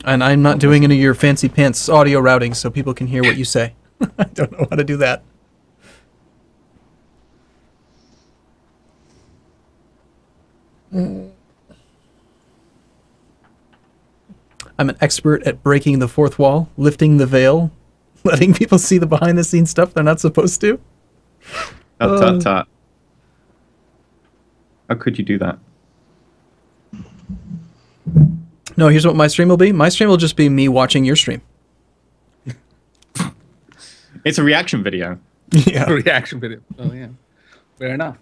And I'm not doing any of your fancy pants audio routing so people can hear what you say. I don't know how to do that. I'm an expert at breaking the fourth wall, lifting the veil, letting people see the behind-the-scenes stuff they're not supposed to. Tut, tut, tut. How could you do that? No, here's what my stream will be. My stream will just be me watching your stream. It's a reaction video. Yeah. A reaction video. Oh, yeah. Fair enough.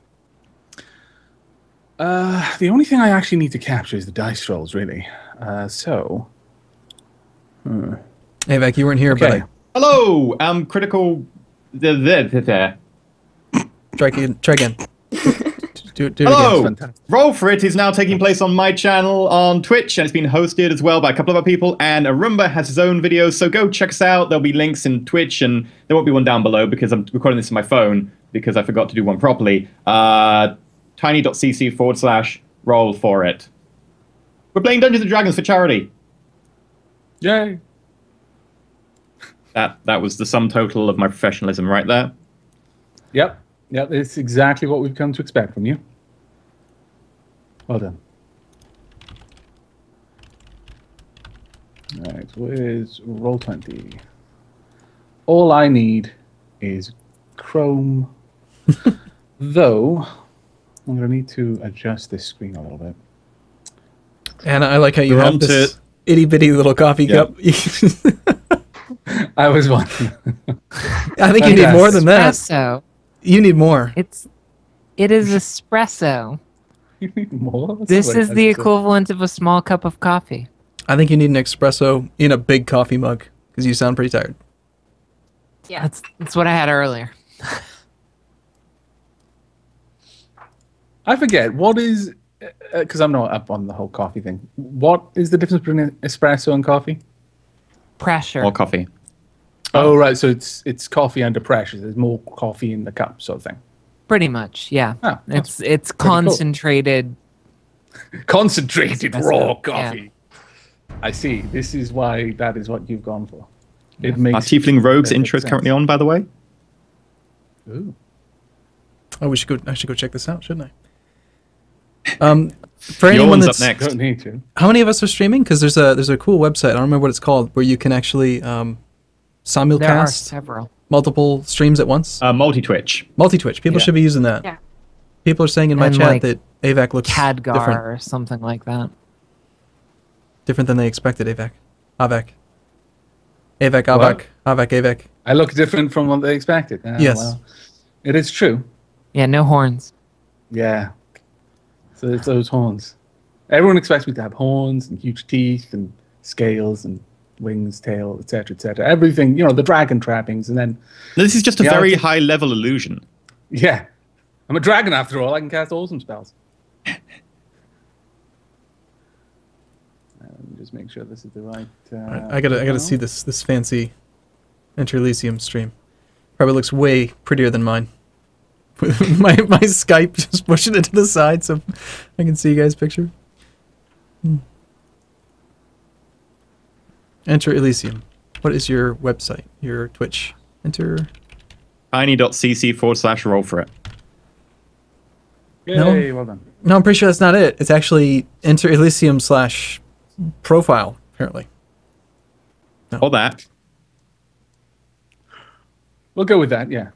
The only thing I actually need to capture is the dice rolls, really. Hey, Vec, you weren't here, Okay. but Hello, critical. try again. Do it Hello! again. Fantastic. Roll for It is now taking place on my channel on Twitch, and it's been hosted as well by a couple of other people, and Arumba has his own videos, so go check us out. There'll be links in Twitch, and there won't be one down below because I'm recording this on my phone because I forgot to do one properly. Tiny.cc/roll for it. We're playing Dungeons & Dragons for charity. Yay. That was the sum total of my professionalism right there. Yep. Yep, it's exactly what we've come to expect from you. Well done. All right, where's Roll20? All I need is Chrome. Though, I'm going to need to adjust this screen a little bit. And I like how you You're have on this itty-bitty little coffee cup. I was wondering. I think you need more than that. Espresso. You need more. It is espresso. You need more? This is the equivalent of a small cup of coffee. I think you need an espresso in a big coffee mug because you sound pretty tired. Yeah, that's what I had earlier. I forget, what is... Because I'm not up on the whole coffee thing. What is the difference between espresso and coffee? Pressure. Or coffee. Oh, right, so it's coffee under pressure. There's more coffee in the cup, sort of thing. Pretty much, yeah. Oh, that's it's cool. concentrated. Concentrated raw Espresso, coffee. Yeah. I see. This is why that is what you've gone for. It Our makes Tiefling Rogues perfect intro is sense. currently on, by the way. Ooh. Oh, I should go check this out, shouldn't I? For anyone Yawn's that's up next. Don't need to. how many of us are streaming? Because there's a cool website. I don't remember what it's called, where you can actually There are simulcast several. multiple streams at once. Multi-Twitch. Multi-Twitch. People Yeah. should be using that. Yeah. People are saying in my And, chat like, that AVAC looks Cadgar different, or something like that. different than they expected. AVAC. AVAC. AVAC. What? AVAC. AVAC. AVAC. I look different from what they expected. Ah, Yes. well, it is true. Yeah, no horns. Yeah. So it's those horns. Everyone expects me to have horns and huge teeth and scales and wings, tail, etc., etc. Everything, the dragon trappings, and then This is just a Yeah, very it's- high-level illusion. yeah, I'm a dragon after all. I can cast awesome spells. Let me just make sure this is the right. I gotta see this fancy Enter Elysium stream. Probably looks way prettier than mine. my Skype just pushing it to the side so I can see you guys' picture. Enter Elysium. What is your website? Your Twitch? Enter. Tiny.cc/roll for it. Yay, well done. No, I'm pretty sure that's not it. It's actually Enter Elysium /profile, apparently. Or that. We'll go with that. Yeah,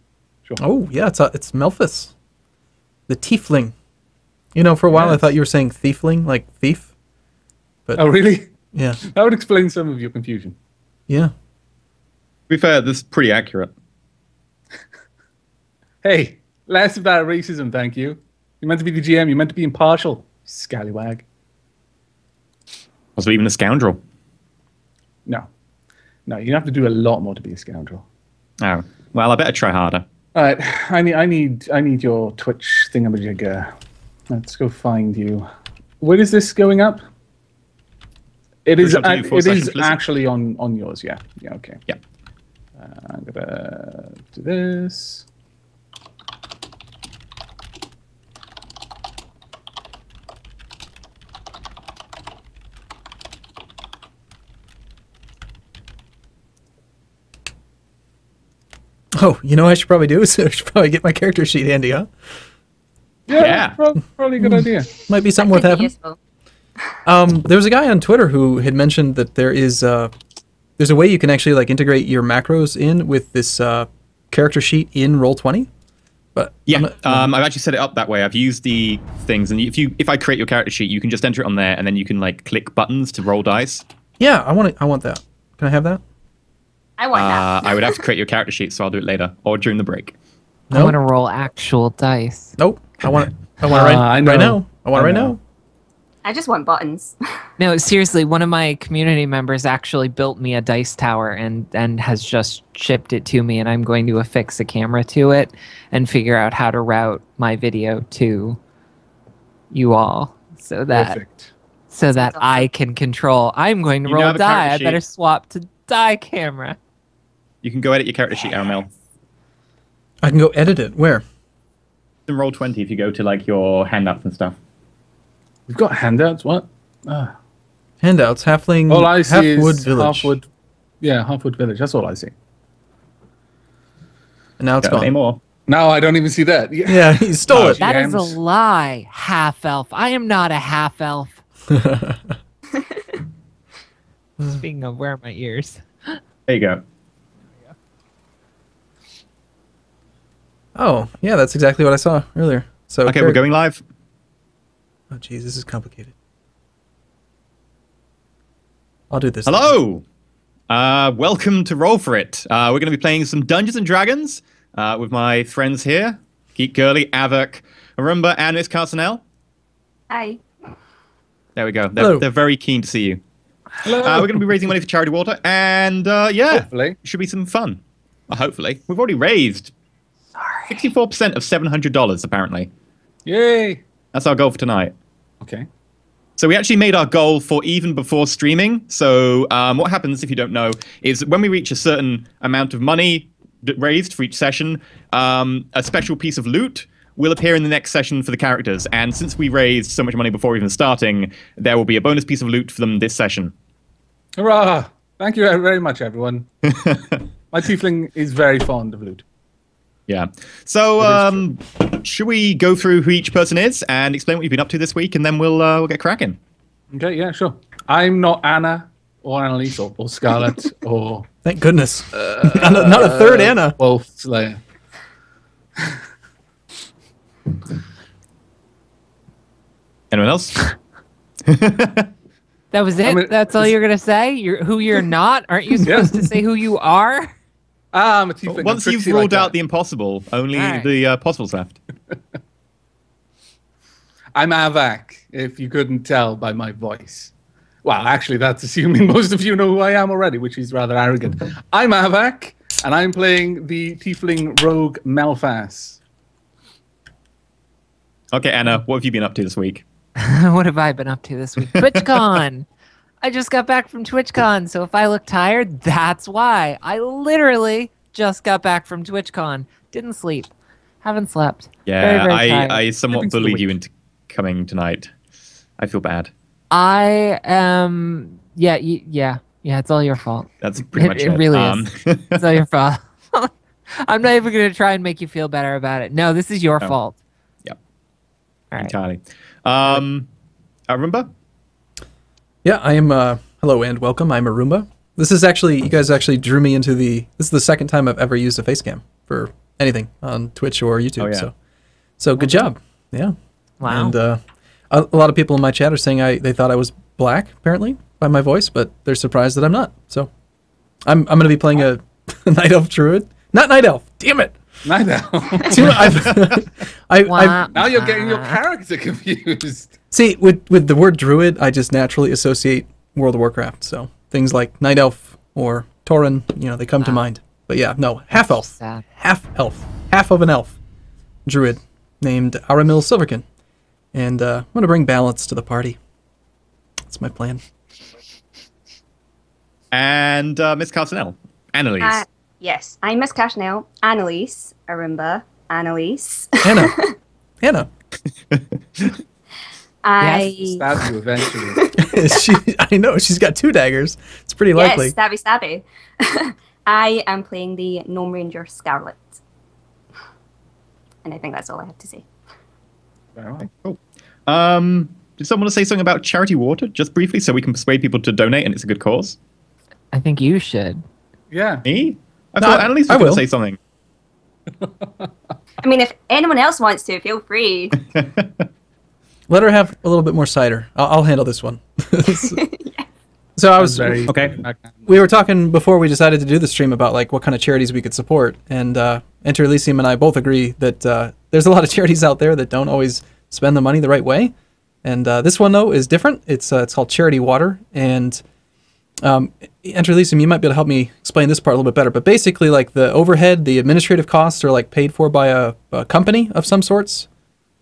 sure. Oh, yeah, it's Melphus. The Tiefling. For a while I Yes. thought you were saying thiefling, like thief. But Oh, really? yeah. That would explain some of your confusion. Yeah. To be fair, this is pretty accurate. Hey, less of that racism, thank you. You're meant to be the GM. You're meant to be impartial, scallywag. Was even a scoundrel? No, you have to do a lot more to be a scoundrel. Oh, well, I better try harder. All right, I need your Twitch thingamajig. Let's go find you. Where is this going up? It is. Push up to you, It is 4 seconds, actually on yours. Yeah. Yeah. Okay. Yeah. I'm gonna do this. Oh, you know what I should probably do? I should probably get my character sheet handy, huh? Yeah. Probably a good idea. Might be something worth That could be having. useful. There was a guy on Twitter who had mentioned that there's a way you can actually like integrate your macros in with this character sheet in Roll20. But Yeah, I've actually set it up that way. I've used the things, and if I create your character sheet, you can just enter it on there, and then you can like click buttons to roll dice. yeah, I want that. Can I have that? I want that. I would have to create your character sheet, so I'll do it later or during the break. I want to roll actual dice. Nope. I want it. I want it right now. I want it right now. I just want buttons. No, seriously, one of my community members actually built me a dice tower and has just shipped it to me, and I'm going to affix a camera to it and figure out how to route my video to you all so that Perfect. awesome. I can control. I'm going to You now roll have a die. I character better sheet. swap to die camera. You can go edit your character sheet, Aramel. I can go edit it. Where? In Roll20 if you go to like your handouts and stuff. We've got handouts. What? Handouts. Halfling. All I see Halfwood is Village. Halfwood. Yeah, Halfwood Village. That's all I see. And now it's Got any gone. more? No, I don't even see that. Yeah, he stole Oh, it. That is a Yams. lie, half elf. I am not a half elf. Speaking of, where are my ears? There you go. Oh, yeah, that's exactly what I saw earlier. So Okay, we're going live. Oh, geez, this is complicated. I'll do this. Hello! Welcome to Roll For It. We're going to be playing some Dungeons & Dragons with my friends here. Geek Girly, Avok, Arumba, and Miss Carcinell. Hi. There we go. Hello. They're very keen to see you. Hello. We're going to be raising money for Charity Water, and yeah, Hopefully. it should be some fun. Hopefully. We've already raised 64% of $700, apparently. Yay. That's our goal for tonight. Okay. So we actually made our goal for even before streaming. So what happens, if you don't know, is when we reach a certain amount of money raised for each session, a special piece of loot will appear in the next session for the characters. And since we raised so much money before even starting, there will be a bonus piece of loot for them this session. Hurrah. Thank you very much, everyone. My tiefling is very fond of loot. Yeah. So should we go through who each person is and explain what you've been up to this week, and then we'll get cracking. Okay, yeah, sure. I'm not Anna or Annalise or Scarlet or Thank goodness. Not a third Anna. Wolf Slayer. Anyone else? That was it? I mean, That's all it's- you're going to say? Who you're not? Aren't you supposed to say who you are? I'm a tiefling. Once I'm you've tricksy ruled like out that. the impossible, only Alright. the possibles left. I'm Avak, if you couldn't tell by my voice. Well, actually, that's assuming most of you know who I am already, which is rather arrogant. I'm Avak, and I'm playing the tiefling rogue Melfas. Okay, Anna, what have you been up to this week? What have I been up to this week? TwitchCon. I just got back from TwitchCon, so if I look tired, that's why. I literally just got back from TwitchCon. Didn't sleep. Haven't slept. Yeah, Very, very tired. I somewhat Everything's for the bullied you week. into coming tonight. I feel bad. I am. Yeah, yeah. It's all your fault. That's pretty much It it. really is. It's all your fault. I'm not even going to try and make you feel better about it. No, this is your Oh. fault. Yep. All right. Entirely. Arumba? Yeah, I am. Hello and welcome. I'm Arumba. This is actually, you guys actually drew me into this is the second time I've ever used a face cam for anything on Twitch or YouTube. Oh, yeah. So good job. Yeah. Wow. And a lot of people in my chat are saying they thought I was black, apparently, by my voice, but they're surprised that I'm not. So I'm going to be playing a Night Elf Druid. Not Night Elf. Damn it. I know. See, I've Now you're getting your character confused. See, with the word druid, I just naturally associate World of Warcraft. So things like Night Elf or Tauren, they come to mind. But yeah, no, half elf, Sad. half of an elf, druid named Aramil Silverkin, and I'm gonna bring balance to the party. That's my plan. And Miss Carcinell. Annalise. Yes, I'm Miss Cashnell, Annalise, Arumba, Annalise. Hannah, Hannah, Stab you eventually. I know she's got 2 daggers. It's pretty likely. Yes, stabby stabby. I am playing the Gnome Ranger Scarlet. And I think that's all I have to say. Okay, cool. Did someone want to say something about charity water, just briefly, so we can persuade people to donate and it's a good cause? I think you should. Yeah. Me? I thought Annalise was going to say something. I mean, if anyone else wants to, feel free. Let her have a little bit more cider. I'll handle this one. So I was okay. We were talking before we decided to do the stream about like what kind of charities we could support, and Interrogating and I both agree that there's a lot of charities out there that don't always spend the money the right way, and this one though is different. It's called Charity Water, and Interrogating, you might be able to help me explain this part a little bit better. But basically, like the overhead, the administrative costs are like paid for by a company of some sorts.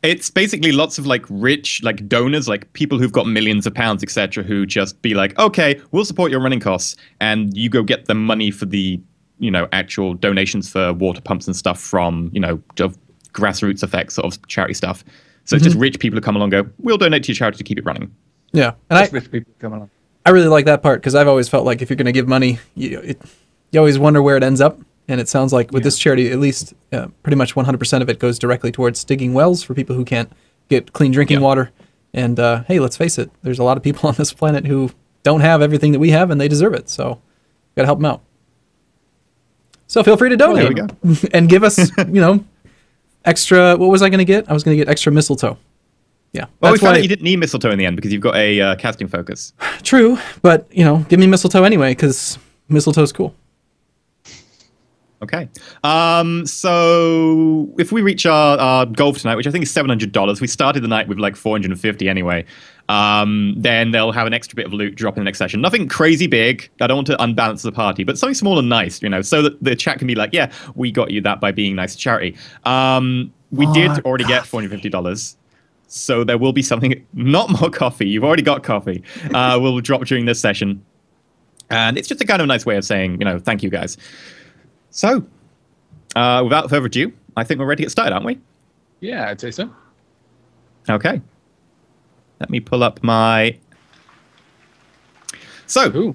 It's basically lots of like rich like donors, like people who've got millions of pounds, etc., who just be like, okay, we'll support your running costs, and you go get the money for the, actual donations for water pumps and stuff from, grassroots effects sort of charity stuff. So it's just rich people who come along and go, we'll donate to your charity to keep it running. Yeah, and Rich people come along. I really like that part because I've always felt like if you're going to give money, you always wonder where it ends up. And it sounds like with this charity, at least pretty much 100% of it goes directly towards digging wells for people who can't get clean drinking water. And hey, let's face it, there's a lot of people on this planet who don't have everything that we have, and they deserve it. So got to help them out. So feel free to donate and give us, extra. What was I going to get? I was going to get extra mistletoe. Yeah. Well, we found out you didn't need mistletoe in the end because you've got a casting focus. True, but give me mistletoe anyway because mistletoe's cool. Okay. So if we reach our goal for tonight, which I think is $700, we started the night with like 450 anyway. Then they'll have an extra bit of loot drop in the next session. Nothing crazy big. I don't want to unbalance the party, but something small and nice, so that the chat can be like, yeah, we got you that by being nice to charity. We did already get $450. So there will be something, not more coffee. You've already got coffee. Will drop during this session. And it's just a kind of nice way of saying, thank you guys. So, without further ado, I think we're ready to get started, aren't we? Yeah, I'd say so. Okay. Let me pull up my... So,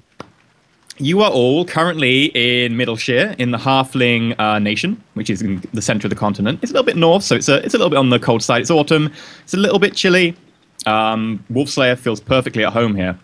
you are all currently in Middleshire, in the Halfling Nation, which is in the center of the continent. It's a little bit north, so it's a little bit on the cold side. It's autumn. It's a little bit chilly. Wolfslayer feels perfectly at home here.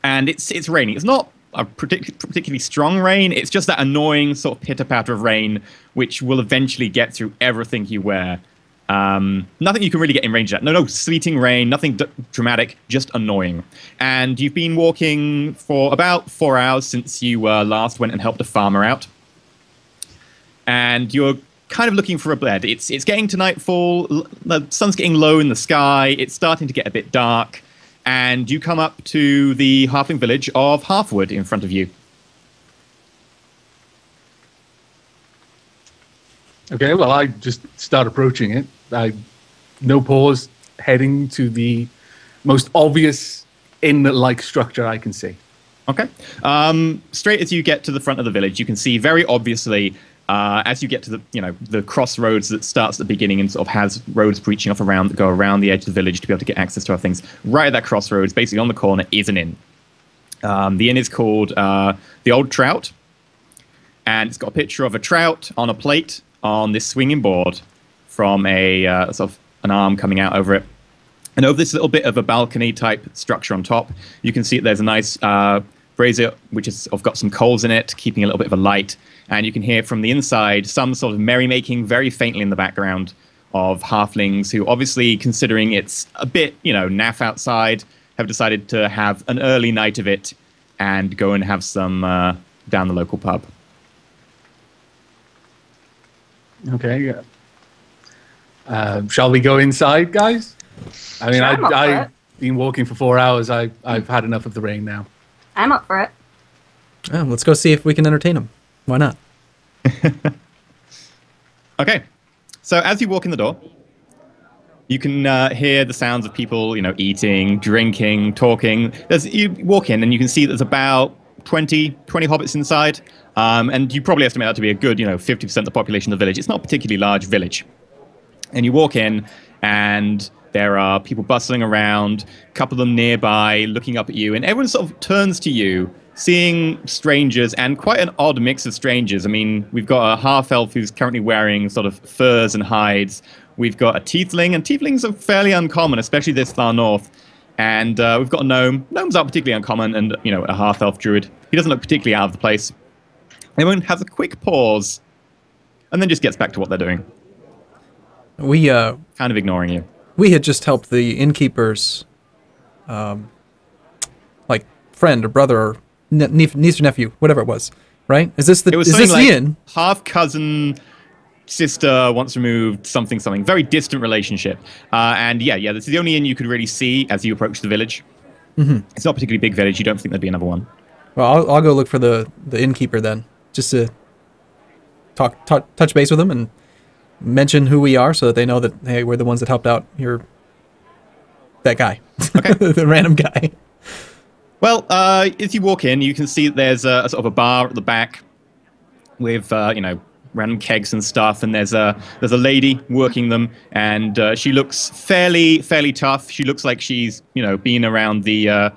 And it's raining. It's not a particularly strong rain. It's just that annoying sort of pitter-patter of rain, which will eventually get through everything you wear. Nothing you can really get in range of that. No, sleeting rain, nothing dramatic, just annoying. And you've been walking for about 4 hours since you last went and helped a farmer out. And you're kind of looking for a bed. It's getting to nightfall, the sun's getting low in the sky, it's starting to get a bit dark. And you come up to the halfling village of Halfwood in front of you. Okay, well, I just start approaching it. No pause, heading to the most obvious inn-like structure I can see. Okay. Straight as you get to the front of the village, you can see very obviously, as you get to the crossroads that starts at the beginning and sort of has roads breaching off around that go around the edge of the village to be able to get access to other things. Right at that crossroads, basically on the corner, is an inn. The inn is called the Old Trout, and it's got a picture of a trout on a plate on this swinging board from a sort of an arm coming out over it. And over this little bit of a balcony type structure on top, you can see that there's a nice brazier which has sort of got some coals in it, keeping a little bit of a light. And you can hear from the inside some sort of merrymaking very faintly in the background of halflings who, obviously, considering it's a bit, naff outside, have decided to have an early night of it and go and have some down the local pub. Okay. Shall we go inside, guys? I mean, Sure, I've been walking for 4 hours. I've had enough of the rain now. I'm up for it. Oh, let's go see if we can entertain them. Why not? Okay. So as you walk in the door, you can hear the sounds of people, eating, drinking, talking. You walk in and you can see there's about 20 hobbits inside. And you probably estimate that to be a good, 50% of the population of the village. It's not a particularly large village. And you walk in and there are people bustling around, a couple of them nearby looking up at you. And everyone sort of turns to you seeing strangers, and quite an odd mix of strangers. I mean, we've got a half-elf who's currently wearing sort of furs and hides. We've got a tiefling, and tieflings are fairly uncommon, especially this far north. And we've got a gnome. Gnomes aren't particularly uncommon, and, you know, a half-elf druid. He doesn't look particularly out of the place. Everyone has a quick pause, and then just gets back to what they're doing. We, kind of ignoring you. We had just helped the innkeeper's, like, friend or brother or niece or nephew, whatever it was, right? Is this the, is this like the inn? Half-cousin, sister, once removed, something. Very distant relationship. And yeah, this is the only inn you could really see as you approach the village. Mm-hmm. It's not a particularly big village. You don't think there'd be another one. Well, I'll go look for the innkeeper then, just to touch base with him and mention who we are so that they know that, hey, we're the ones that helped out that guy. Okay. The random guy. Well, as you walk in, you can see that there's a sort of a bar at the back with, you know, random kegs and stuff, and there's a lady working them, and she looks fairly tough. She looks like she's, you know, been around the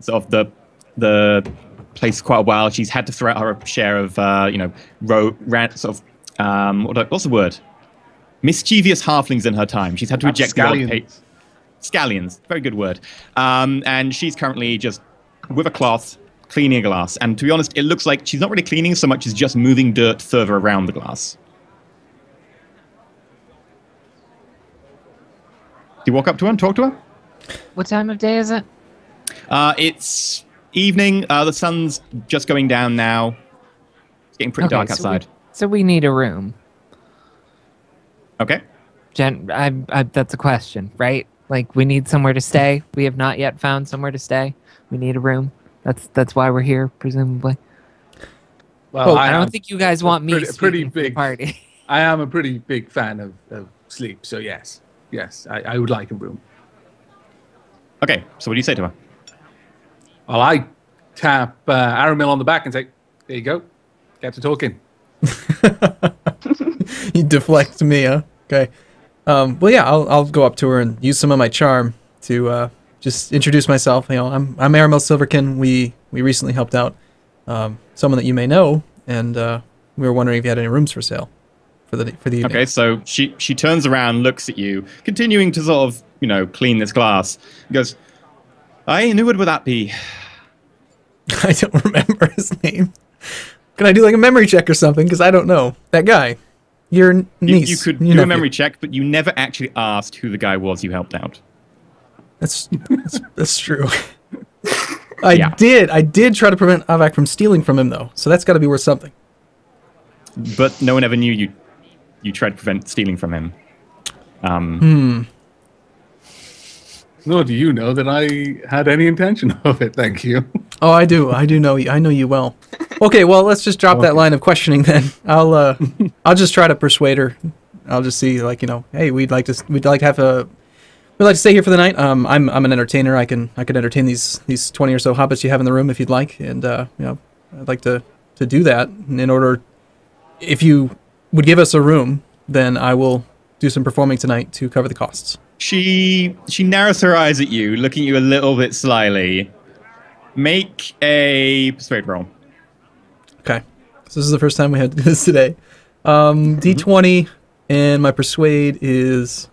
sort of the place for quite a while. She's had to throw out her share of, you know, what's the word? Mischievous halflings in her time. She's had to eject scallions. Scallions, very good word. And she's currently just with a cloth cleaning a glass. And to be honest, it looks like she's not really cleaning so much as just moving dirt further around the glass. Do you walk up to her and talk to her? What time of day is it? It's evening. The sun's just going down now. It's getting pretty dark outside. So we need a room. Okay. Jen, that's a question, right? Like, we need somewhere to stay. We have not yet found somewhere to stay. We need a room. That's why we're here, presumably. Well, I don't think you guys want me pretty speaking for the big party. I am a pretty big fan of sleep, so yes, I would like a room. Okay, so what do you say to her? Well, I tap Aramil on the back and say, "There you go, get to talking." You deflect me, huh? Okay. Well, yeah, I'll go up to her and use some of my charm to just introduce myself. You know, I'm Aramil Silverkin. We recently helped out someone that you may know, and we were wondering if you had any rooms for sale for the evening. Okay, so she turns around, looks at you, continuing to sort of, you know, clean this glass. He goes, "Aye, and who would that be?" I don't remember his name. Can I do like a memory check or something? Because I don't know. That guy. Your niece. You could your do a nephew. memory check, but you never actually asked who the guy was you helped out. That's true. I did try to prevent Avak from stealing from him, though. So that's got to be worth something. But no one ever knew you tried to prevent stealing from him. Nor do you know that I had any intention of it. Thank you. Oh, I do know you. I know you well. Okay, well, let's just drop that line of questioning then. I'll just try to persuade her. I'll just see, like, you know, hey, we'd like to stay here for the night. I'm an entertainer. I can entertain these 20 or so hobbits you have in the room if you'd like, and you know, I'd like to do that. And in order, if you would give us a room, then I will do some performing tonight to cover the costs. She narrows her eyes at you, looking at you a little bit slyly. Make a persuade roll. Okay. So this is the first time we had this today. D20, and my persuade is...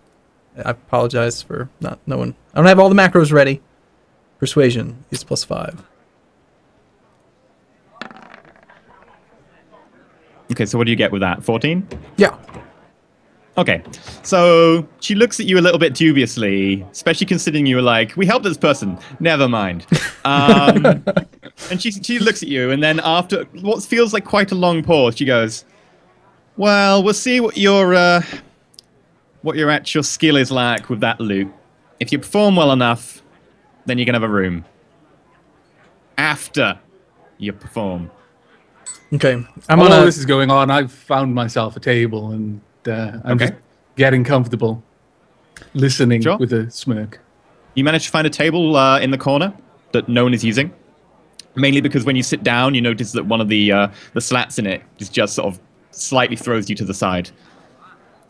I apologize for not knowing. I don't have all the macros ready. Persuasion is +5. Okay, so what do you get with that? 14? Yeah. Okay, so she looks at you a little bit dubiously, especially considering you were like, we helped this person, never mind. And she looks at you, and then after what feels like quite a long pause, she goes, well, we'll see what your actual skill is like with that loot. If you perform well enough, then you can have a room. After you perform. Okay. While all this is going on, I've found myself a table, and I'm just getting comfortable, listening with a smirk. You manage to find a table in the corner that no one is using. Mainly because when you sit down, you notice that one of the slats in it is just sort of slightly throws you to the side.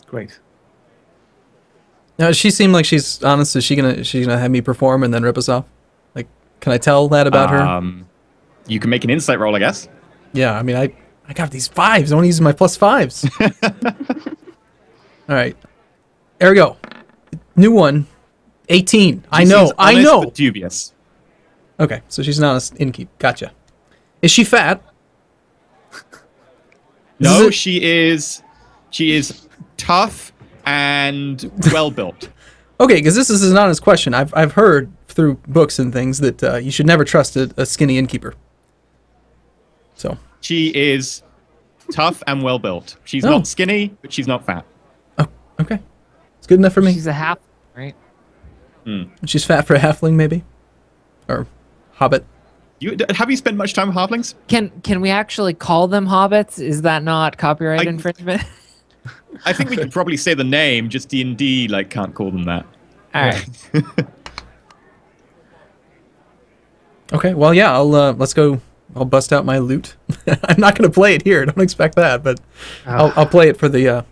Great. Now, does she seem like she's honest? Is she's gonna have me perform and then rip us off? Like, can I tell that about her? You can make an insight roll, I guess. Yeah, I mean, I got these 5s. I want to use my +5s. All right. There we go. New one. 18. I know. But dubious. Okay, so she's an honest innkeep. Gotcha. Is she fat? No, she is tough and well built. Okay, because this is an honest question. I've heard through books and things that you should never trust a skinny innkeeper. So she is tough and well built. She's not skinny, but she's not fat. Oh, okay. It's good enough for me. She's a half, right? She's fat for a halfling, maybe, or hobbit. Have you spent much time with halflings? Can we actually call them hobbits? Is that not copyright infringement? I think we could probably say the name. Just D&D can't call them that. All right. Okay. Well, yeah. Let's go. I'll bust out my lute. I'm not going to play it here. Don't expect that, but I'll play it for the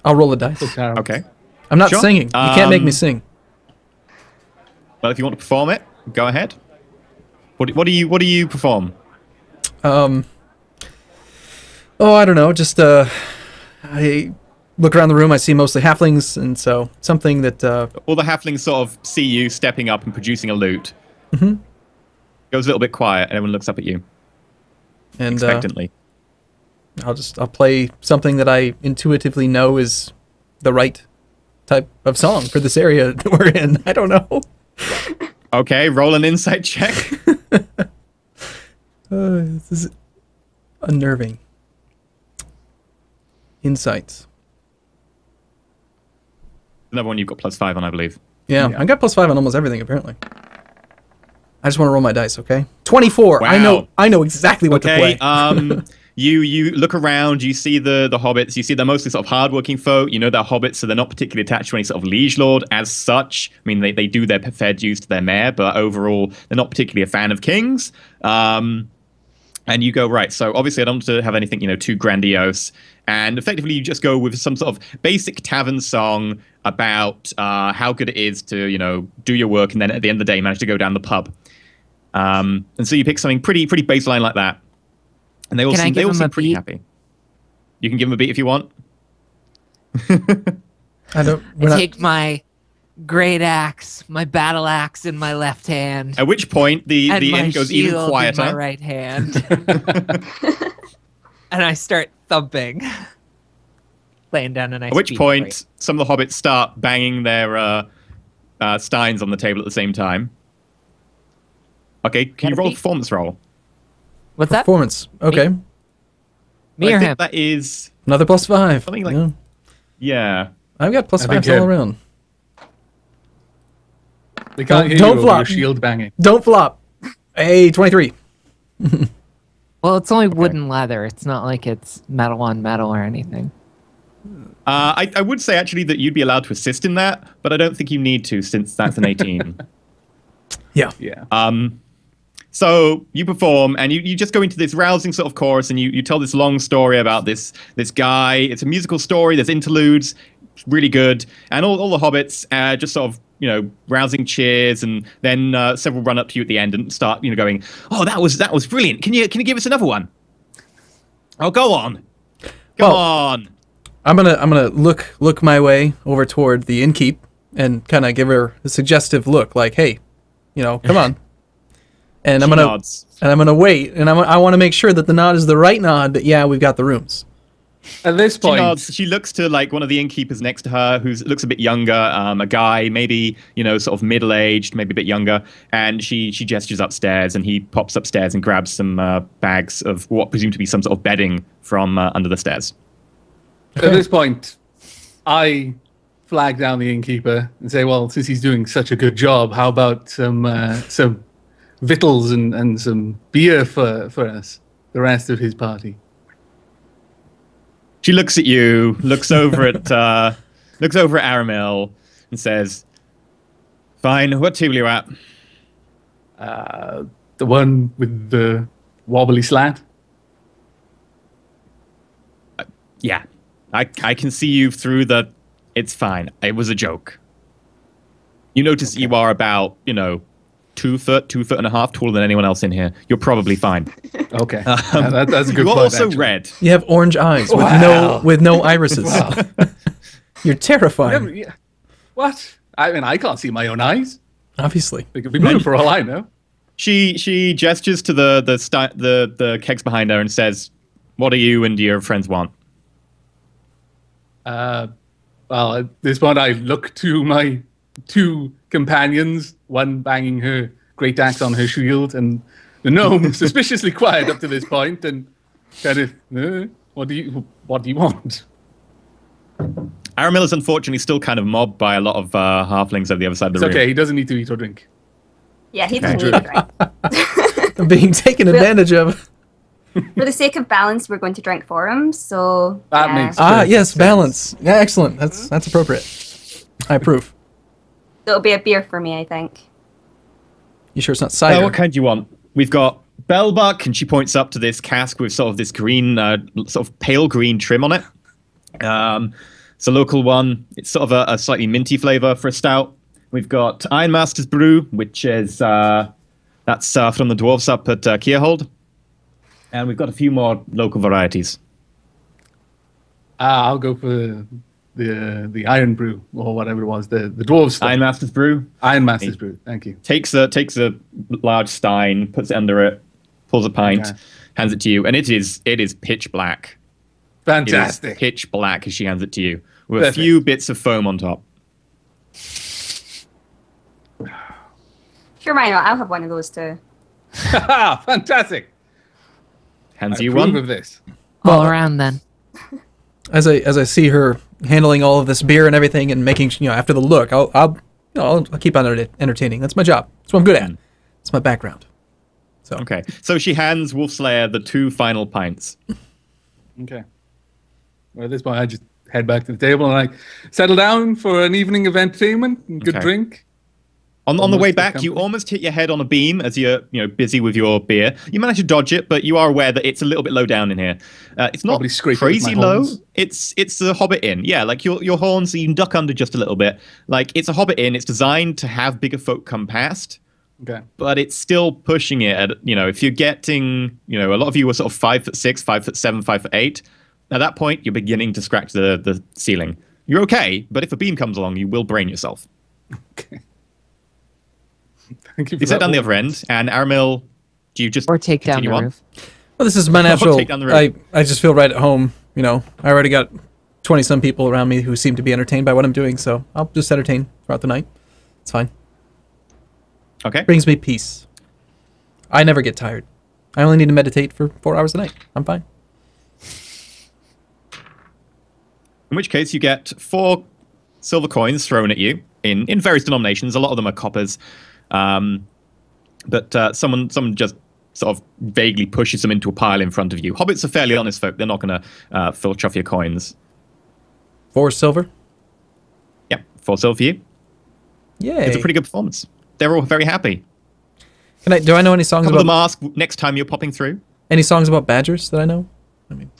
I'll roll a dice. Okay. I'm not singing. You can't make me sing. Well, if you want to perform it, go ahead. What do you perform? Oh, I don't know. Just I look around the room. I see mostly halflings, and so something that all the halflings sort of see you stepping up and producing a lute. Mm-hmm. Goes a little bit quiet, and everyone looks up at you and expectantly. I'll play something that I intuitively know is the right type of song for this area that we're in. I don't know. Okay, roll an insight check. This is unnerving. Insights. Another one you've got +5 on, I believe. Yeah, I got +5 on almost everything, apparently. I just want to roll my dice, okay? 24. Wow. I know exactly what to play. You look around, you see the hobbits, you see they're mostly sort of hardworking folk. You know they're hobbits, so they're not particularly attached to any sort of liege lord as such. I mean, they do their fair dues to their mayor, but overall, they're not particularly a fan of kings. And you go, right, so obviously I don't want to have anything, too grandiose. And effectively, you just go with some sort of basic tavern song about how good it is to, do your work, and then at the end of the day, manage to go down the pub. And so you pick something pretty baseline like that. And they all seem pretty happy. You can give them a beat if you want. I take my great axe, my battle axe in my left hand. At which point the end goes even quieter. In my right hand. And I start thumping. Laying down a nice At which point some of the hobbits start banging their steins on the table at the same time. Okay, can you roll a performance roll? What's that? Performance. Okay. Me or him? That is another +5. Something like yeah. I've got +5s all around. They can't hear don't you flop. over your shield banging. Don't flop. Hey, 23. Well, it's only wood and leather. It's not like it's metal on metal or anything. I would say actually that you'd be allowed to assist in that, but I don't think you need to since that's an 18. Yeah. So you perform, and you just go into this rousing sort of chorus, and you tell this long story about this guy. It's a musical story. There's interludes, really good, and all the hobbits just sort of rousing cheers, and then several run up to you at the end and start going, "Oh, that was brilliant. Can you give us another one? Oh, go on, come on." I'm gonna look my way over toward the innkeep and kind of give her a suggestive look, like, "Hey, come on." And I'm gonna wait, and I want to make sure that the nod is the right nod. That we've got the rooms. At this point, she looks to one of the innkeepers next to her, who looks a bit younger, a guy maybe sort of middle-aged, maybe a bit younger, and she gestures upstairs, and he pops upstairs and grabs some bags of what presume to be some sort of bedding from under the stairs. Okay. At this point, I flag down the innkeeper and say, "Well, since he's doing such a good job, how about some victuals and some beer for us, the rest of his party?" She looks at you, looks over at Aramil, and says, "Fine. What table are you at?" The one with the wobbly slat. Yeah, I can see you through the. It's fine. It was a joke. You notice you are about 2 2 foot, 2 foot and a half taller than anyone else in here. You're probably fine. Okay. That's a good You're point, also actually. red. You have orange eyes with no irises. You're terrifying. What? I mean, I can't see my own eyes. Obviously. They could be blue for all I know. She gestures to the kegs behind her and says, "What do you and your friends want?" Well, at this point, I look to my 2 companions, one banging her great axe on her shield, and the gnome suspiciously quiet up to this point, and kind of, what do you want? Aramil is unfortunately still kind of mobbed by a lot of halflings on the other side of the It's room. okay, he doesn't need to eat or drink. Yeah, he doesn't need it, right? Being taken advantage of. For the sake of balance, we're going to drink for him. So That makes Yes, sense. balance. Yeah, excellent. That's appropriate. I approve. it'll be a beer for me, I think. You sure it's not cider? What kind do you want? We've got Bellbuck, and she points up to this cask with sort of this green, sort of pale green trim on it. It's a local one. It's sort of a slightly minty flavor for a stout. We've got Ironmaster's Brew, which is that's from the dwarves up at Keirhold. And we've got a few more local varieties. I'll go for the Iron Brew, or whatever it was, the dwarves stuff. Ironmaster's Brew. Ironmaster's Brew, thank you. Takes a large stein, puts it under it, pulls a pint, Okay. hands it to you, and it is pitch black. It is Fantastic. pitch black as she hands it to you, with Perfect. a few bits of foam on top. Sure, why not? I'll have one of those too. Fantastic. Hands I you approve one. of this. All around then. As I see her handling all of this beer and everything and making, after the look, I'll keep on entertaining. That's my job. That's what I'm good at. It's my background. So Okay, so she hands Wolfslayer the 2 final pints. Okay. Well, at this point, I just head back to the table and I settle down for an evening of entertainment and good Okay. drink. On the Almost way good back, you company. almost hit your head on a beam as you're busy with your beer. You manage to dodge it, but you are aware that it's a little bit low down in here. It's not Probably scrape it with crazy my low. horns. It's the Hobbit Inn. Yeah, like your horns, you can duck under just a little bit. Like it's a Hobbit Inn. It's designed to have bigger folk come past, Okay. but it's still pushing it. At, if you're getting, a lot of you are sort of 5'6", 5'7", 5'8". At that point, you're beginning to scratch the ceiling. You're okay, but if a beam comes along, you will brain yourself. Okay. Thank you for You sit that. down the other end, and Aramil, do you just Or take down the continue on? roof. well, this is my natural. take down the road. I just feel right at home. I already got 20-some people around me who seem to be entertained by what I'm doing, so I'll just entertain throughout the night. It's fine. Okay. Brings me peace. I never get tired. I only need to meditate for 4 hours a night. I'm fine. In which case, you get 4 silver coins thrown at you in various denominations. A lot of them are coppers. But someone just sort of vaguely pushes them into a pile in front of you. Hobbits are fairly honest folk. They're not going to filch off your coins. 4 silver. Yep, 4 silver for you. Yay. It's a pretty good performance. They're all very happy. Do I know any songs Cover the about mask next time you're popping through. any songs about badgers that I know? I mean,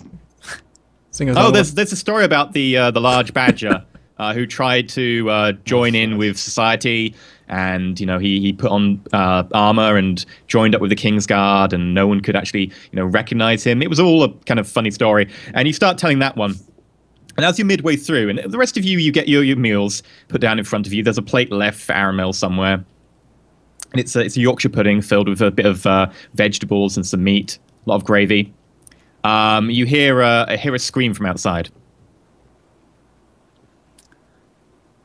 sing us Oh, all there's a story about the large badger who tried to join in with society, and he put on armor and joined up with the King's Guard, and no one could actually recognize him. It was all a kind of funny story, and you start telling that one. And as you're midway through, and the rest of you get your meals put down in front of you. There's a plate left for Aramil somewhere. And it's a Yorkshire pudding filled with a bit of vegetables and some meat, a lot of gravy. You hear a scream from outside.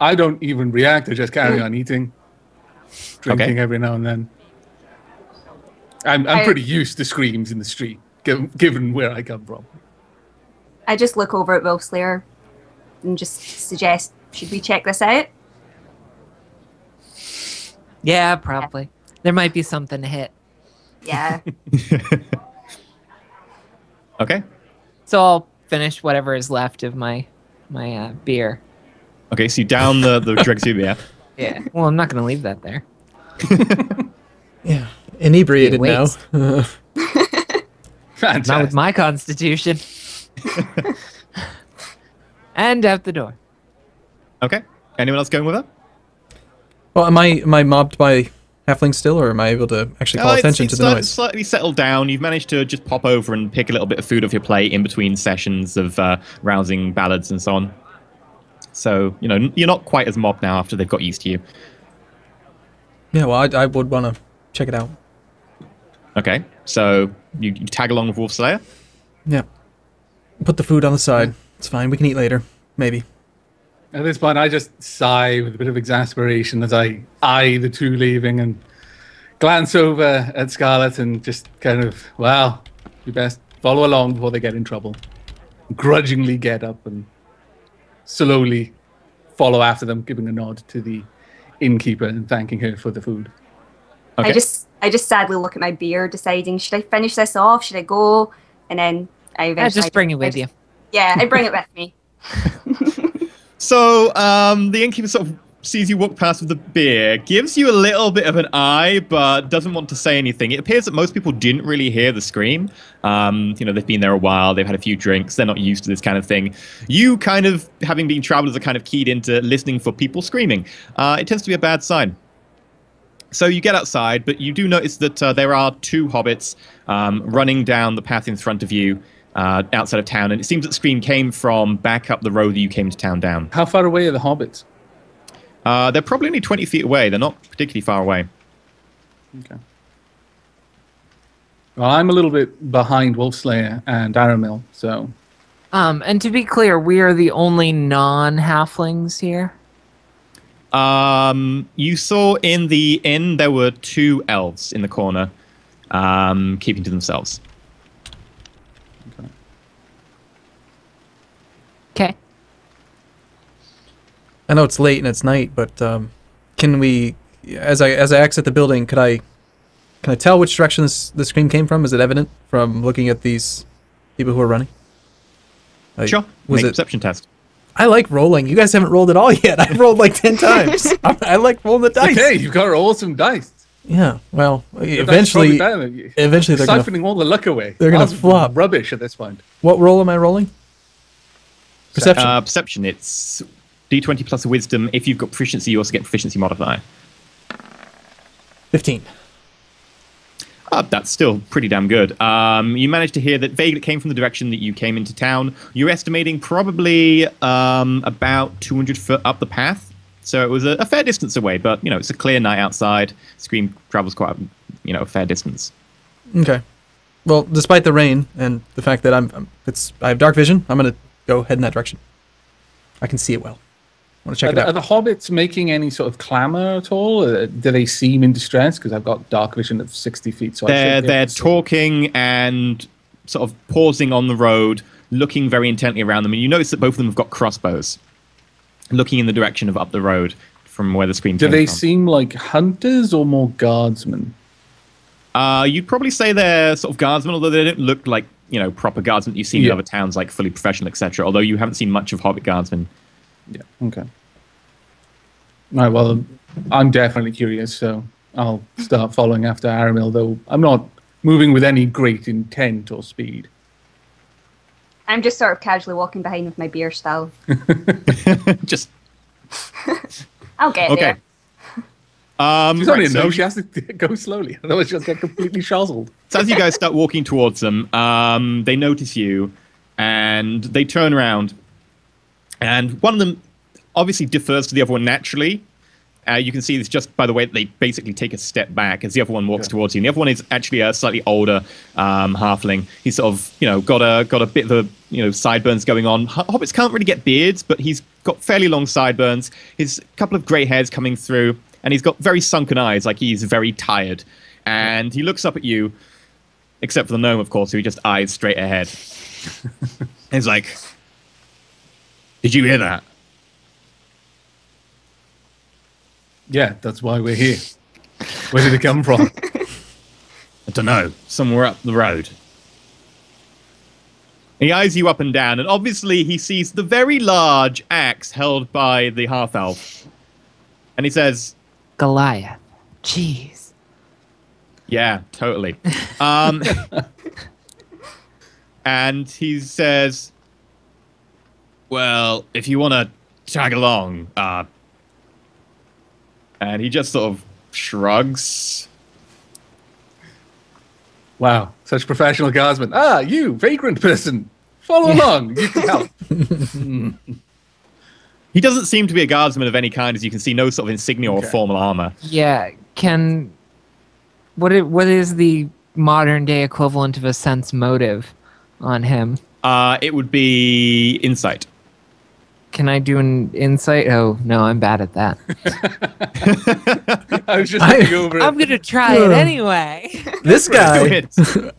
I don't even react. I just carry on eating, drinking Okay. every now and then. I'm pretty used to screams in the street, given where I come from. I just look over at Wolfslayer and just suggest, should we check this out? Yeah, probably. There might be something to hit. Yeah. Okay. So I'll finish whatever is left of my beer. Okay, so you down the dregs of your beer. Yeah. Well, I'm not going to leave that there. Yeah, inebriated Wait, now. Fantastic. Not with my constitution. And out the door. Okay. Anyone else going with her? Well, am I mobbed by halfling still, or am I able to actually call attention to the noise? It's slightly settled down. You've managed to just pop over and pick a little bit of food off your plate in between sessions of rousing ballads and so on. So, you know, you're not quite as mobbed now after they've got used to you. Yeah, well, I would want to check it out. Okay, so you tag along with Wolf Slayer? Yeah. Put the food on the side. It's fine. We can eat later. Maybe. At this point, I just sigh with a bit of exasperation as I eye the two leaving and glance over at Scarlet and just kind of, well, you best follow along before they get in trouble. Grudgingly get up and slowly follow after them, giving a nod to the innkeeper and thanking her for the food. Okay. I just sadly look at my beer, deciding, should I finish this off? Should I go? And then I eventually... just bring it with you. Yeah, I bring it with me. So, the innkeeper sort of sees you walk past with the beer, gives you a little bit of an eye, but doesn't want to say anything. It appears that most people didn't really hear the scream. You know, they've been there a while, they've had a few drinks, they're not used to this kind of thing. You kind of, having been travelers, are kind of keyed into listening for people screaming. It tends to be a bad sign. So you get outside, but you do notice that there are two hobbits running down the path in front of you outside of town, and it seems that the scream came from back up the road that you came to town down. How far away are the hobbits? They're probably only 20 feet away. They're not particularly far away. Okay. Well, I'm a little bit behind Wolfslayer and Aramil, so... And to be clear, we are the only non-halflings here? You saw in the inn there were two elves in the corner, keeping to themselves. Okay. I know it's late and it's night, but can we, as I exit the building, can I tell which direction the scream came from? Is it evident from looking at these people who are running? Sure. Make a perception test. I like rolling. You guys haven't rolled at all yet. I've rolled like 10 times. I like rolling the dice. Okay, you've got awesome dice. Yeah. Well, eventually they're siphoning all the luck away. They're gonna flop. Rubbish at this point. What roll am I rolling? Perception. Perception. It's D20 plus wisdom. If you've got proficiency, you also get proficiency modifier. 15. That's still pretty damn good. You managed to hear that vaguely came from the direction that you came into town. You're estimating probably about 200 foot up the path. So it was a fair distance away, but, you know, it's a clear night outside. Scream travels quite, a fair distance. Okay. Well, despite the rain and the fact that I have dark vision, I'm going to go head in that direction. I can see it well. I want to check it out. Are the hobbits making any sort of clamor at all? Do they seem in distress? Because I've got dark vision of 60 feet. So they're talking and sort of pausing on the road, looking very intently around them. And you notice that both of them have got crossbows, looking in the direction of up the road from where the scream came from. Do they seem like hunters or more guardsmen? You'd probably say they're sort of guardsmen, although they don't look like, proper guardsmen that you've seen in other towns, like fully professional, etc. Although you haven't seen much of hobbit guardsmen. Yeah, okay. All right, well, I'm definitely curious, so I'll start following after Aramil, though I'm not moving with any great intent or speed. I'm just sort of casually walking behind with my beer still. Just... I'll get there. She's only a no, she has to go slowly, otherwise she'll get completely shazzled. So as you guys start walking towards them, they notice you, and they turn around, and one of them obviously defers to the other one naturally. You can see this just by the way that they basically take a step back as the other one walks towards you. And the other one is actually a slightly older halfling. He's sort of, got a bit of a, sideburns going on. Hobbits can't really get beards, but he's got fairly long sideburns. His couple of grey hairs coming through, and he's got very sunken eyes, like he's very tired. And he looks up at you, except for the gnome, of course, who just eyes straight ahead. He's like, "Did you hear that?" Yeah, that's why we're here. Where did it come from? I don't know. Somewhere up the road. He eyes you up and down, and obviously he sees the very large axe held by the half-elf. And he says... Goliath. Jeez. Yeah, totally. And he says, "Well, if you want to tag along, and he just sort of shrugs. Wow, such professional guardsmen. Ah, you, vagrant person. Follow along. You can help. He doesn't seem to be a guardsman of any kind, as you can see. No sort of insignia or formal armor. Yeah. What is the modern day equivalent of a sense motive on him? It would be insight. Can I do an insight? Oh no, I'm bad at that. I was just looking over it. I'm gonna try it anyway. This guy,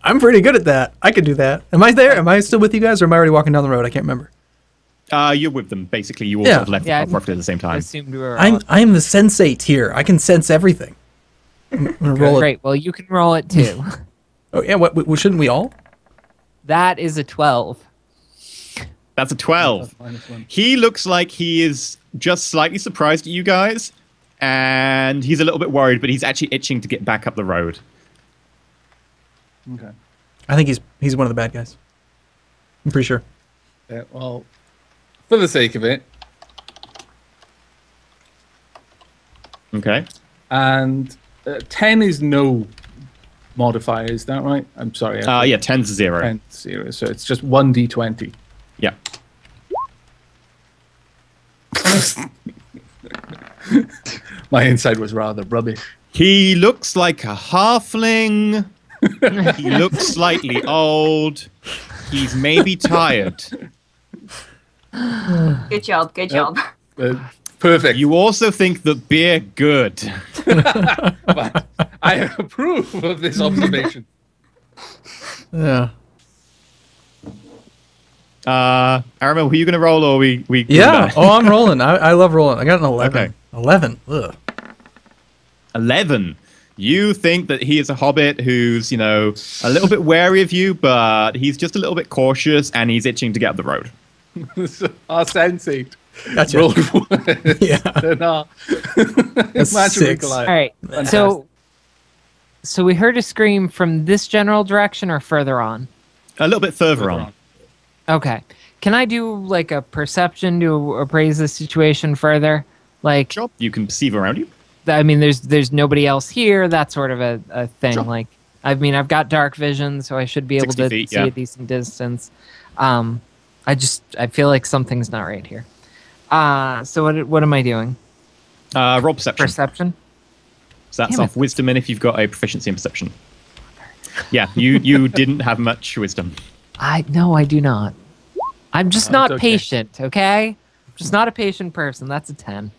I'm pretty good at that. I could do that. Am I there? Am I still with you guys, or am I already walking down the road? I can't remember. You're with them. Basically, you all sort of left the pub roughly at the same I time. assumed we were. I'm the sensate here. I can sense everything. I'm gonna roll it. Great. Well, you can roll it too. Oh yeah. What? Shouldn't we all? That is a 12. That's a 12. -1. He looks like he is just slightly surprised at you guys, and he's a little bit worried, but he's actually itching to get back up the road. Okay. I think he's one of the bad guys. I'm pretty sure. Yeah, well, for the sake of it, Okay. and 10 is no modifier, is that right? I'm sorry. Yeah, 10's 0. 10 0, so it's just 1d20. Yeah. My insight was rather rubbish. He looks like a halfling. He looks slightly old. He's maybe tired. Good job. Good job. Perfect. You also think that beer good. I approve of this observation. Yeah. Aramil, were you going to roll, or we Yeah. Oh, I'm rolling. I love rolling. I got an 11. Okay. 11. Ugh. 11. You think that he is a hobbit who's, you know, a little bit wary of you, but he's just a little bit cautious, and he's itching to get up the road. Our sensate. Gotcha. Rolled Yeah. That's six. All right. So we heard a scream from this general direction or further on? A little bit further on. Okay. Can I do like a perception to appraise the situation further? Like, Sure. You can perceive around you. I mean, there's nobody else here. That sort of a thing. Sure. Like, I mean, I've got dark vision, so I should be able 60 to feet, see yeah. a decent distance. I feel like something's not right here. So what am I doing? Roll perception. Perception? So that's Damn off wisdom, and if you've got a proficiency in perception. Yeah, you didn't have much wisdom. No, I do not. I'm just not okay. patient, okay? Just not a patient person. That's a 10.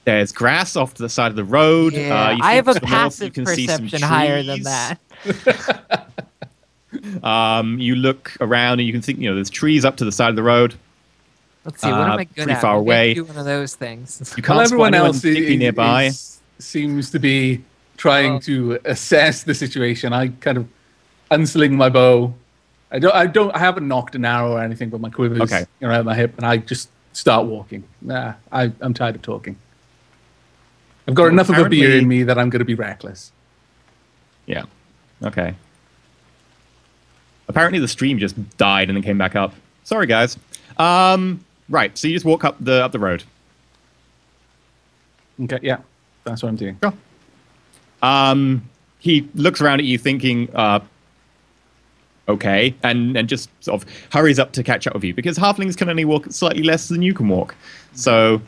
There's grass off to the side of the road. Yeah, You I think have a to the north passive you can see some perception higher than trees. that. You look around and you can think, you know, there's trees up to the side of the road. Let's see, what am I good pretty at? far We're gonna away. do one of those things. You Well, can't spot everyone anyone else particularly nearby. seems to be trying to assess the situation. I kind of unsling my bow. I haven't knocked an arrow or anything, but my quiver's Okay. around my hip, and I just start walking. I'm tired of talking. I've got enough of a beer apparently- in me that I'm going to be reckless. Yeah. Okay. Apparently the stream just died and then came back up. Sorry, guys. Right. So you just walk up the road. Okay, yeah, that's what I'm doing. Sure. He looks around at you, thinking, okay, and just sort of hurries up to catch up with you because halflings can only walk slightly less than you can walk. So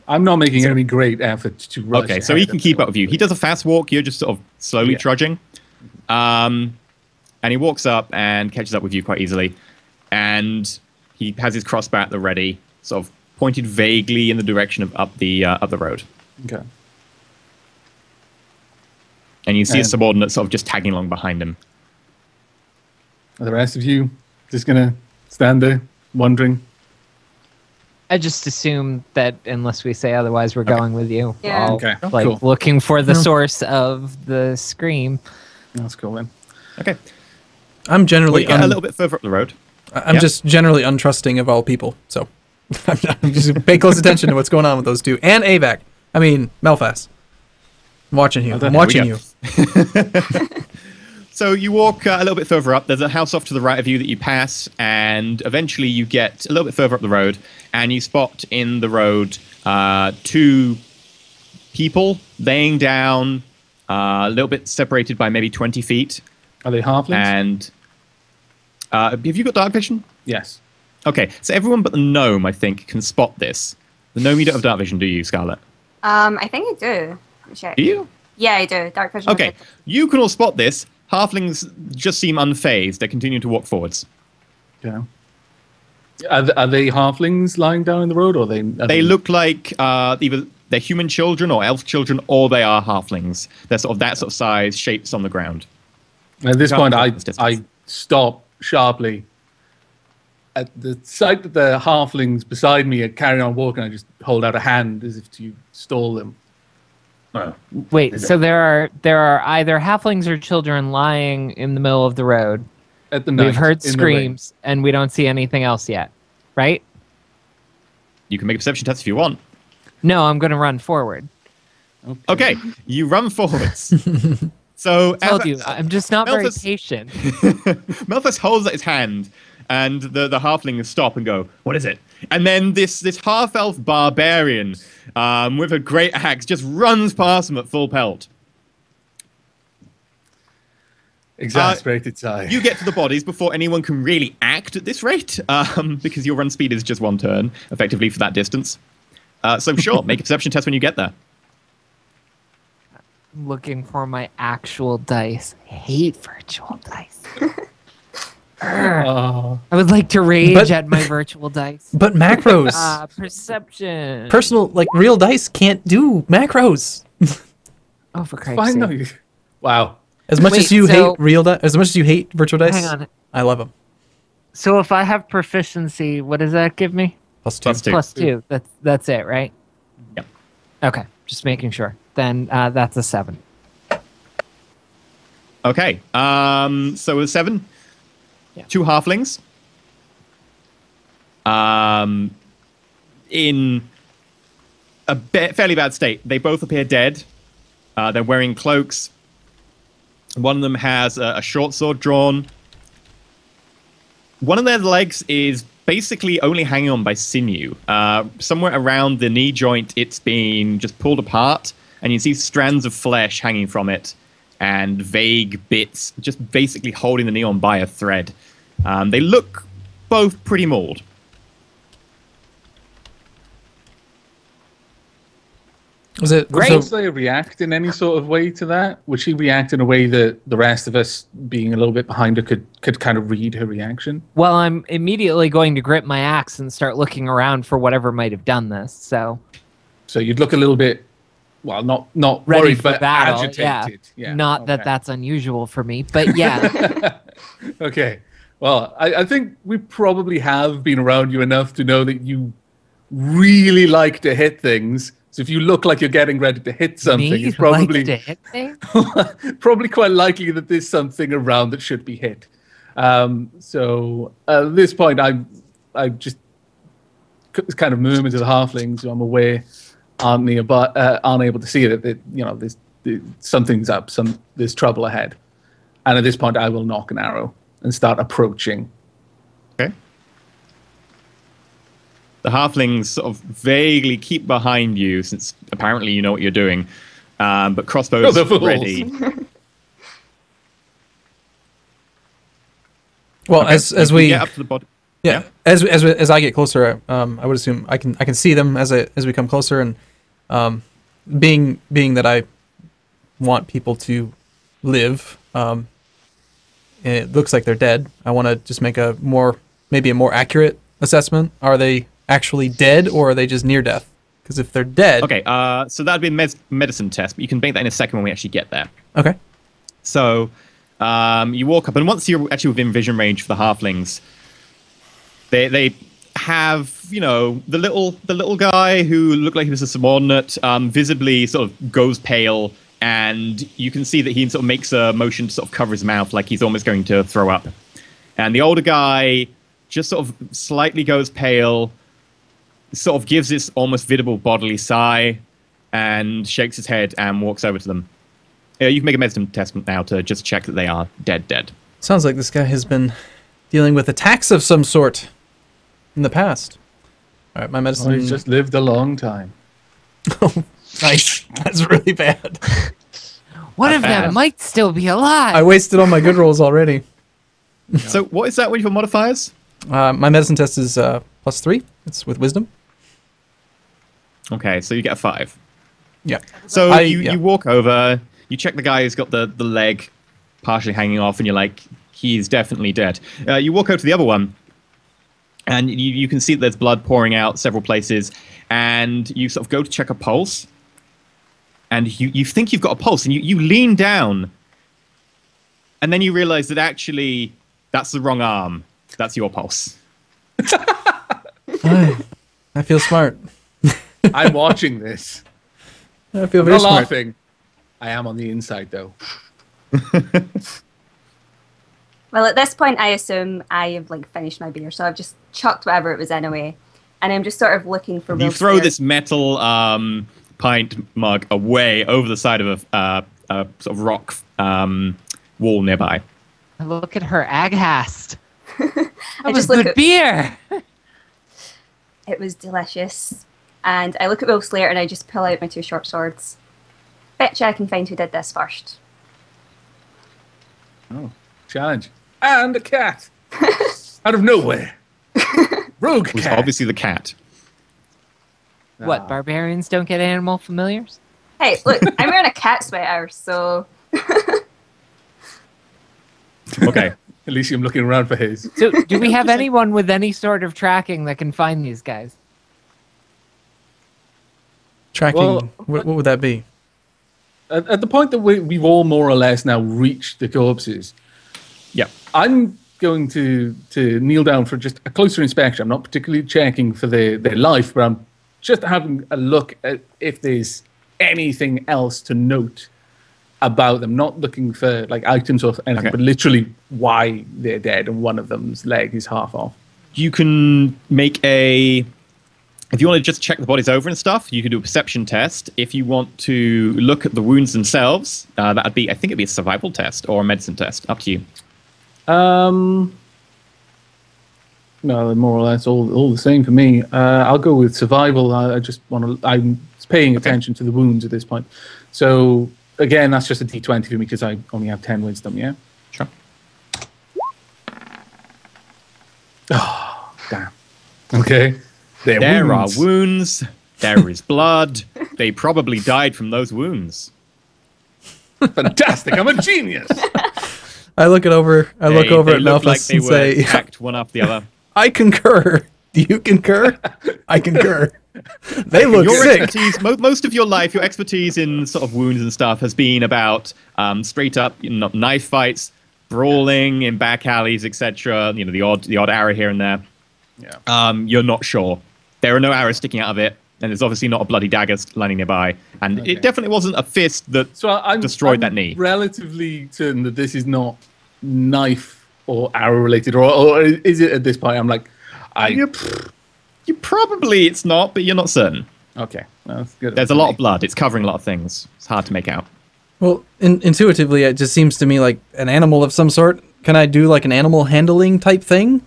I'm not making any great effort to rush. okay, so he ahead can of keep the- up with you. He does a fast walk. You're just sort of slowly Yeah. trudging. And he walks up and catches up with you quite easily. And he has his crossbow at the ready, sort of pointed vaguely in the direction of up the road. Okay. And you see a And- subordinate sort of just tagging along behind him. Are the rest of you just going to stand there, wondering? I just assume that unless we say otherwise, we're going with you. Yeah. All, Okay, like cool. looking for the source of the scream. That's cool then. Okay. I'm Well, generally you get a little bit further up the road. I'm Yeah. just generally untrusting of all people. So I'm just pay close attention to what's going on with those two and AVAC. I mean Melfast. I'm watching you. I'm watching we you. go. So you walk a little bit further up. There's a house off to the right of you that you pass, and eventually you get a little bit further up the road, and you spot in the road two people laying down, a little bit separated by maybe 20 feet. Are they halflings? And have you got dark vision? Yes. Okay, so everyone but the gnome, I think, can spot this. The gnome, you don't have dark vision, do you, Scarlet? I think I do. Let me check. Do you? Yeah, I do. Dark vision. Okay, you can all spot this. Halflings just seem unfazed. They continue to walk forwards. Yeah. Are they halflings lying down in the road, or are they? They look like either they're human children or elf children, or they are halflings. They're sort of that sort of size, shapes on the ground. At this point, I distance. stop sharply at the sight that the halflings beside me are carrying on walking. I just hold out a hand as if to stall them. Wait, so there are either halflings or children lying in the middle of the road. At the night, we've heard screams, and we don't see anything else yet, right? You can make a perception test if you want. No, I'm going to run forward. Okay, you run forwards. So I told you, I'm just not very patient. Malthus holds out his hand, and the halflings stop and go, "What is it?" And then this half-elf barbarian with a great axe just runs past them at full pelt. Exasperated sigh. You get to the bodies before anyone can really act at this rate, because your run speed is just one turn, effectively, for that distance. So sure, make a perception test when you get there. I'm looking for my actual dice. I hate virtual dice. I would like to rage at my virtual dice. But macros. Perception. Personal, like real dice can't do macros. Oh, for Christ's sake. Wow. As much as you hate as much as you hate virtual dice, hang on. I love them. So if I have proficiency, what does that give me? +2. +2. That's it, right? Yep. Okay, just making sure. Then that's a 7. Okay. So a 7. Yeah. 2 halflings. In a fairly bad state. They both appear dead. They're wearing cloaks. One of them has a short sword drawn. One of their legs is basically only hanging on by sinew. Somewhere around the knee joint, it's been just pulled apart, and you see strands of flesh hanging from it, and vague bits just basically holding the knee on by a thread. They look both pretty mauled. Was it great? Does they react in any sort of way to that? Would she react in a way that the rest of us, being a little bit behind her, could kind of read her reaction? Well, I'm immediately going to grip my axe and start looking around for whatever might have done this. So you'd look a little bit, well, not ready worried, for but battle. agitated. Yeah. Not that that's unusual for me, but yeah. Okay. Well, I think we probably have been around you enough to know that you really like to hit things. So if you look like you're getting ready to hit something, it's probably like to hit things? probably quite likely that there's something around that should be hit. So at this point, I just kind of murmur to the halflings who I'm aware aren't able to see that there's something's up, there's trouble ahead. And at this point, I will knock an arrow and start approaching. Okay. The halflings sort of vaguely keep behind you, since apparently you know what you're doing. But crossbows ready. Well, okay, as we get up to the body. Yeah. As I get closer, I would assume I can see them as we come closer, and being that I want people to live, and it looks like they're dead. I want to just make maybe a more accurate assessment. Are they actually dead, or are they just near death? Because if they're dead... Okay, so that'd be a medicine test, but you can make that in a second when we actually get there. Okay. So you walk up, and once you're actually within vision range for the halflings, they have, the little guy who looked like he was a subordinate, visibly sort of goes pale, and you can see that he sort of makes a motion to sort of cover his mouth like he's almost going to throw up. And the older guy just sort of slightly goes pale, sort of gives this almost visible bodily sigh, and shakes his head and walks over to them. You can make a medicine test now to just check that they are dead. Sounds like this guy has been dealing with attacks of some sort in the past. All right, my medicine... he's just lived a long time. Nice. That's really bad. One of them might still be alive. I wasted all my good rolls already. So what is that with your modifiers? My medicine test is +3. It's with wisdom. Okay, so you get a 5. Yeah. So you walk over, you check the guy who's got the leg partially hanging off, and you're like, he's definitely dead. You walk over to the other one, and you can see that there's blood pouring out several places, and you sort of go to check a pulse, and you think you've got a pulse, and you lean down, and then you realize that actually that's the wrong arm. That's your pulse. I feel smart. I'm watching this. I feel I'm very not smart. laughing. I am on the inside, though. Well, at this point, I assume I have like finished my beer, so I've just chucked whatever it was in away, and I'm just sort of looking for. You throw this metal pint mug away over the side of a sort of rock wall nearby. Look at her, Aghast. I That was just look good at, beer. It was delicious, and I look at Will Slayer and I just pull out my 2 short swords. Betcha I can find who did this first. Oh, challenge. And a cat. Out of nowhere. Rogue It was cat. obviously the cat. What, barbarians don't get animal familiars? Hey, look, I'm wearing a cat sweater, so Okay. At least I'm looking around for his. So, do we have anyone with any sort of tracking that can find these guys? Tracking. Well, what would that be? At the point that we've all more or less now reached the corpses, Yeah. I'm going to kneel down for just a closer inspection. I'm not particularly checking for their life, but I'm just having a look at if there's anything else to note about them. Not looking for like items or anything, but literally why they're dead and one of them's leg is half off. You can make if you want to just check the bodies over and stuff, you can do a perception test. If you want to look at the wounds themselves, that'd be, I think it'd be a survival test or a medicine test. Up to you. No, they're more or less all the same for me. I'll go with survival. I just want to. I'm paying attention to the wounds at this point. So again, that's just a D20 for me because I only have 10 wisdom. Yeah. Sure. Oh, damn. Okay. There are wounds. There is blood. They probably died from those wounds. Fantastic! I'm a genius. I look it over. I look over they at look like Malthus they and were say, stacked one after the other. "I concur. Do you concur? I concur." They look Your sick. expertise, most of your life, your expertise in sort of wounds and stuff has been about straight up knife fights, brawling in back alleys, etc. You know, the odd arrow here and there. Yeah. You're not sure. There are no arrows sticking out of it, and there's obviously not a bloody dagger lying nearby. And it definitely wasn't a fist that destroyed that knee. Relatively certain that this is not knife or arrow related, or is it at this point? I'm like, You probably it's not, but you're not certain. Okay, well, that's good. There's a lot of blood. It's covering a lot of things. It's hard to make out. Well, intuitively, it just seems to me like an animal of some sort. Can I do like an animal handling type thing,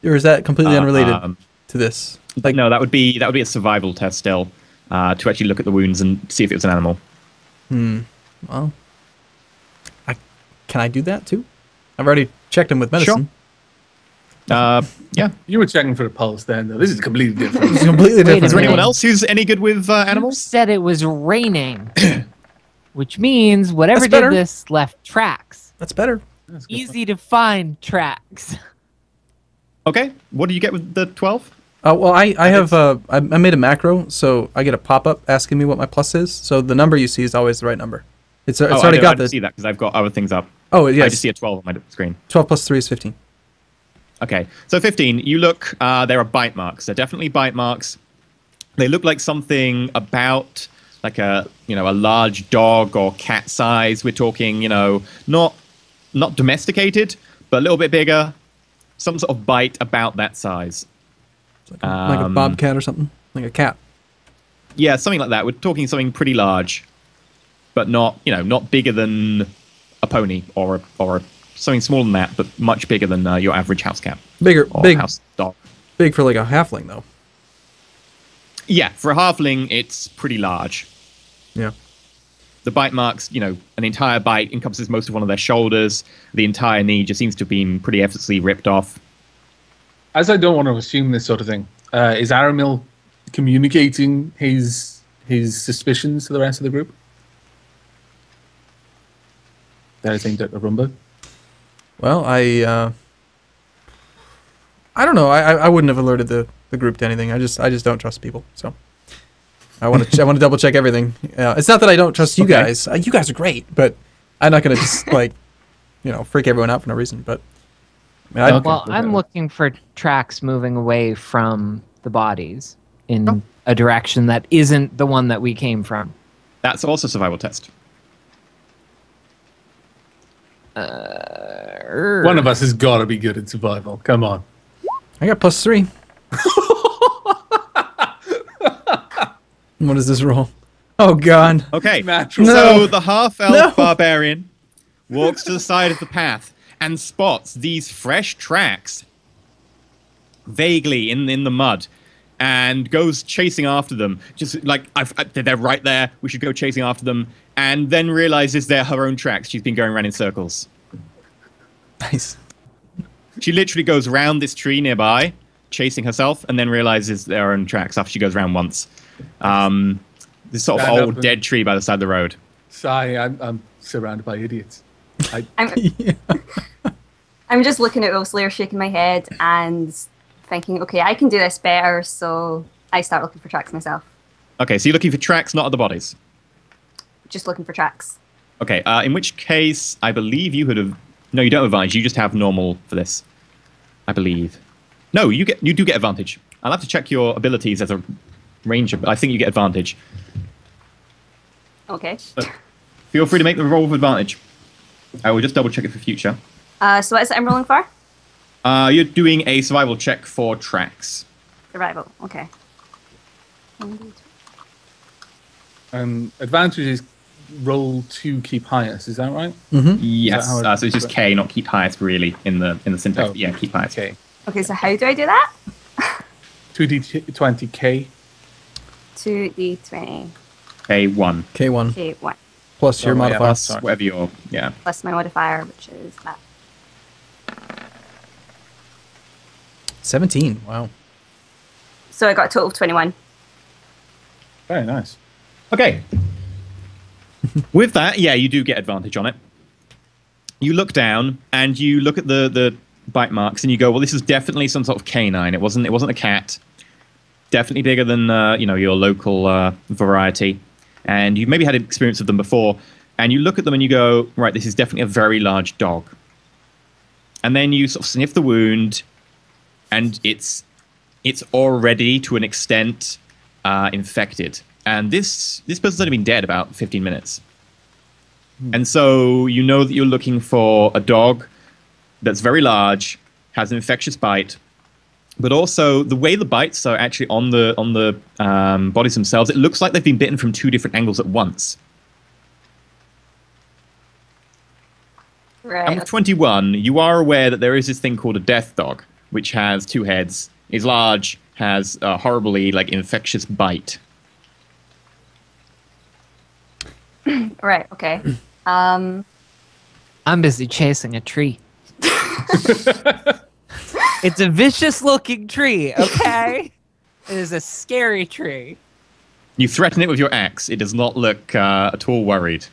or is that completely unrelated to this? Like, no, that would be a survival test still, to actually look at the wounds and see if it was an animal. Well, can I do that too? I've already checked him with medicine. Yeah. You were checking for a pulse then, though. This is completely different. It's completely different. Is there Wait. anyone else who's any good with You animals? said it was raining, which means whatever That's did better. this left tracks. That's better. That's good. Easy to find tracks. Okay. What do you get with the 12? Well, I have I made a macro, so I get a pop up asking me what my plus is. So the number you see is always the right number. It's already got I the. see that because I've got other things up. Oh I yes, just see a 12 on my screen. 12 plus 3 is 15. Okay, so 15. You look. There are bite marks. They're definitely bite marks. They look like something about like a large dog or cat size. We're talking not domesticated, but a little bit bigger. Some sort of bite about that size. It's like a bobcat or something, like a cat. Yeah, something like that. We're talking something pretty large, but not bigger than a pony or something smaller than that, but much bigger than your average house cat. Big House dog. Big for like a halfling though. Yeah, for a halfling, it's pretty large. Yeah. The bite marks, an entire bite encompasses most of one of their shoulders. The entire knee just seems to have been pretty effortlessly ripped off. As I don't want to assume this sort of thing, is Aramil communicating his suspicions to the rest of the group? Anything to Arumba? Well, I don't know. I wouldn't have alerted the group to anything. I just don't trust people. So I want to double check everything. It's not that I don't trust you guys. You guys are great, but I'm not gonna just freak everyone out for no reason. But I'm looking for tracks moving away from the bodies in a direction that isn't the one that we came from. That's also a survival test. One of us has got to be good at survival. Come on. I got +3. What is this roll? Oh, God. Okay, Natural. so the half-elf barbarian walks to the side of the path and spots these fresh tracks vaguely in the mud and goes chasing after them. Just like, they're right there, we should go chasing after them, and then realizes they're her own tracks. She's been going around in circles. Nice. She literally goes round this tree nearby, chasing herself, and then realizes they're her own tracks after she goes round once. This sort of old dead tree by the side of the road. Sorry, I'm surrounded by idiots. I'm just looking at Roslayer, shaking my head and thinking, okay, I can do this better, so I start looking for tracks myself. Okay, so you're looking for tracks, not at the bodies. Just looking for tracks. Okay, in which case, I believe you would have... No, you don't have advantage. You just have normal for this, I believe. No, you do get advantage. I'll have to check your abilities as a ranger, but I think you get advantage. Okay. But feel free to make the roll with advantage. I will just double check it for future. So what is it I'm rolling for? You're doing a survival check for tracks. Survival. Okay. Advantage is roll to keep highest. Is that right? Mm-hmm. Yes. So it's just K, not keep highest, really, in the syntax. Oh, yeah, keep highest. Okay. Okay, so how do I do that? 2d20k. 2d20. K1. K1 K1. plus your modifier. Plus whatever your... Yeah. Plus my modifier, which is that. 17. Wow. So I got a total of 21. Very nice. Okay. With that, yeah, you do get advantage on it. You look down and you look at the bite marks and you go, well, this is definitely some sort of canine. It wasn't a cat. Definitely bigger than your local variety. And you've maybe had experience of them before. And you look at them and you go, right, this is definitely a very large dog. And then you sort of sniff the wound, and it's already to an extent infected. And this person's only been dead about 15 minutes. And so you know that you're looking for a dog that's very large, has an infectious bite, but also the way the bites are actually on the bodies themselves, it looks like they've been bitten from two different angles at once. Right. And with 21, you are aware that there is this thing called a death dog, which has two heads, is large, has a horribly infectious bite. Right, okay. I'm busy chasing a tree. It's a vicious-looking tree, okay? It is a scary tree. You threaten it with your axe. It does not look at all worried.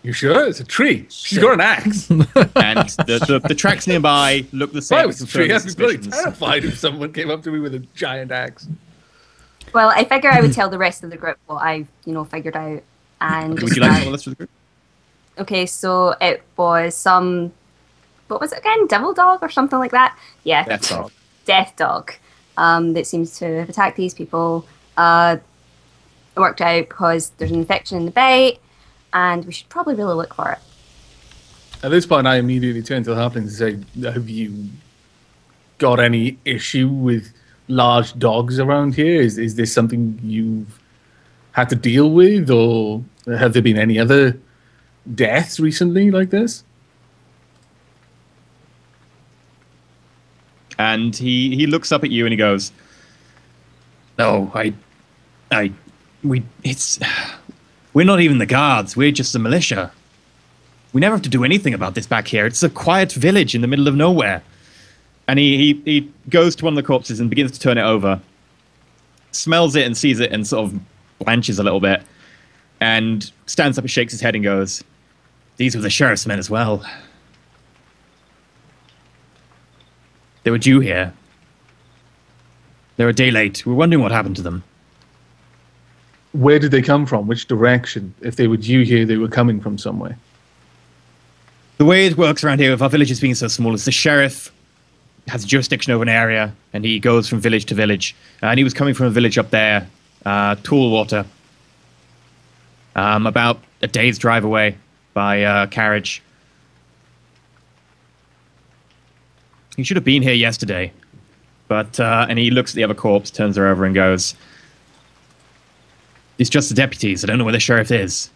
You sure? It's a tree. She's got an axe. And the tracks nearby look the same. If I was a tree, I'd be really suspicions. terrified if someone came up to me with a giant axe. Well, I figure I would tell the rest of the group what I've, figured out. And Would you like to tell the rest of the group? Okay, so it was some... What was it again? Devil dog or something like that? Yeah. Death dog. Death dog. That seems to have attacked these people. It worked out because there's an infection in the bite, and we should probably really look for it. At this point, I immediately turn to the halfling and say, have you got any issue with large dogs around here? Is this something you've had to deal with, or have there been any other deaths recently like this? And he looks up at you and he goes, "No, We're not even the guards. We're just the militia. We never have to do anything about this back here. It's a quiet village in the middle of nowhere. And he goes to one of the corpses and begins to turn it over. Smells it and sees it and sort of blanches a little bit. And stands up and shakes his head and goes, these were the sheriff's men as well. They were due here. They were a day late. We were wondering what happened to them. Where did they come from? Which direction? If they were due here, they were coming from somewhere. The way it works around here with our villages being so small is the sheriff has jurisdiction over an area, and he goes from village to village. And he was coming from a village up there, Toolwater, about a day's drive away by carriage. He should have been here yesterday. But, and he looks at the other corpse, turns her over and goes, it's just the deputies. I don't know where the sheriff is.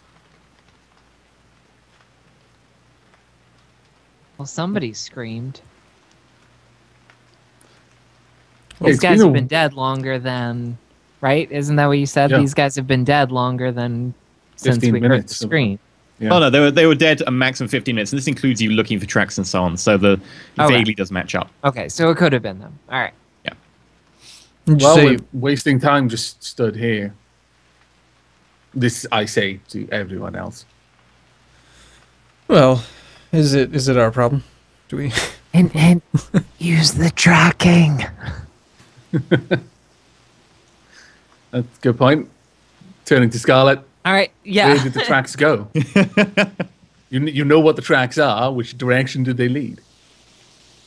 Well, somebody screamed. Well, These guys have been dead longer than... Right? Isn't that what you said? Yeah. These guys have been dead longer than since 15 we heard the minutes. scream. Yeah. Oh, no, they were dead a maximum 15 minutes, and this includes you looking for tracks and so on, so it vaguely does match up. Okay, so it could have been them. All right. Yeah. Well, say, we're wasting time just stood here. This I say to everyone else. well, is it our problem? Do we? And use the tracking. That's a good point. Turning to Scarlet. All right. Where Yeah. did the tracks go? You know what the tracks are. Which direction did they lead?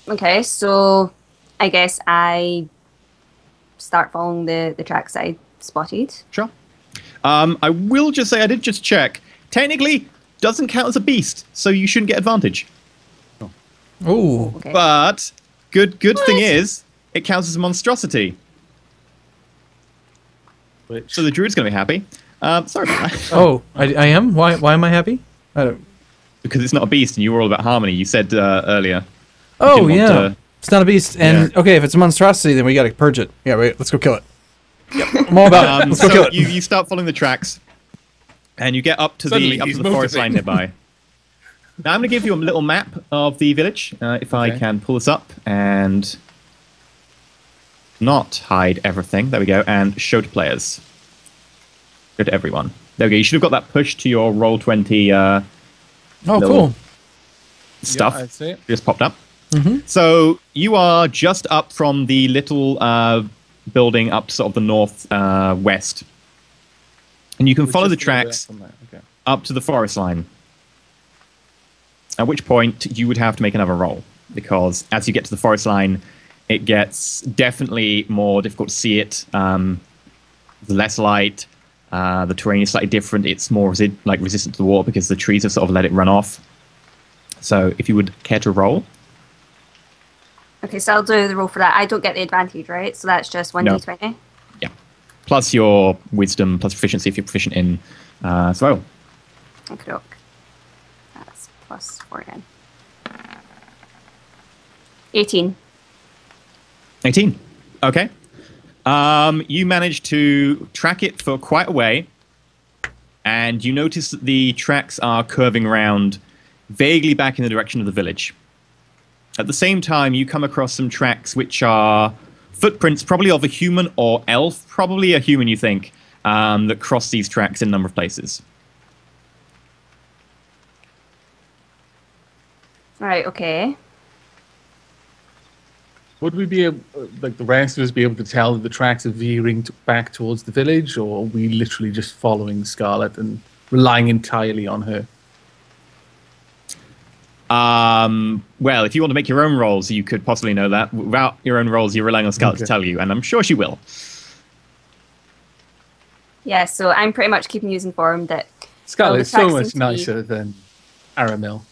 Okay, so I guess I start following the tracks I spotted. Sure. I will just say, I did just check. Technically, doesn't count as a beast, so you shouldn't get advantage. Oh, Okay. But good thing is, it counts as a monstrosity. Which So the druid's going to be happy. Sorry about that. oh, I am. Why am I happy? I don't. Because it's not a beast, and you were all about harmony. You said earlier. Oh didn't want yeah, to- it's not a beast. And okay, if it's a monstrosity, then we got to purge it. Yeah, wait. Let's go kill it. I'm all about it. Let's go so kill it. you start following the tracks, and you get up to Suddenly the he's forest line motivated. nearby. Now I'm going to give you a little map of the village, if I Okay. can pull this up and not hide everything. There we go, and show to players. Show to everyone. There we go. You should have got that push to your Roll20 Oh, little cool. stuff. Yeah, I'd say it. Just popped up. So you are just up from the little building up sort of the north west, and you can follow the Just a little bit tracks from there, okay. up to the forest line. At which point you would have to make another roll, because as you get to the forest line, it gets definitely more difficult to see it. There's less light. The terrain is slightly different. It's more resistant to the water because the trees have sort of let it run off. So if you would care to roll. Okay, so I'll do the roll for that. I don't get the advantage, right? So that's just 1d20. Yeah. Plus your wisdom, plus proficiency if you're proficient in survival. Okay, that's plus 4 again. 18. 18. Okay. You manage to track it for quite a way, and you notice that the tracks are curving around vaguely back in the direction of the village. At the same time, you come across some tracks which are footprints, probably of a human or elf, probably a human, you think, that cross these tracks in a number of places. Right, okay. Would we be able, like the rest of us, be able to tell that the tracks are veering back towards the village, or are we literally just following Scarlet and relying entirely on her? Well, if you want to make your own rolls, you could possibly know that. Without your own rolls, you're relying on Scarlet to Okay. tell you, and I'm sure she will. Yeah, so I'm pretty much keeping you informed that Scarlet's the tracks so seem much to be- nicer than Aramil.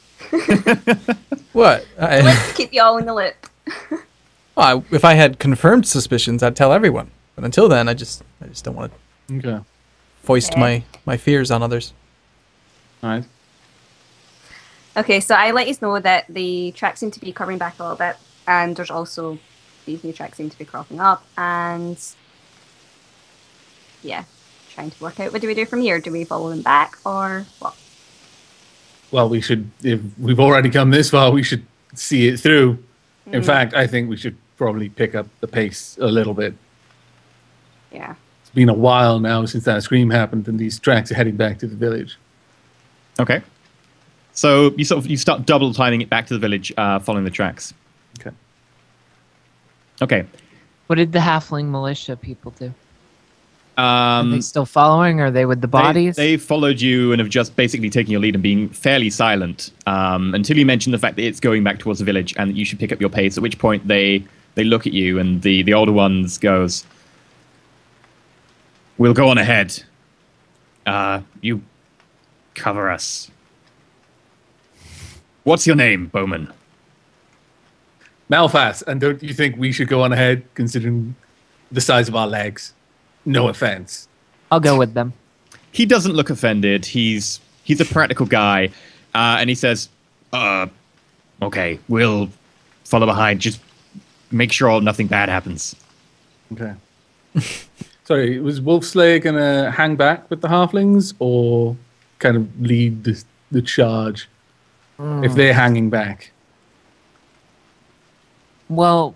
What? let's keep you all in the loop. If I had confirmed suspicions, I'd tell everyone. But until then, I just don't want to Okay. foist Okay. my fears on others. All right. Okay, so I let you know that the tracks seem to be covering back a little bit, and there's also these new tracks seem to be cropping up, and yeah, trying to work out what do we do from here. Do we follow them back or what? Well, we should. If we've already come this far, we should see it through. In fact, I think we should probably pick up the pace a little bit. Yeah. It's been a while now since that scream happened, and these tracks are heading back to the village. Okay. So you start double timing it back to the village, following the tracks. Okay. Okay. What did the halfling militia people do? Are Um, they still following? Or are they with the bodies? They followed you and have just basically taken your lead and being fairly silent until you mention the fact that it's going back towards the village and that you should pick up your pace. At which point they look at you and the older ones goes, "We'll go on ahead. You cover us. What's your name, Bowman?" Malphas, and don't you think we should go on ahead, considering the size of our legs? No offense. I'll go with them. He doesn't look offended. He's a practical guy, and he says, "Okay, we'll follow behind. Just make sure nothing bad happens." Okay. Sorry, was Wolfslayer gonna hang back with the halflings, or kind of lead the charge if they're hanging back? Well,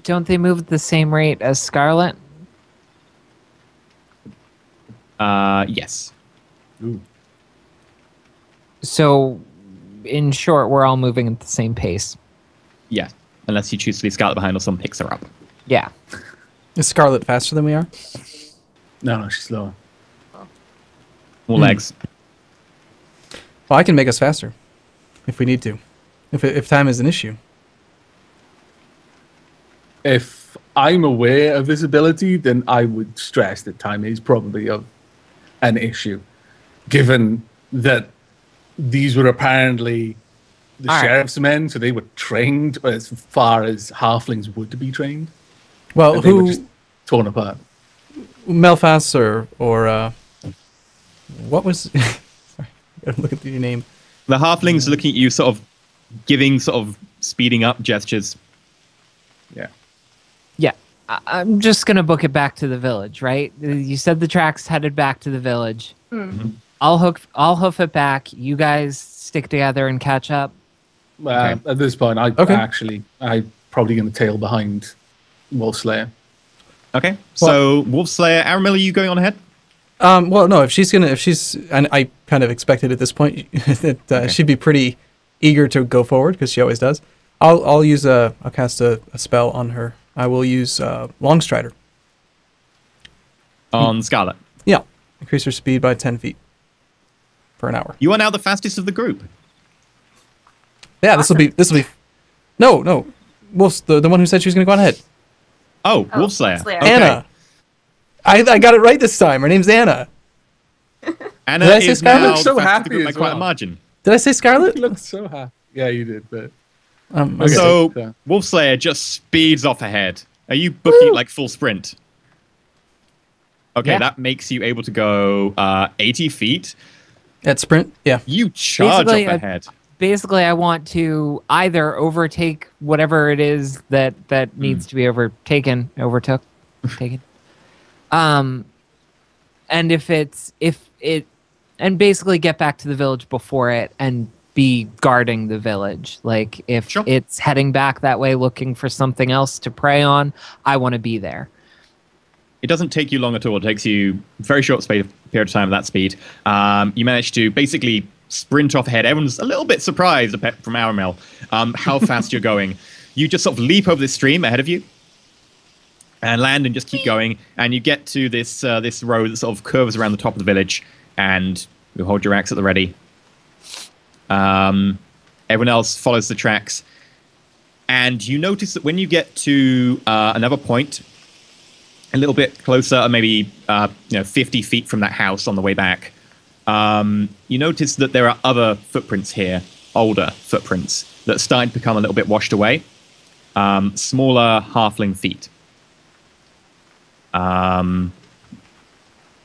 don't they move at the same rate as Scarlet? Yes. Ooh. So, in short, we're all moving at the same pace. Yeah. Unless you choose to leave Scarlet behind or someone picks her up. Yeah. Is Scarlet faster than we are? No, she's slower. More legs. Well, I can make us faster if we need to. If time is an issue. If I'm aware of this ability, then I would stress that time is probably an issue, given that these were apparently the All right. sheriff's men, so they were trained as far as halflings would be trained. Well, And they were who just torn apart. Melfas or what was? Sorry, I gotta look at your name. The halfling's looking at you, sort of giving sort of speeding up gestures. Yeah. Yeah. I'm just going to book it back to the village, right? You said the track's headed back to the village. Mm-hmm. I'll hoof it back. You guys stick together and catch up. At this point, I'm probably going to tail behind Wolfslayer. Okay. So Wolfslayer, Aramil, are you going on ahead? Well, no. If she's, and I kind of expected at this point that she'd be pretty eager to go forward because she always does. I'll cast a spell on her. I will use Longstrider. On Scarlet. Yeah, increase her speed by 10 feet for an hour. You are now the fastest of the group. Yeah, this will be. No. Wolf's the one who said she was going to go on ahead. Oh, Wolfslayer. Slayer. Okay. Anna. I got it right this time. Her name's Anna. Anna Did I say is Scarlet? now Looks so the fastest of happy the group by as quite a well. margin. Did I say Scarlet? You look so happy. Yeah, you did, but Okay. So So- Wolfslayer just speeds off ahead. Are you booking like full sprint? Okay, Yeah. that makes you able to go 80 feet. At sprint, yeah. You charge Basically, off ahead. Basically, I want to either overtake whatever it is that needs to be overtaken. And and basically get back to the village before it and be guarding the village. Like if Sure. it's heading back that way looking for something else to prey on, I want to be there. It doesn't take you long at all. It takes you a very short period of time at that speed. You manage to basically sprint off ahead. Everyone's a little bit surprised from Aramel how fast you're going. You just sort of leap over this stream ahead of you and land and just keep going. And you get to this this road that sort of curves around the top of the village, and you hold your axe at the ready. Everyone else follows the tracks. And you notice that when you get to another point, a little bit closer, maybe 50 feet from that house on the way back, you notice that there are other footprints here, older footprints, that are starting to become a little bit washed away. Smaller halfling feet.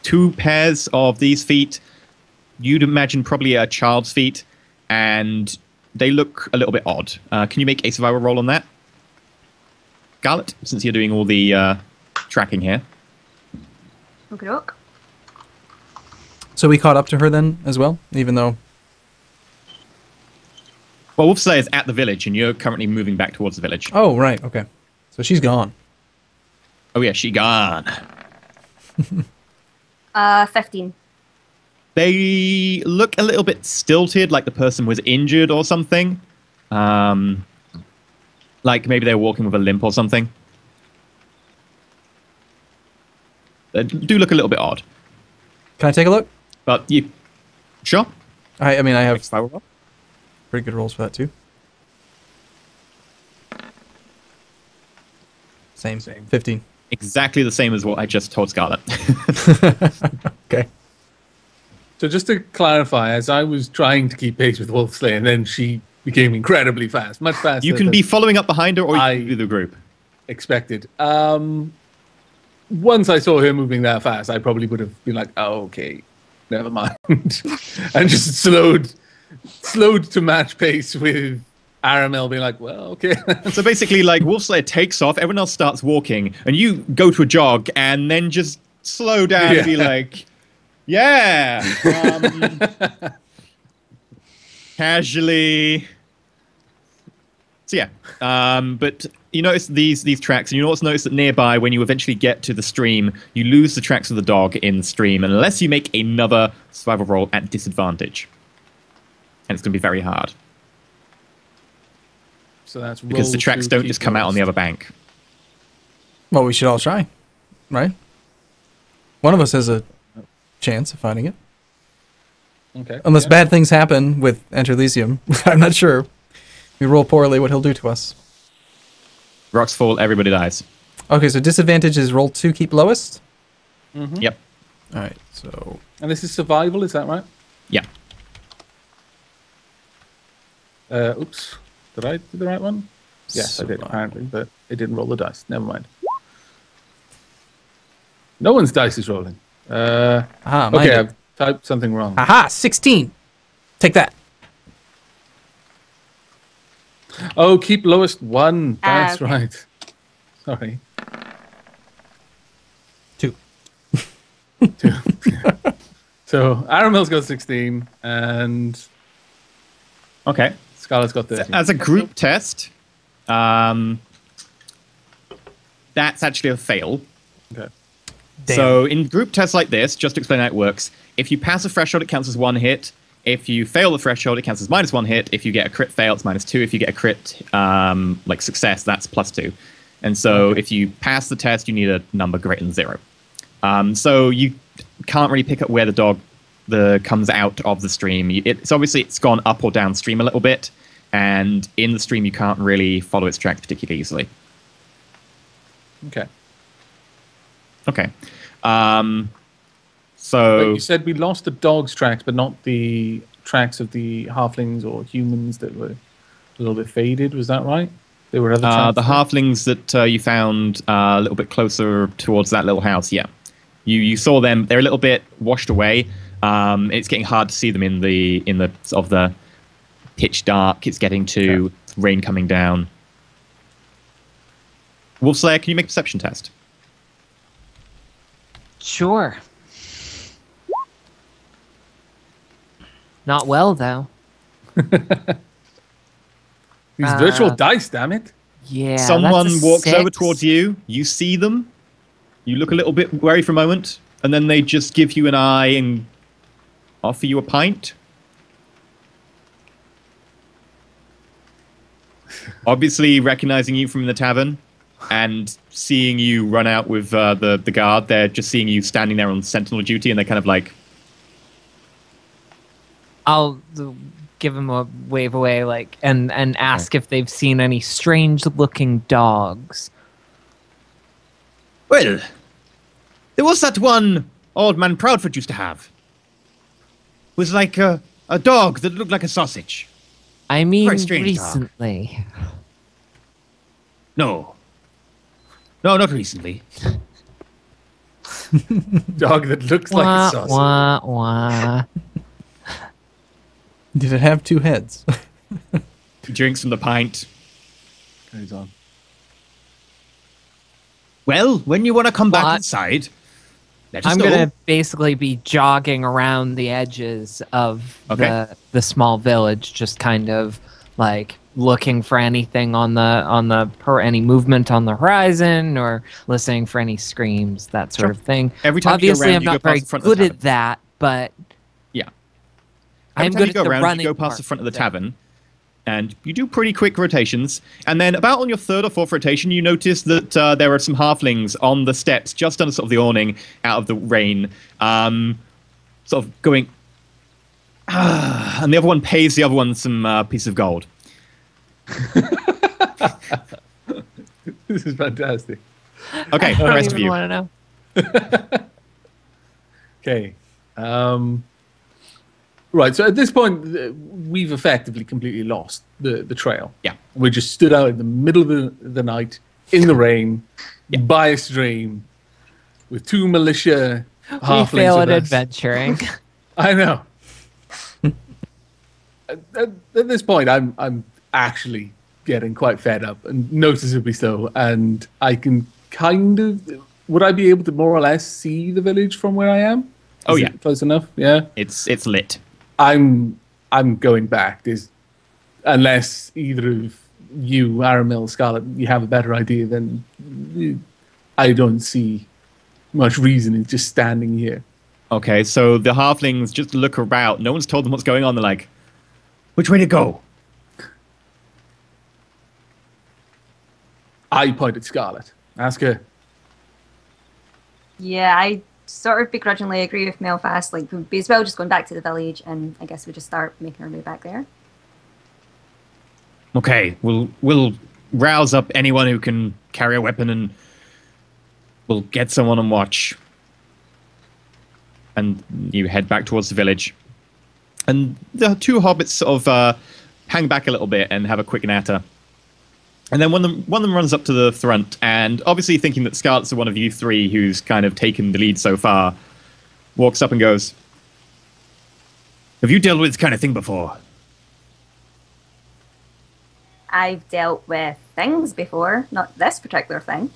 2 pairs of these feet, you'd imagine probably a child's feet, and they look a little bit odd. Can you make a survival roll on that? Scarlet, since you're doing all the tracking here. Okie doke. So we caught up to her then as well, even though... Well, Wolfslayer is at the village, and you're currently moving back towards the village. Oh, right, okay. So she's gone. Oh, yeah, she gone. 15. They look a little bit stilted, like the person was injured or something. Like maybe they're walking with a limp or something. They do look a little bit odd. Can I take a look? But you... Sure. I mean, I have Survival roll. pretty good rolls for that, too. Same. 15. Exactly the same as what I just told Scarlet. Okay. So just to clarify, as I was trying to keep pace with Wolfslayer, and then she became incredibly fast, much faster. You can be following up behind her, or you can do the group. Expected. Once I saw her moving that fast, I probably would have been like, "Oh, okay, never mind," and just slowed to match pace with Aramel being like, "Well, okay." So basically, like, Wolfslayer takes off, everyone else starts walking, and you go to a jog, and then just slow down and be like, "Yeah." Casually. So yeah, but you notice these tracks, and you also notice that nearby, when you eventually get to the stream, you lose the tracks of the dog in the stream, unless you make another survival roll at disadvantage, and it's going to be very hard. So that's Because the tracks don't just come out on the other bank. Well, we should all try, right? One of us has a chance of finding it. Okay. Unless bad things happen with Interlysium. I'm not sure. If we roll poorly, what he'll do to us. Rocks fall, everybody dies. Okay, so disadvantage is roll 2, keep lowest? Mm-hmm. Yep. Alright, so... And this is survival, is that right? Yeah. Oops. Did I do the right one? Yes, I did, apparently, but it didn't roll the dice. Never mind. No one's dice is rolling. Aha, mine Okay, did. I've typed something wrong. Aha, 16! Take that. Oh, keep lowest 1. That's okay. right. Sorry. 2. 2. So, Aramel's got 16, and Okay. Scarlet's got 13. As a group test, that's actually a fail. Okay. Damn. So in group tests like this, just to explain how it works, if you pass a threshold, it counts as 1 hit. If you fail the threshold, it counts as -1 hit. If you get a crit fail, it's -2. If you get a crit like success, that's +2. And so if you pass the test, you need a number greater than 0. So you can't really pick up where the dog comes out of the stream. It's obviously it's gone up or downstream a little bit, and in the stream you can't really follow its tracks particularly easily. Okay. Okay. Wait, you said we lost the dog's tracks, but not the tracks of the halflings or humans that were a little bit faded. Was that right? There were other tracks. The halflings that you found a little bit closer towards that little house. Yeah, you saw them. They're a little bit washed away. It's getting hard to see them in the of the pitch dark. It's getting to rain coming down. Wolfslayer, can you make a perception test? Sure. Not well, though. These virtual dice, damn it. Yeah. Someone that's a walks 6. over towards you. You see them. You look a little bit wary for a moment, and then they just give you an eye and offer you a pint. Obviously, recognizing you from the tavern and seeing you run out with the guard, they're just seeing you standing there on sentinel duty, and they're kind of like... I'll give him a wave away, like, and ask if they've seen any strange-looking dogs. Well, there was that one old man Proudfoot used to have. It was like a dog that looked like a sausage. I mean, Very strange recently. No. No, not recently. Dog that looks like a sausage. Wah, wah. Did it have 2 heads? He drinks from the pint. Carries on. Well, when you want to come back What? inside, I'm going to basically be jogging around the edges of the small village, just kind of like looking for anything any movement on the horizon, or listening for any screams, that sort of thing. Every time obviously you go around, I'm not very good at that, but yeah, I'm good at the running. You go past the front of the tavern, and you do pretty quick rotations. And then about on your third or fourth rotation, you notice that there are some halflings on the steps just under sort of the awning out of the rain, sort of going, and the other one pays the other one some piece of gold. This is fantastic. Okay, the rest of you. I don't even want to know. Okay. Right, so at this point, we've effectively completely lost the trail. Yeah. We just stood out in the middle of the night, in the rain, by a stream, with two militia halflings. We fail at us. adventuring. I know. At this point, I'm actually getting quite fed up, and noticeably so, and I can kind of... Would I be able to more or less see the village from where I am? Oh, Is yeah. it close enough? Yeah. It's lit. I'm going back. Unless either of you, Aramil, Scarlet, you have a better idea, then I don't see much reason in just standing here. Okay, so the halflings just look about. No one's told them what's going on. They're like, which way to go? I point at Scarlet. Ask her. Yeah, I sort of begrudgingly agree with Melfast. Like, we'd be as well just going back to the village, and I guess we just start making our way back there. Okay, we'll rouse up anyone who can carry a weapon, and we'll get someone on watch. And you head back towards the village. And the two hobbits sort of hang back a little bit and have a quick natter. And then one of them runs up to the front, and obviously thinking that Scarlet's the one of you three who's kind of taken the lead so far, walks up and goes, "Have you dealt with this kind of thing before?" I've dealt with things before, not this particular thing.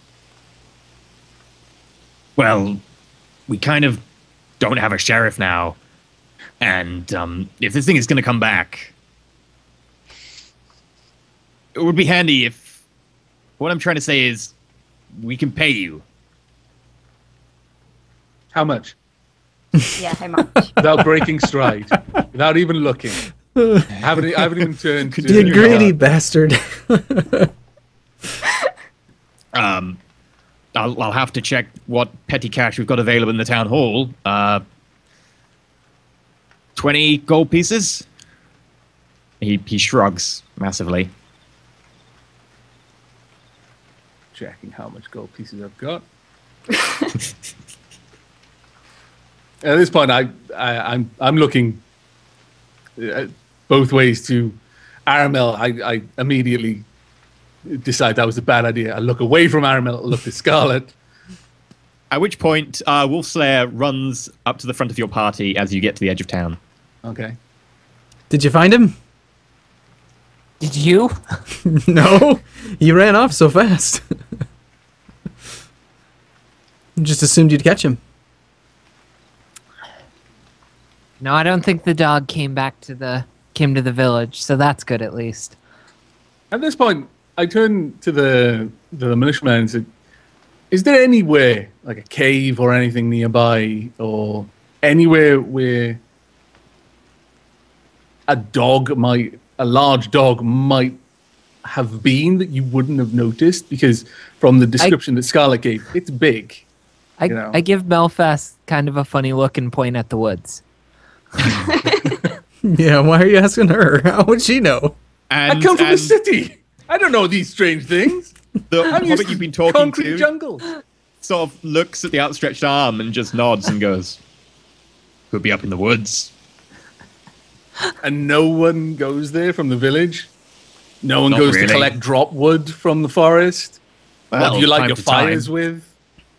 Well, we kind of don't have a sheriff now, and if this thing is going to come back, it would be handy if... What I'm trying to say is, we can pay you. How much? Yeah, how much? Without breaking stride. Without even looking. I haven't even turned to... You greedy bastard. I'll have to check what petty cash we've got available in the town hall. 20 gold pieces? He shrugs massively. Checking how much gold pieces I've got. At this point, I'm looking both ways to Aramel. I immediately decide that was a bad idea. I look away from Aramel, look to Scarlet. At which point, Wolfslayer runs up to the front of your party as you get to the edge of town. Okay. Did you find him? Did you? No, he ran off so fast. Just assumed you'd catch him. No, I don't think the dog came to the village, so that's good at least. At this point, I turn to the militiaman and said, "Is there anywhere, like a cave or anything nearby, or anywhere where a large dog might have been that you wouldn't have noticed? Because from the description that Scarlet gave, it's big." I give Melfast kind of a funny look and point at the woods. Yeah, why are you asking her? How would she know? I come from the city. I don't know these strange things. The hobbit you've been talking to jungles. sort of looks at the outstretched arm and just nods and goes, "Could be up in the woods." And no one goes there from the village? No one Not goes really. to collect drop wood from the forest? What Well, do you light time your to fires time. with?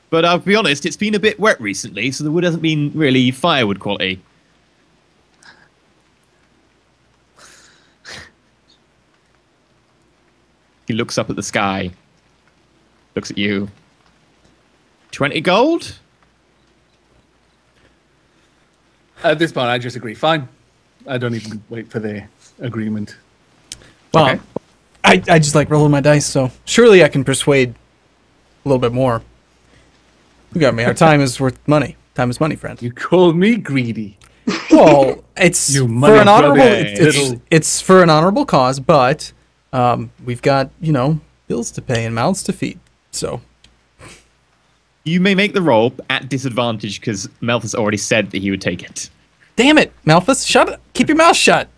But I'll be honest, it's been a bit wet recently, so the wood hasn't been really firewood quality. He looks up at the sky. Looks at you. 20 gold? At this point, I just agree. Fine. I don't even wait for their agreement. Well, Okay. I just like rolling my dice, so surely I can persuade a little bit more. You got me. Our time is worth money. Time is money, friend. You call me greedy. Well, it's You for money an honorable. brother. It's for an honorable cause, but we've got bills to pay and mouths to feed. So You may make the roll at disadvantage because Malthus already said that he would take it. damn it, Malthus, shut up. Keep your mouth shut.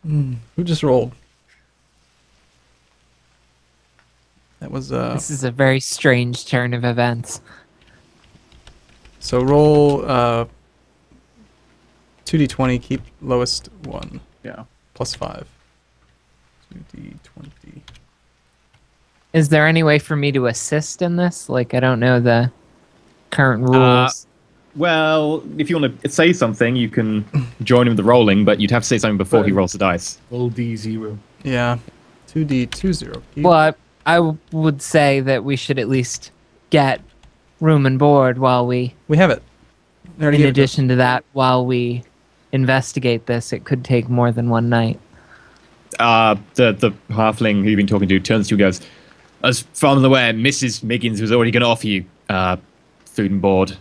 Who just rolled? That was This is a very strange turn of events. so roll 2d20, keep lowest 1 Yeah. plus 5. 2d20. Is there any way for me to assist in this? Like, I don't know the current rules. Well, if you want to say something, you can join him with the rolling, but you'd have to say something before he rolls the dice. Roll D0. Yeah. 2d20. Keep- Well, I would say that we should at least get room and board while we, we have it. I already in gave it to us. addition to that, while we investigate this. It could take more than one night. The halfling who you've been talking to turns to you and goes, as far as I'm aware, Mrs. Miggins was already going to offer you food and board.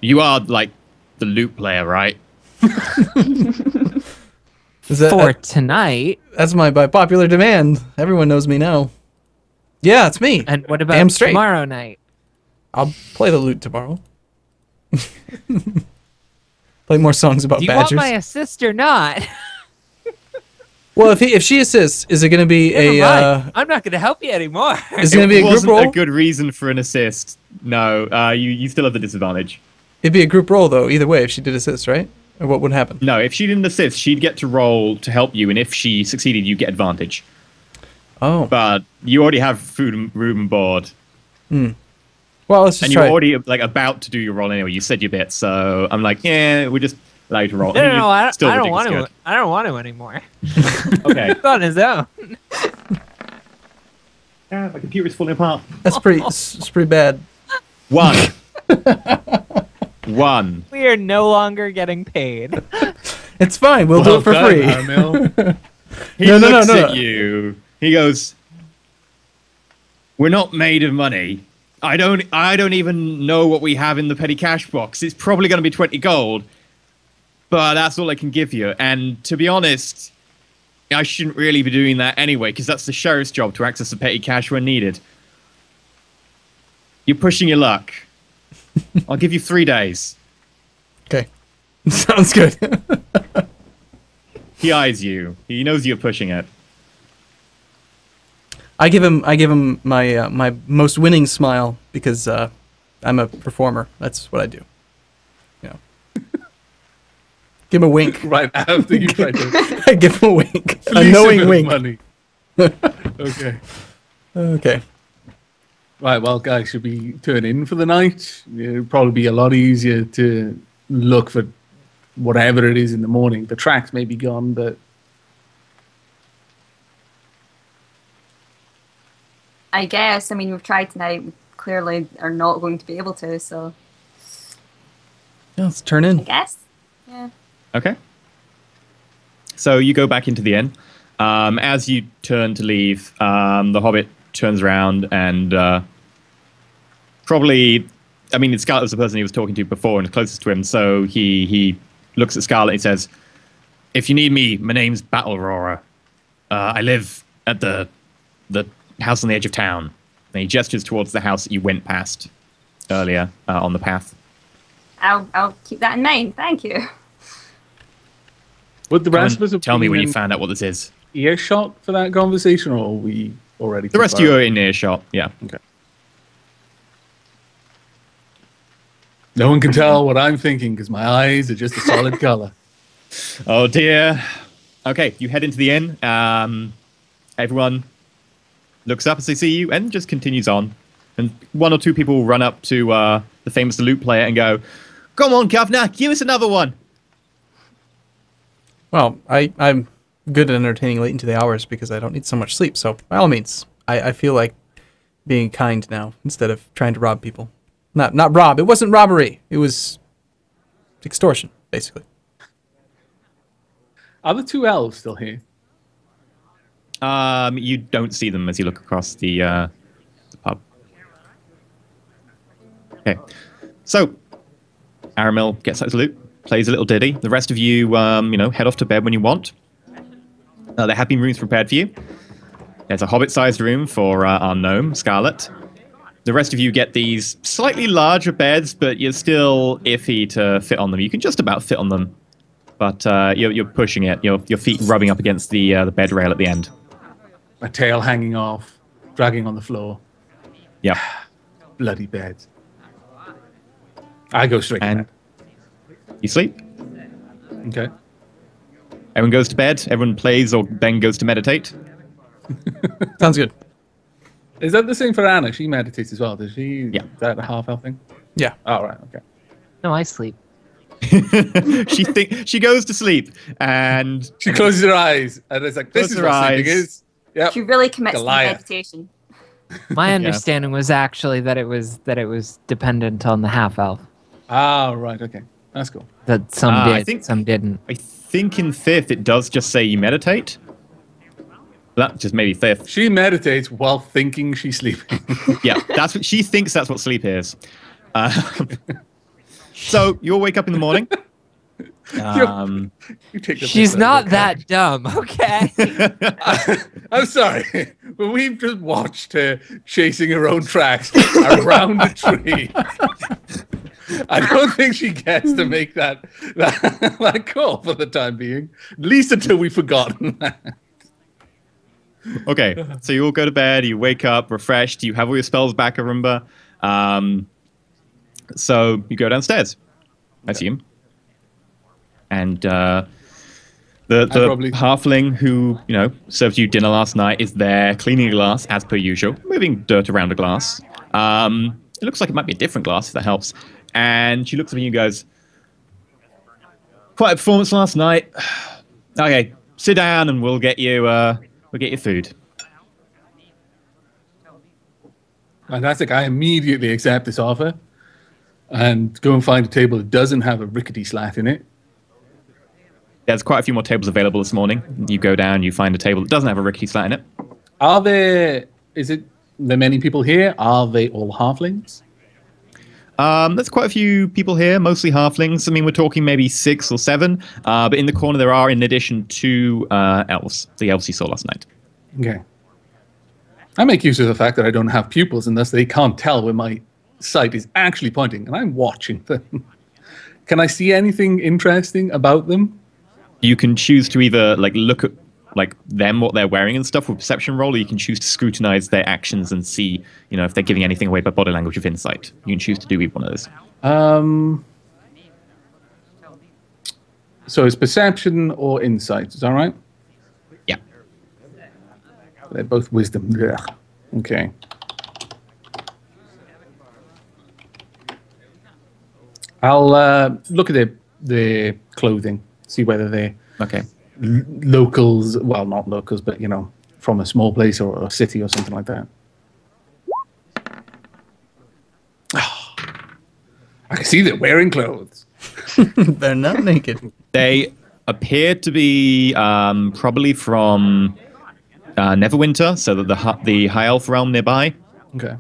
You are, like, the loot player, right? Is that, For tonight. that's by popular demand. Everyone knows me now. Yeah, it's me. And what Damn about straight. tomorrow night? I'll play the lute tomorrow. Play more songs about Do you badgers. want my assist or not? Well, if she assists, is it going to be Never a mind. I'm not going to help you anymore. is it going to be a group wasn't roll? a good reason for an assist. No, you still have the disadvantage. It'd be a group roll though. Either way, if she did assist, right? Or what would happen? No, if she didn't assist, she'd get to roll to help you, and if she succeeded, you get advantage. Oh, But you already have food and room and board, well, let's just and try. you're already like about to do your roll anyway. You said your bit, so I'm like, yeah, we'll just allow you to roll. No, I Still don't want ridiculous to. I don't want to anymore. good. Okay. It's on his own. My computer is falling apart. That's pretty. It's pretty bad. One. One. We are no longer getting paid. It's fine. We'll do it for free. He No, looks no. at you. He goes, "We're not made of money. I don't even know what we have in the petty cash box. It's probably going to be 20 gold, but that's all I can give you. And to be honest, I shouldn't really be doing that anyway, because that's the sheriff's job to access the petty cash when needed. You're pushing your luck. I'll give you 3 days." Okay, sounds good. He eyes you. He knows you're pushing it. I give him my my most winning smile because I'm a performer. That's what I do. Yeah. Give him a wink. Right after you tried to I give him a wink. A fleece him knowing of wink. money. Okay. Okay. Right, well, guys, should we turn in for the night? It'd probably be a lot easier to look for whatever it is in the morning. The tracks may be gone, but I guess. I mean, we've tried tonight. We clearly are not going to be able to. So Yeah, let's turn I in. guess. Yeah. Okay. So you go back into the inn. As you turn to leave, the hobbit turns around and probably, I mean, Scarlet was the person he was talking to before and is closest to him, so he looks at Scarlet and he says, "If you need me, my name's Battle Roarer. I live at the house on the edge of town." And he gestures towards the house that you went past earlier on the path. I'll keep that in mind. Thank you. would the Come rest and of us have tell me been when you in found out what this is. earshot for that conversation, or are we already? The rest of you are in earshot, yeah. Okay. No one can tell what I'm thinking because my eyes are just a solid color. Oh dear. Okay, you head into the inn. Everyone looks up as they see you and just continues on. And one or two people will run up to the famous lute player and go, "Come on, governor, give us another one." Well, I'm good at entertaining late into the hours because I don't need so much sleep. So by all means, I feel like being kind now instead of trying to rob people. Not rob. It wasn't robbery. It was extortion, basically. Are the 2 elves still here? You don't see them as you look across the pub. Okay, so Aramil gets that loot, plays a little ditty. The rest of you, head off to bed when you want. There have been rooms prepared for you. There's a hobbit-sized room for our gnome, Scarlet. The rest of you get these slightly larger beds, but you're still iffy to fit on them. You can just about fit on them, but you're pushing it. Your feet rubbing up against the bed rail at the end. My tail hanging off, dragging on the floor. Yeah. Bloody beds. I go straight to bed. You sleep. Okay. Everyone goes to bed. Everyone plays or then goes to meditate. Sounds good. Is that the same for Anna? She meditates as well. Does she? Yeah. Is that a half-elf thing? Yeah. Oh, right. Okay. No, I sleep. She goes to sleep and She closes her eyes and it's like, this is what sleeping is. Yep. She really commits Goliath. to meditation. My understanding was actually that it was dependent on the half elf. Ah, right. Okay. That's cool. That some did, some didn't. I think in 5th it does just say you meditate. That just maybe 5th. She meditates while thinking she's sleeping. Yeah, that's what she thinks. That's what sleep is. So you'll wake up in the morning. You take the She's piss not out that dumb, okay? I'm sorry, but we've just watched her chasing her own tracks around a tree. I don't think she gets to make that call for the time being. At least until we've forgotten that. Okay, so you all go to bed. You wake up refreshed. You have all your spells back, Arumba. So you go downstairs, I assume. And the halfling who served you dinner last night is there cleaning a glass as per usual, moving dirt around a glass. It looks like it might be a different glass if that helps. And she looks at me and goes, "Quite a performance last night. Okay, sit down and we'll get you food." Fantastic. I immediately accept this offer and go and find a table that doesn't have a rickety slat in it. There's quite a few more tables available this morning. You go down, you find a table that doesn't have a rickety slat in it. Are there many people here? Are they all halflings? There's quite a few people here, mostly halflings. I mean, we're talking maybe 6 or 7. But in the corner there are, in addition, 2 elves. The elves you saw last night. Okay. I make use of the fact that I don't have pupils, and thus they can't tell where my sight is actually pointing, and I'm watching them. Can I see anything interesting about them? You can choose to either look at them, what they're wearing and stuff with perception roll, or you can choose to scrutinize their actions and see, if they're giving anything away by body language with insight. You can choose to do either one of those. So it's perception or insight, is that right? Yeah. They're both wisdom. Ugh. Okay. I'll look at their clothing, see whether they're locals. Well, not locals, but from a small place or a city or something like that. Oh, I can see they're wearing clothes. They're not naked. They appear to be probably from Neverwinter, so that the High Elf realm nearby. Okay.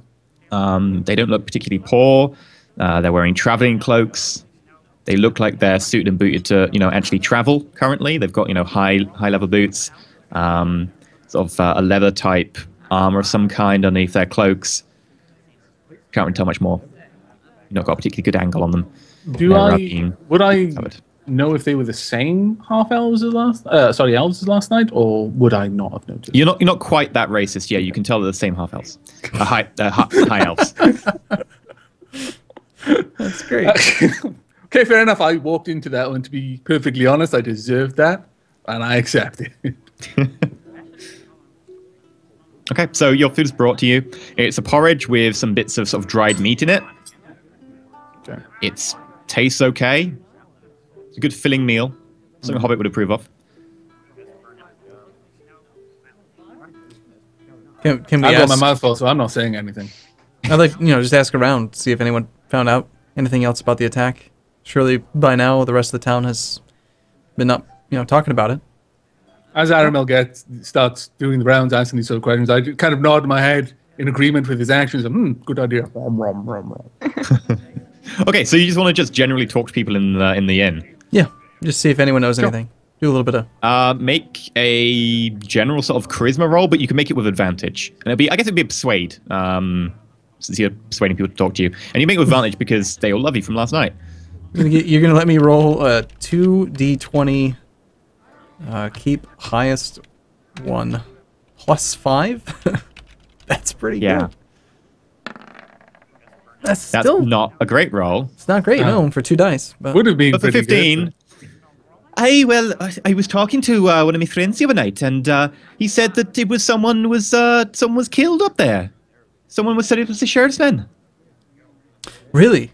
They don't look particularly poor. They're wearing traveling cloaks. They look like they're suited and booted to, actually travel currently. They've got, high level boots, sort of a leather type armor of some kind underneath their cloaks. Can't really tell much more. Not got a particularly good angle on them. Would I know if they were the same elves as last night, or would I not have noticed? You're not quite that racist. Yeah, you can tell they're the same half elves, high elves. That's great. Okay, fair enough. I walked into that one, to be perfectly honest. I deserved that, and I accept it. Okay, so your food is brought to you. It's a porridge with some bits of sort of dried meat in it. Okay. It tastes okay. It's a good filling meal. Something a Hobbit would approve of. Can we I've got ask? my mouth full, so I'm not saying anything. I'd like just ask around, see if anyone found out anything else about the attack. Surely by now the rest of the town has been up, talking about it. As Aramel starts doing the rounds, asking these sort of questions, I kind of nod my head in agreement with his actions. Good idea. Okay, so you just want to generally talk to people in the inn? Yeah, just see if anyone knows anything. Do a little bit of... make a general sort of charisma roll, but you can make it with advantage. And I guess it'd be a persuade, since you're persuading people to talk to you. And you make it with advantage because they all love you from last night. You're going to let me roll a 2d20, keep highest one, plus 5? That's pretty good. That's still not a great roll. It's not great, no, for 2 dice. But would have been for 15. Good. I was talking to one of my friends the other night, and he said that it was someone was killed up there. Someone said it was the sheriff's men. Really?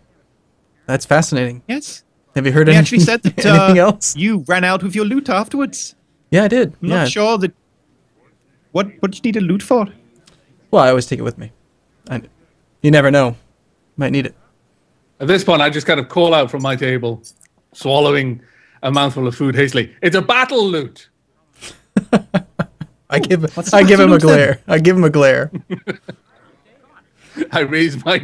That's fascinating. Yes. Have you heard anything? He actually said that anything else? You ran out with your loot afterwards. Yeah, I did. I'm not sure that. What did you need a loot for? Well, I always take it with me. You never know. Might need it. At this point, I just kind of call out from my table, swallowing a mouthful of food hastily. It's a battle loot. I give him a glare. I give him a glare. I raise my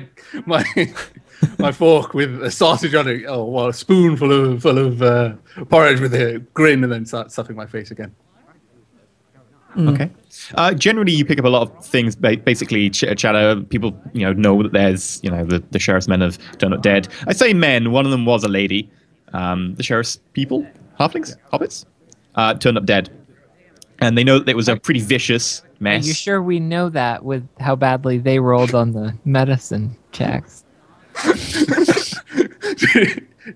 fork with a sausage on it. Oh, well, a spoon full of porridge with a grin, and then start stuffing my face again. Okay. Generally, you pick up a lot of things. Basically, chatter. People, know that there's, the sheriff's men have turned up dead. I say men. One of them was a lady. The sheriff's people, halflings, hobbits, turned up dead, and they know that it was a pretty vicious mess. Are you sure we know that with how badly they rolled on the medicine checks?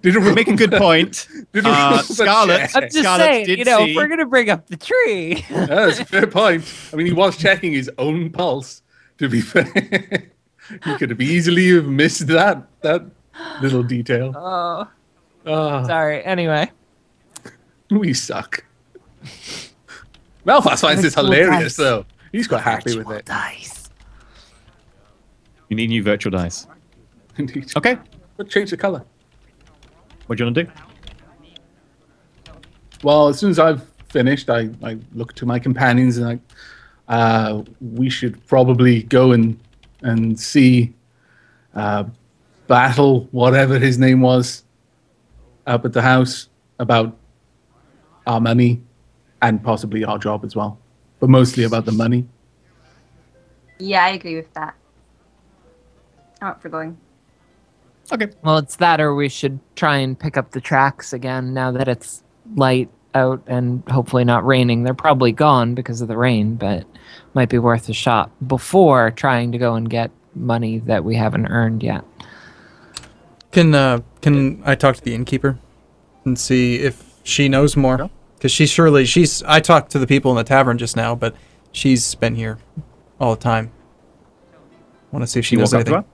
Did it make a good point? Scarlet, I'm just saying, if we're going to bring up the tree. That's a fair point. I mean, he was checking his own pulse, to be fair. He could have easily have missed that little detail. Sorry. Anyway. We suck. Malphas finds this hilarious, though. He's quite happy with it. Dice. You need new virtual dice. Indeed. Okay. But change the color. What do you want to do? Well, as soon as I've finished, I look to my companions and we should probably go and see Battle, whatever his name was, up at the house about our money and possibly our job as well. But mostly about the money. Yeah, I agree with that. I'm up for going. Okay. Well, it's that, or we should try and pick up the tracks again now that it's light out and hopefully not raining. They're probably gone because of the rain, but might be worth a shot before trying to go and get money that we haven't earned yet. Can I talk to the innkeeper and see if she knows more? Because I talked to the people in the tavern just now, but she's been here all the time. I want to see if she knows anything.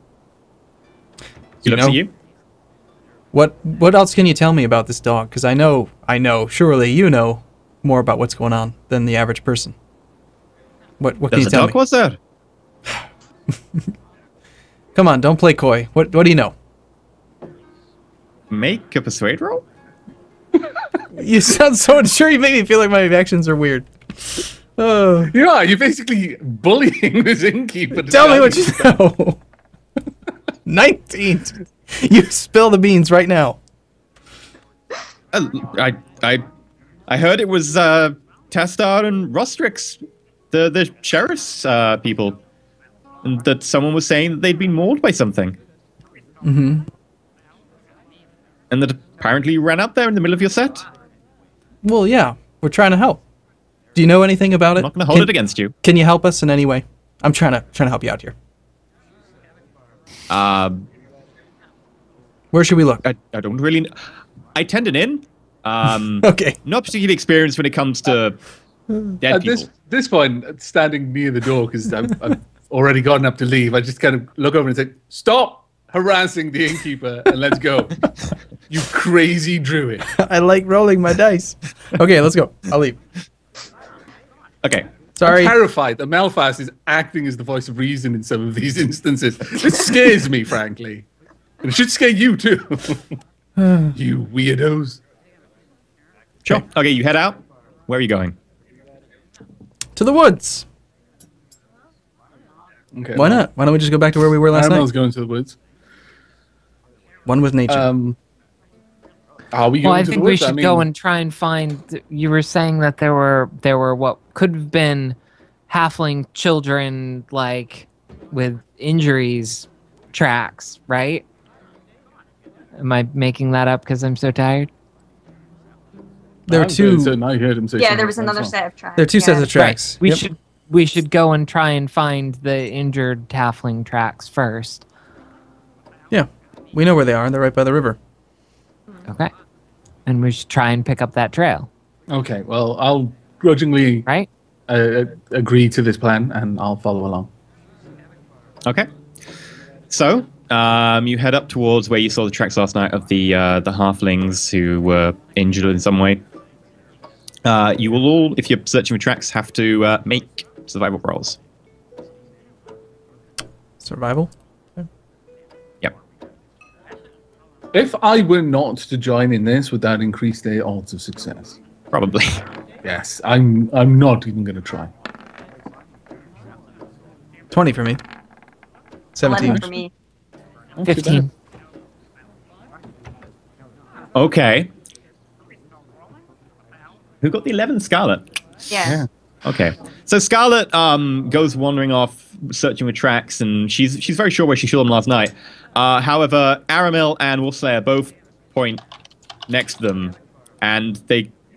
She looks at you. What else can you tell me about this dog? Because I know, surely you know more about what's going on than the average person. What can you tell me? Dog was there? Come on, don't play coy. What do you know? Make a persuade roll? You sound so unsure. You make me feel like my actions are weird. Oh. Yeah, you're basically bullying this innkeeper. Tell me what you know. 19. You spill the beans right now. I heard it was Tastar and Rostrix, the sheriff's people, and that someone was saying that they'd been mauled by something. Mm-hmm. And that apparently you ran up there in the middle of your set. Well, yeah, we're trying to help. Do you know anything about it? I'm not going to hold it against you. Can you help us in any way? I'm trying to help you out here. Where should we look? I don't really know. I tend an inn. Okay. Not particularly experienced when it comes to dead people. At this point, standing near the door, because I've already gotten up to leave, I just kind of look over and say, "Stop harassing the innkeeper and let's go. You crazy druid." I like rolling my dice. Okay, let's go. I'll leave. Okay. Sorry. I'm terrified that Malphas is acting as the voice of reason in some of these instances. This scares me, frankly. And it should scare you, too. You weirdos. Sure. Okay, you head out. Where are you going? To the woods. Okay. Why not? Why don't we just go back to where we were last Caramel's night? going to the woods. One with nature. Are we going Well, I to think the we woods? should go and try and find. You were saying that there were what could have been halfling children, like with injuries, tracks, right? Am I making that up because I'm so tired? There are two. So now you heard him say Yeah, something there was like that, another so- set of tracks. There are two sets of tracks. Right. Yep. We should go and try and find the injured halfling tracks first. Yeah, we know where they are. They're right by the river. Okay. And we should try and pick up that trail, Okay, well, I'll grudgingly right? agree to this plan, and I'll follow along. Okay. So, you head up towards where you saw the tracks last night of the halflings who were injured in some way. You will all, if you're searching for tracks, have to make survival rolls. Survival. Yep. If I were not to join in this, would that increase their odds of success? Probably. Yes, I'm not even going to try. 20 for me. 17. 11 for me. Not too 15. bad. Okay. Who got the 11? Scarlet. Yeah. Okay. So Scarlet goes wandering off, searching for tracks, and she's very sure where she saw them last night. However, Aramil and Wolfslayer both point next to them, and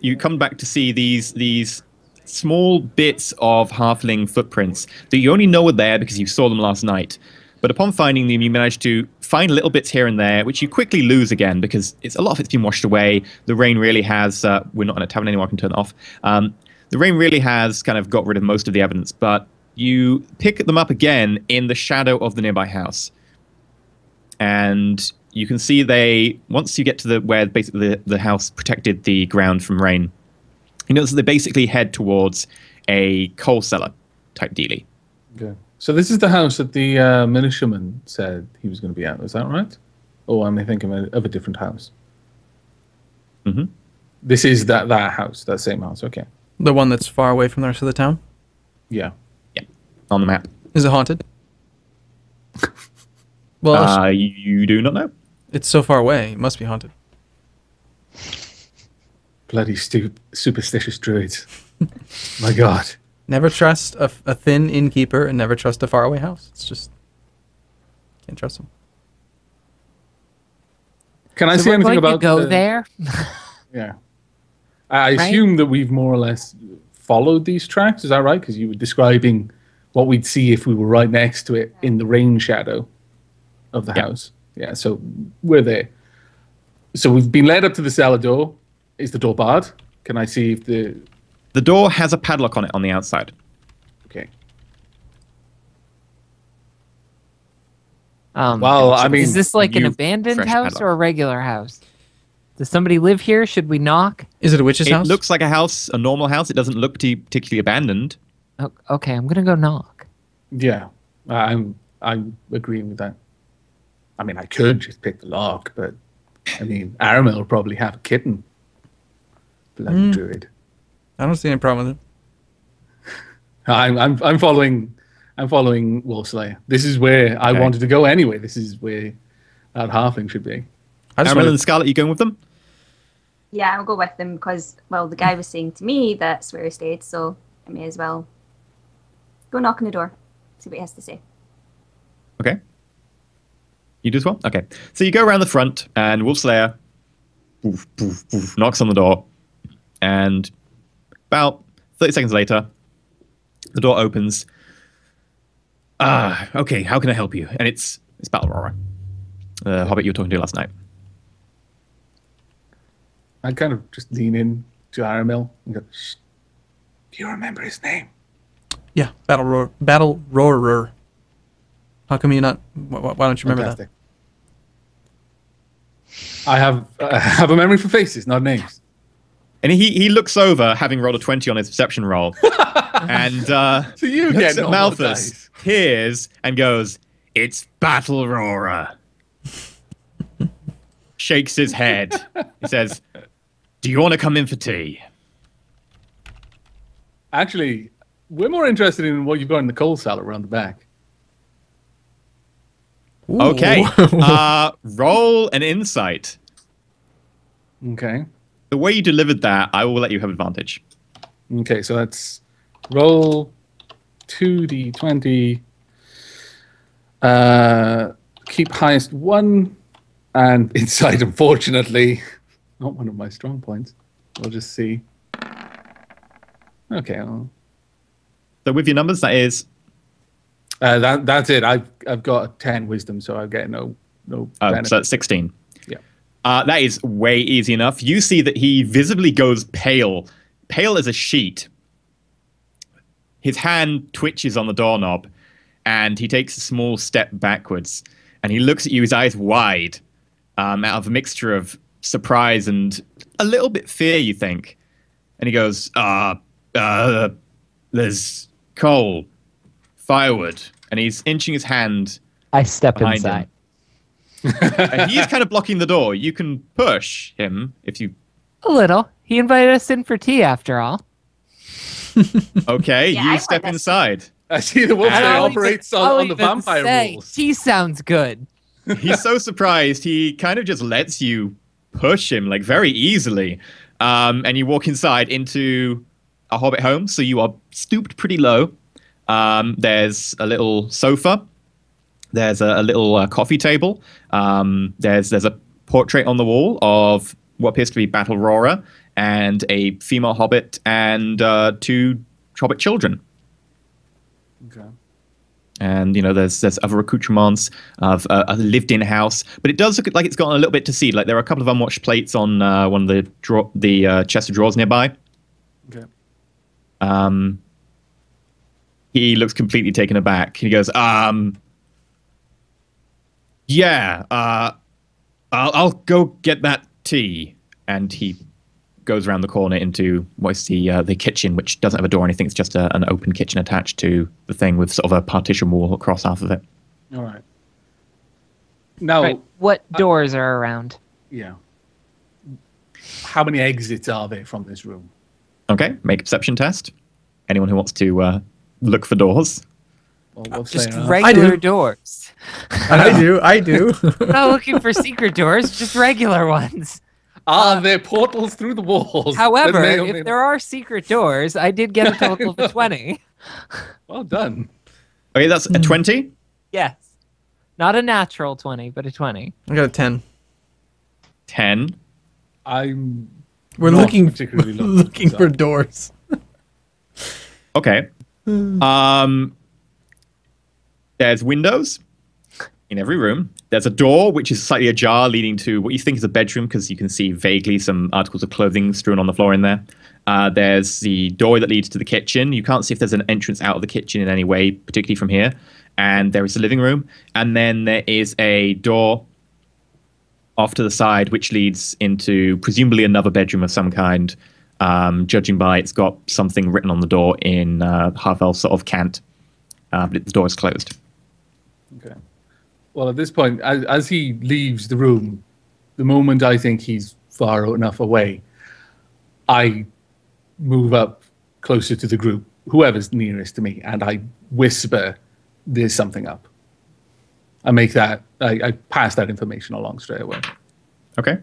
you come back to see these small bits of halfling footprints that you only know are there because you saw them last night. But upon finding them, you manage to find little bits here and there, which you quickly lose again because a lot of it's been washed away. The rain really has. We're not in a tavern anymore. I can turn it off. The rain really has kind of got rid of most of the evidence, but you pick them up again in the shadow of the nearby house, and you can see once you get to where basically the house protected the ground from rain, you notice that they basically head towards a coal cellar type dealie. Okay. So this is the house that the militiaman said he was going to be at. Is that right? Or am I thinking of a different house? Mm-hmm. This is that house, that same house. Okay. The one that's far away from the rest of the town. Yeah. Yeah, on the map. Is it haunted? Well, You do not know. it's so far away. It must be haunted. Bloody superstitious druids. My God. Never trust a thin innkeeper and never trust a faraway house. It's just... Can't trust them. Can I So say we're anything going about to go there? Yeah. I assume that we've more or less followed these tracks. Is that right? Because you were describing what we'd see if we were right next to it in the rain shadow of the house. Yeah, so we're there. So we've been led up to the cellar door. Is the door barred? Can I see if The door has a padlock on it on the outside. Okay. Well, I mean, is this like an new abandoned fresh house padlock. or a regular house? Does somebody live here? Should we knock? Is it a witch's It house? looks like a house, a normal house. It doesn't look particularly abandoned. Oh, okay, I'm gonna go knock. Yeah, I'm agreeing with that. I mean, I could just pick the lock, but I mean, Aramil will probably have a kitten. Bloody druid. I don't see any problem with it. I'm following Wolfslayer. This is where I Okay. wanted to go anyway. This is where that halfling should be. I just Aramil wanted- and Scarlet, you going with them? Yeah, I'll go with them because, well, the guy was saying to me that's where he stayed, so I may as well go knock on the door, see what he has to say. Okay. You do as well? Okay. So you go around the front, and Wolfslayer poof, poof, poof, knocks on the door. And about 30 seconds later, the door opens. Okay, how can I help you? And it's Battle Aurora, the hobbit you were talking to last night. I kind of just lean in to Aramil and go, Shh, do you remember his name? Yeah, Battle Roarer. How come you not... Why don't you remember Fantastic. I have a memory for faces, not names. And he looks over, having rolled a 20 on his perception roll, and So you looks get at normal Malthus, dice. hears, and goes, "It's Battle Aurora." shakes his head. He says, "Do you want to come in for tea?" Actually, we're more interested in what you've got in the coal cellar around the back. Ooh. Okay. Roll an insight. Okay. The way you delivered that, I will let you have advantage. Okay, so let's roll 2d20. Keep highest 1. And insight, unfortunately, not one of my strong points. We'll just see. Okay. So with your numbers, that is... That's it. I've got 10 wisdom, so I get no benefit. So that's 16. Yeah. That is way easy enough. You see that he visibly goes pale as a sheet. His hand twitches on the doorknob, and he takes a small step backwards. And he looks at you, his eyes wide, out of a mixture of surprise and a little bit fear, you think. And he goes, there's coal, firewood. And he's inching his hand I step behind inside. him. And he's kind of blocking the door. You can push him if you... A little. He invited us in for tea, after all. Okay, Yeah, I you want step this. inside. I see the wolf I'll operates on the vampire rules. Tea sounds good. He's so surprised, he kind of just lets you push him, like, very easily. And you walk inside into a hobbit home, so you are stooped pretty low. There's a little sofa. There's a little coffee table. There's a portrait on the wall of what appears to be Battle Roarer and a female hobbit and 2 hobbit children. Okay. And, you know, there's other accoutrements of a lived-in house. But it does look like it's gotten a little bit to seed. Like, there are a couple of unwashed plates on one of the chest of drawers nearby. Okay. He looks completely taken aback. He goes, yeah, I'll go get that tea. And he goes around the corner into what's the kitchen, which doesn't have a door or anything. It's just an open kitchen attached to the thing with sort of a partition wall across half of it. All right. Now, Right. What doors are around? yeah. How many exits are there from this room? Okay, make a perception test. Anyone who wants to look for doors. Well, what's Just there? regular doors. I do. I'm not looking for secret doors, just regular ones. Are there portals through the walls? However, that may or may if there are secret doors, I did get a total of 20. Well done. Okay, that's a 20. Yes. Not a natural 20, but a 20. I got a 10. 10. I'm We're not looking particularly looking for doors. Okay. There's windows in every room. There's a door which is slightly ajar leading to what you think is a bedroom because you can see vaguely some articles of clothing strewn on the floor in there. There's the door that leads to the kitchen. You can't see if there's an entrance out of the kitchen in any way, particularly from here. And there is the living room. And then there is a door off to the side which leads into presumably another bedroom of some kind. Judging by it's got something written on the door in half-elf sort of cant. But the door is closed. Okay. Well, at this point, as he leaves the room, the moment I think he's far enough away, I move up closer to the group, whoever's nearest to me, and I whisper, "There's something up." I make that, I pass that information along straight away. Okay.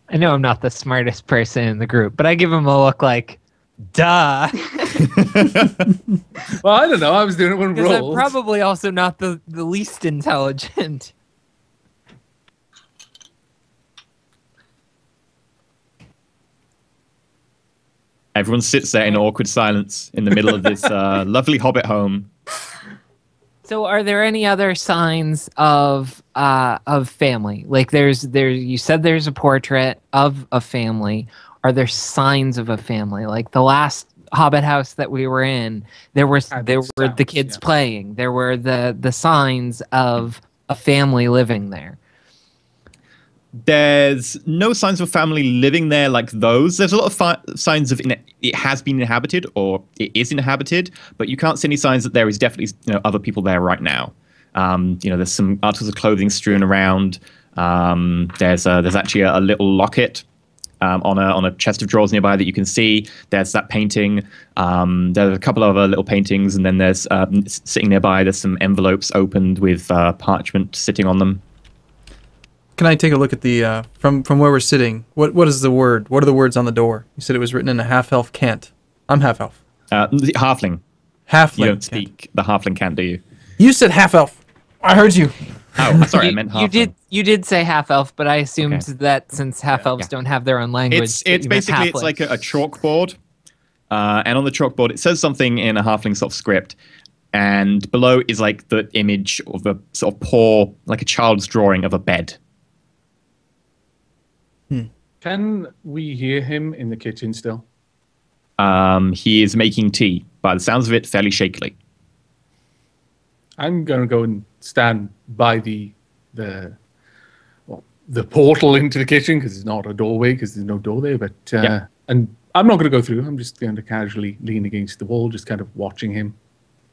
I know I'm not the smartest person in the group, but I give him a look like, duh. Well, I don't know. I was doing it when Because I'm rolled. probably also not the least intelligent. Everyone sits there in awkward silence in the middle of this lovely hobbit home. So, are there any other signs of family? Like, you said there's a portrait of a family. Are there signs of a family? Like the last Hobbit house that we were in, there were the kids playing. There were the signs of a family living there. There's no signs of a family living there like those. There's a lot of signs of it has been inhabited or it is inhabited, but you can't see any signs that there is definitely other people there right now. There's some articles of clothing strewn around. There's actually a little locket on a chest of drawers nearby that you can see. There's that painting. There's a couple of other little paintings, and then there's sitting nearby. There's some envelopes opened with parchment sitting on them. Can I take a look at the from where we're sitting? What is the word? What are the words on the door? You said it was written in a half-elf cant. I'm half-elf. The halfling. Halfling. You don't speak the halfling cant, do you? You said half-elf. I heard you. Oh, sorry, I meant halfling. You did say half-elf, but I assumed that since half-elves don't have their own language, it's basically it's like a chalkboard, and on the chalkboard it says something in a halfling sort of script, and below is like the image of a sort of poor, like a child's drawing of a bed. Can we hear him in the kitchen still? He is making tea. By the sounds of it, fairly shakily. I'm gonna go and stand by the portal into the kitchen, because it's not a doorway, because there's no door there. But and I'm not gonna go through. I'm just going to casually lean against the wall, just kind of watching him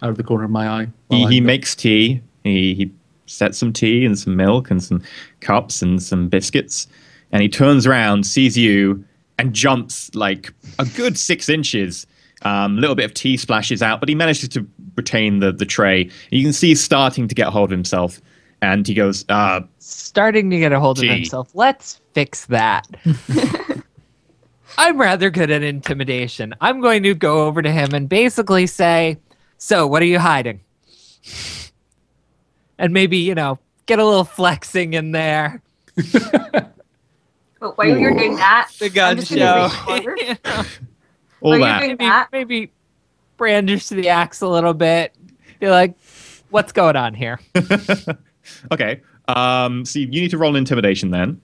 out of the corner of my eye. He makes tea. He sets some tea and some milk and some cups and some biscuits, and he turns around, sees you, and jumps like a good 6 inches. A little bit of tea splashes out, but he manages to retain the tray. You can see he's starting to get a hold of himself, and he goes, starting to get a hold of himself. Let's fix that. I'm rather good at intimidation. I'm going to go over to him and basically say, so what are you hiding? And maybe, get a little flexing in there. But while you're doing that, the gun show. All that. Maybe brandish the axe a little bit. Be like, what's going on here? Okay. So you need to roll an intimidation then.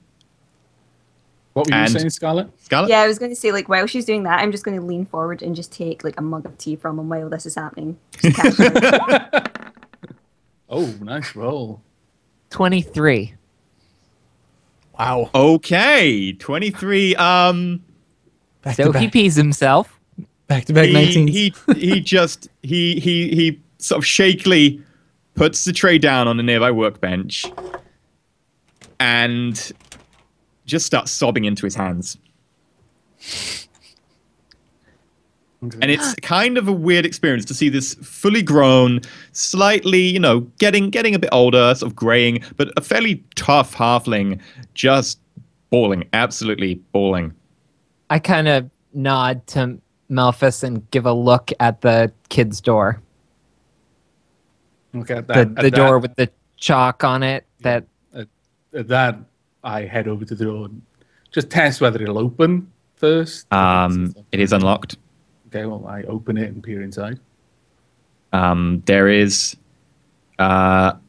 What were you saying, Scarlett? Scarlett? Yeah, I was going to say, while she's doing that, I'm just going to lean forward and just take, a mug of tea from him while this is happening. Just casually. Oh, nice roll. 23. Wow. Okay. 23. So he pees himself. Back-to-back 19. He sort of shakily puts the tray down on a nearby workbench and just starts sobbing into his hands. Okay. And it's kind of a weird experience to see this fully grown, slightly, getting a bit older, sort of graying, but a fairly tough halfling just bawling, absolutely bawling. I kind of nod to Malphus and give a look at the kid's door. Okay, The door with the chalk on it. At that, I head over to the door and just test whether it'll open first. It is unlocked. Okay, well, I open it and peer inside. There is a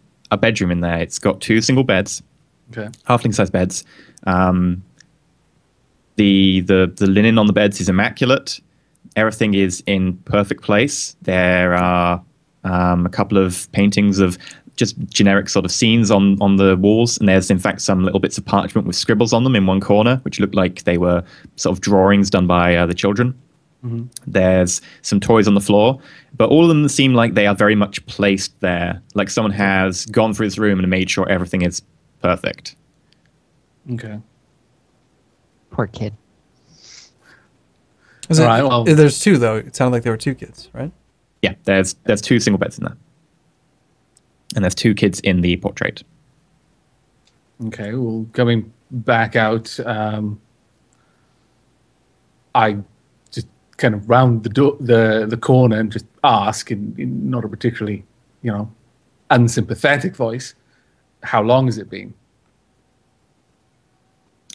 bedroom in there. It's got 2 single beds. Okay. Halfling-sized beds. The linen on the beds is immaculate. Everything is in perfect place. There are a couple of paintings of just generic sort of scenes on the walls, and there's in fact some little bits of parchment with scribbles on them in one corner, which look like they were sort of drawings done by the children. Mm-hmm. There's some toys on the floor, but all of them seem like they are very much placed there, like someone has gone through this room and made sure everything is perfect. Okay. Poor kid. There's 2 though. It sounded like there were 2 kids, right? Yeah, there's 2 single beds in there. And there's 2 kids in the portrait. Okay, well, coming back out, I just kind of round the corner and just ask in not a particularly, unsympathetic voice, how long has it been?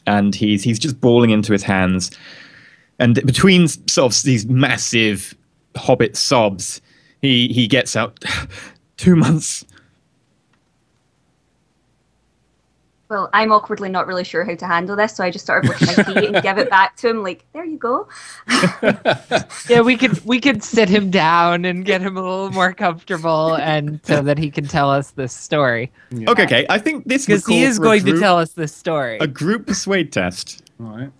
And he's just bawling into his hands. And between sort of these massive hobbit sobs, he gets out 2 months. Well, I'm awkwardly not really sure how to handle this, so I just sort of lick my tea and give it back to him, there you go. Yeah, we could sit him down and get him a little more comfortable, and so that he can tell us this story. Yeah. Okay. I think this because he is going to tell us this story. A group persuade test. All right.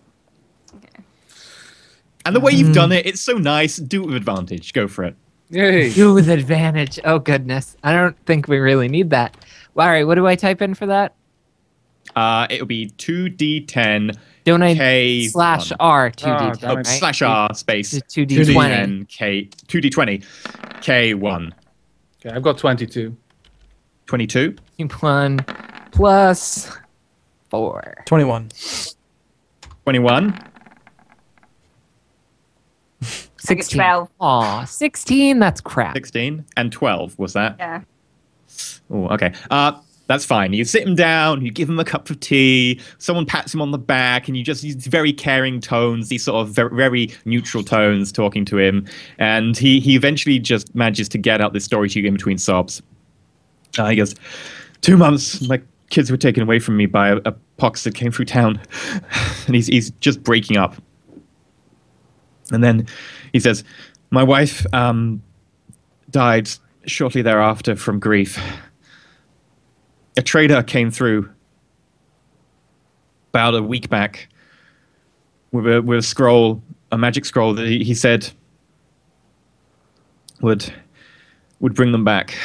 And the way you've done it, it's so nice. Do it with advantage. Go for it. Yay. You with advantage. Oh, goodness. I don't think we really need that. All right, what do I type in for that? It'll be 2d10 Don't I K slash 1. R Oh, 2d10, damn it. right? Slash R space 2d20. 2d20 K1. Okay, I've got 22. 22. 1 plus 4. 21. 21. I get 12. Aw, 16? That's crap. 16. And 12 was that? Yeah. Oh, okay. That's fine. You sit him down, you give him a cup of tea, someone pats him on the back, and you just use very caring tones, these sort of very, very neutral tones talking to him. And he eventually just manages to get out this story to you in between sobs. He goes, 2 months, my kids were taken away from me by a pox that came through town. And he's just breaking up. And then he says, my wife died shortly thereafter from grief. A trader came through about a week back with a scroll, a magic scroll that he said would bring them back.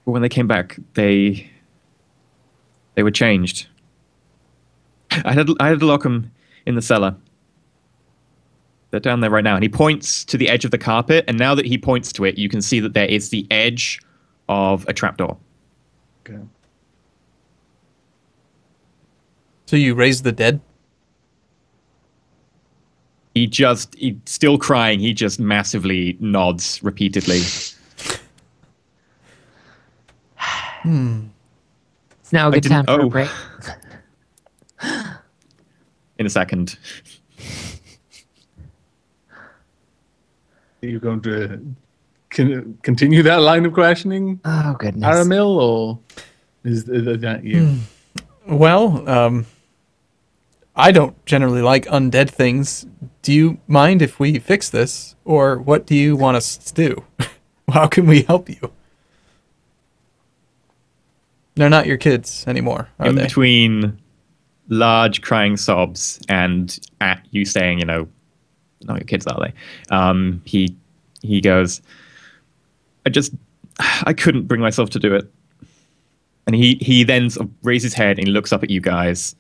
But when they came back, they were changed. I had to lock them in the cellar. They're down there right now. And he points to the edge of the carpet, and now that he points to it, you can see that there is the edge of a trapdoor. Okay. So you raised the dead? He's still crying. He just massively nods repeatedly. It's now a good time for a break. In a second. Are you going to continue that line of questioning, Oh, goodness. Aramil, or is that you? Well, I don't generally like undead things. Do you mind if we fix this? Or what do you want us to do? How can we help you? They're not your kids anymore, are In they? between large crying sobs and at you saying, not your kids, are they? He goes, I couldn't bring myself to do it. And he then sort of raises his head and he looks up at you guys.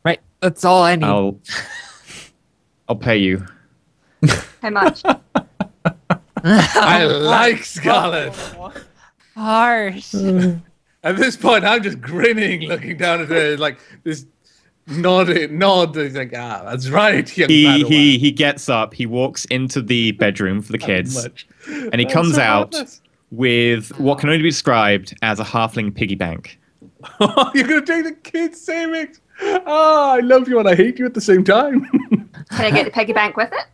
Right, that's all I need. I'll pay you. How much? I like Scarlet. Harsh. At this point, I'm just grinning, looking down at her, like this nod. He's like, that's right. Young Padawan." He gets up, he walks into the bedroom for the kids, and he comes out with what can only be described as a halfling piggy bank. You're gonna take the kids' savings. I love you and I hate you at the same time. Can I get the piggy bank with it?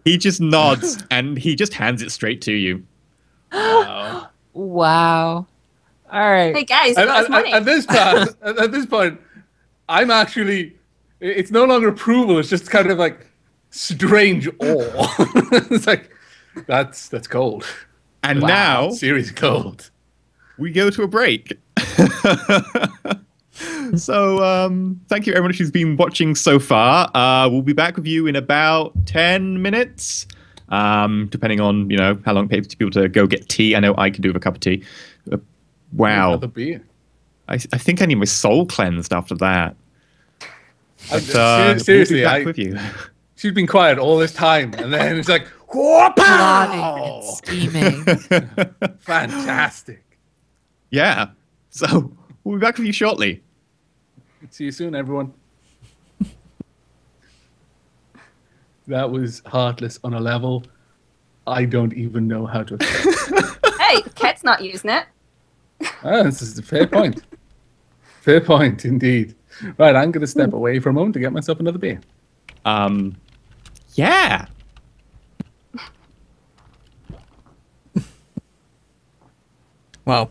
He just nods and he just hands it straight to you. Wow. Wow. All right. Hey guys, I got his money. At this point, I'm actually. It's no longer approval. It's just kind of like strange awe. It's like that's cold. And now Series cold. we go to a break. So thank you everyone who's been watching so far. We'll be back with you in about 10 minutes. Depending on, how long it takes people to go get tea. I know I could do with a cup of tea. Wow. Another beer. I think I need my soul cleansed after that. But, Seriously, we'll be back with you. She's been quiet all this time, and then it's like, Plotting and scheming. fantastic. Yeah. So we'll be back with you shortly. See you soon, everyone. That was heartless on a level I don't even know how to explain. Hey, the cat's not using it. This is a fair point. Fair point, indeed. Right, I'm going to step away for a moment to get myself another beer. Yeah. Wow.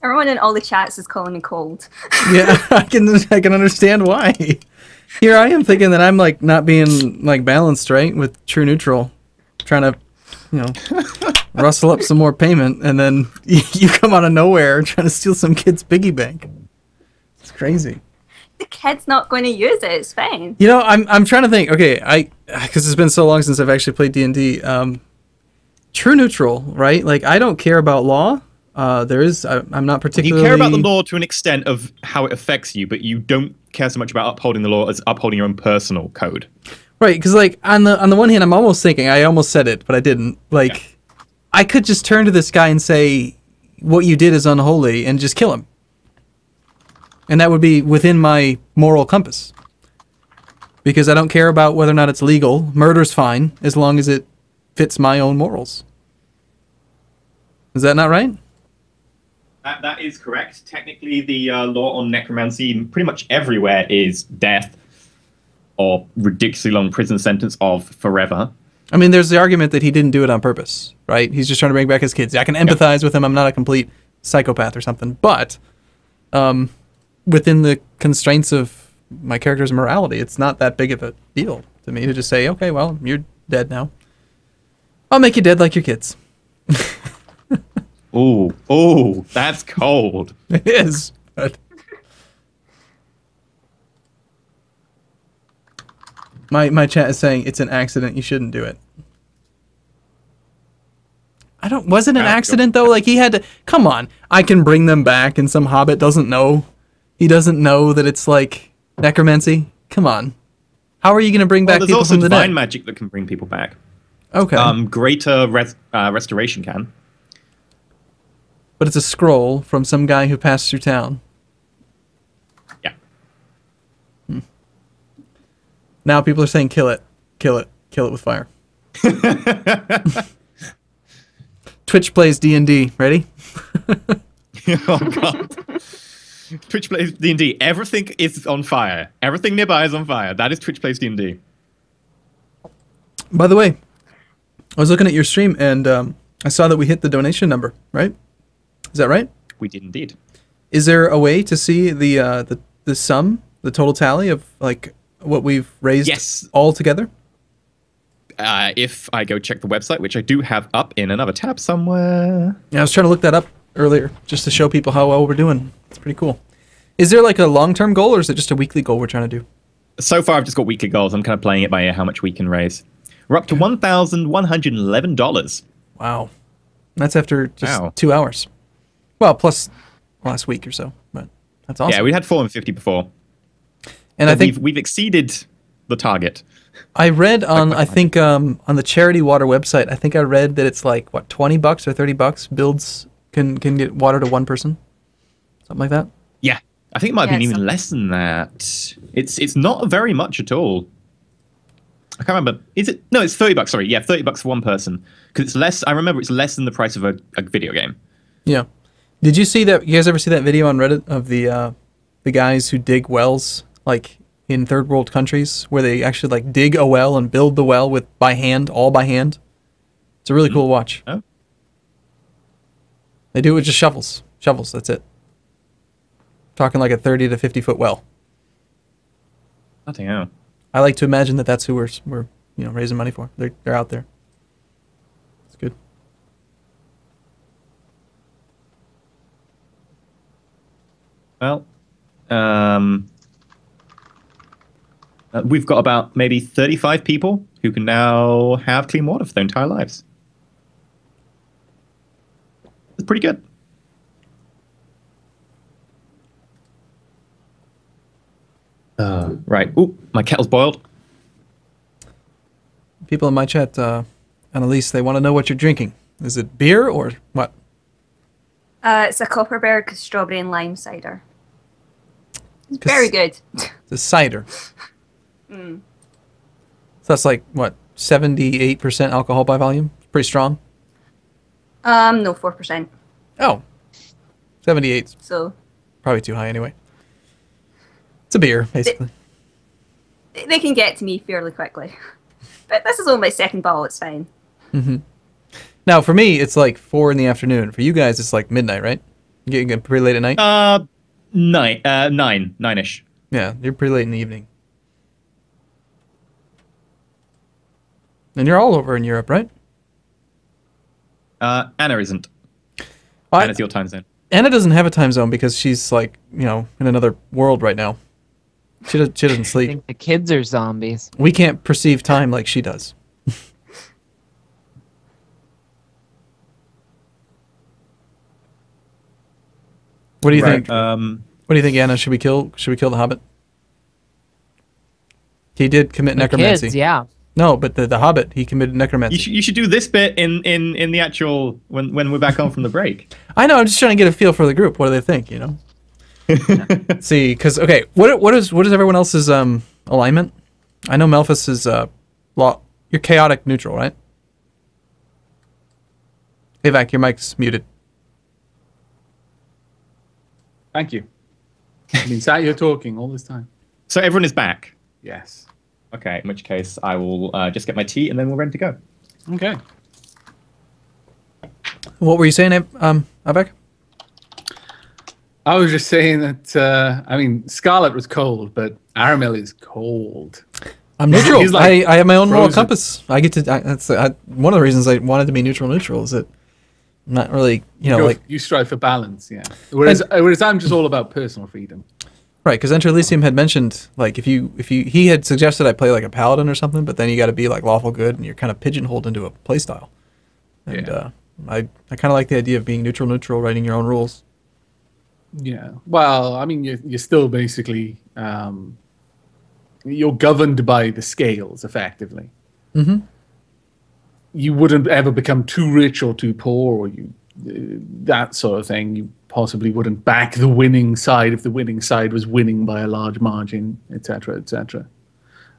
Everyone in all the chats is calling me cold. Yeah, I can understand why. Here I am thinking that I'm like not being like balanced, right, with true neutral, trying to, you know, rustle up some more payment, and then you come out of nowhere trying to steal some kid's piggy bank. It's crazy. The kid's not going to use it. It's fine. You know, I'm trying to think. Okay, because it's been so long since I've actually played D&D. True neutral, right? Like I don't care about law. I'm not particularly. You care about the law to an extent of how it affects you, but you don't care so much about upholding the law as upholding your own personal code. Right, because like on the one hand, I'm almost thinking I almost said it, but I didn't. Like, I could just turn to this guy and say, "What you did is unholy," and just kill him, and that would be within my moral compass. Because I don't care about whether or not it's legal. Murder's fine as long as it fits my own morals. Is that not right? That is correct. Technically, the law on necromancy pretty much everywhere is death or ridiculously long prison sentence of forever. I mean, there's the argument that he didn't do it on purpose, right? He's just trying to bring back his kids. I can empathize with him. I'm not a complete psychopath or something. But within the constraints of my character's morality, it's not that big of a deal to me to just say, okay, well, you're dead now. I'll make you dead like your kids. Oh, that's cold. It is. But my chat is saying it's an accident. You shouldn't do it. Was it an accident though? Like he had to. Come on, I can bring them back, and some hobbit doesn't know. He doesn't know that it's like necromancy. Come on, how are you going to bring back people from the dead? There's also divine magic that can bring people back. Okay. Greater restoration can. But it's a scroll from some guy who passed through town. Yeah. Now people are saying kill it. Kill it. Kill it with fire. Twitch plays D&D. Ready? Oh, God. Twitch plays D&D. Everything is on fire. Everything nearby is on fire. That is Twitch plays D&D. By the way, I was looking at your stream, and I saw that we hit the donation number, right? Is that right? We did indeed. Is there a way to see the sum, the total tally of like what we've raised all together? If I go check the website, which I do have up in another tab somewhere. Yeah, I was trying to look that up earlier just to show people how well we're doing. It's pretty cool. Is there like a long-term goal, or is it just a weekly goal we're trying to do? So far, I've just got weekly goals. I'm kind of playing it by ear how much we can raise. We're up to $1,111. Wow. That's after just 2 hours. Well, plus last week or so, but that's awesome. Yeah, we had 450 before. And I think we've exceeded the target. I read on, I think, on the Charity Water website, I think I read that it's like, what, $20 or $30 builds can get water to one person? Something like that? Yeah. I think it might have been even less than that. It's not very much at all. I can't remember. Is it? No, it's $30. Sorry, yeah, $30 for one person. Because it's less. I remember it's less than the price of a video game. Yeah. Did you see that? You guys ever see that video on Reddit of the guys who dig wells like in third world countries, where they actually like dig a well and build the well by hand? It's a really cool watch. Oh. They do it with just shovels. That's it. Talking like a 30 to 50 foot well. Nothing else. I like to imagine that that's who we're raising money for. They're out there. It's good. Well, we've got about maybe 35 people who can now have clean water for their entire lives. It's pretty good. Right. Ooh, my kettle's boiled. People in my chat, Annalise, they want to know what you're drinking. Is it beer or what? It's a Copperberg strawberry and lime cider. It's very good. It's a cider. So that's like, what, 78% alcohol by volume? Pretty strong? No, 4%. Oh. 78. So. Probably too high anyway. It's a beer, basically. They can get to me fairly quickly. But this is only my second bottle, it's fine. Mm-hmm. Now, for me, it's like 4 in the afternoon. For you guys, it's like midnight, right? Getting pretty late at night? Nine-ish. Yeah, you're pretty late in the evening. And you're all over in Europe, right? Anna isn't. Well, Anna's your time zone. Anna doesn't have a time zone because she's like, in another world right now. She doesn't I sleep. think the kids are zombies. We can't perceive time like she does. What do you think? What do you think, Anna? Should we kill the Hobbit? He did commit necromancy. Kids, yeah. No, but the Hobbit, he committed necromancy. You should do this bit in the actual when we're back home from the break. I know. I'm just trying to get a feel for the group. What do they think? See, because okay, what is everyone else's alignment? I know Melphus is you're chaotic neutral, right? Hey, Vac, your mic's muted. Thank you. I've been sat here talking all this time. So everyone is back. Yes. Okay, in which case I will just get my tea and then we're ready to go. Okay. What were you saying, Abek? I was just saying that, Scarlet was cold, but Aramil is cold. I'm neutral. He's like I have my own moral frozen. compass. I get to. That's one of the reasons I wanted to be neutral. Is that I'm not really, You strive for balance, yeah. Whereas I'm just all about personal freedom. Right, because Interlysium had mentioned, like, he had suggested I play like a paladin or something, but then you got to be like lawful good, and you're kind of pigeonholed into a playstyle. And I kind of like the idea of being neutral, writing your own rules. Yeah. Well, you're still basically you're governed by the scales, effectively. Mm-hmm. You wouldn't ever become too rich or too poor, or that sort of thing. You possibly wouldn't back the winning side if the winning side was winning by a large margin, etc., etc.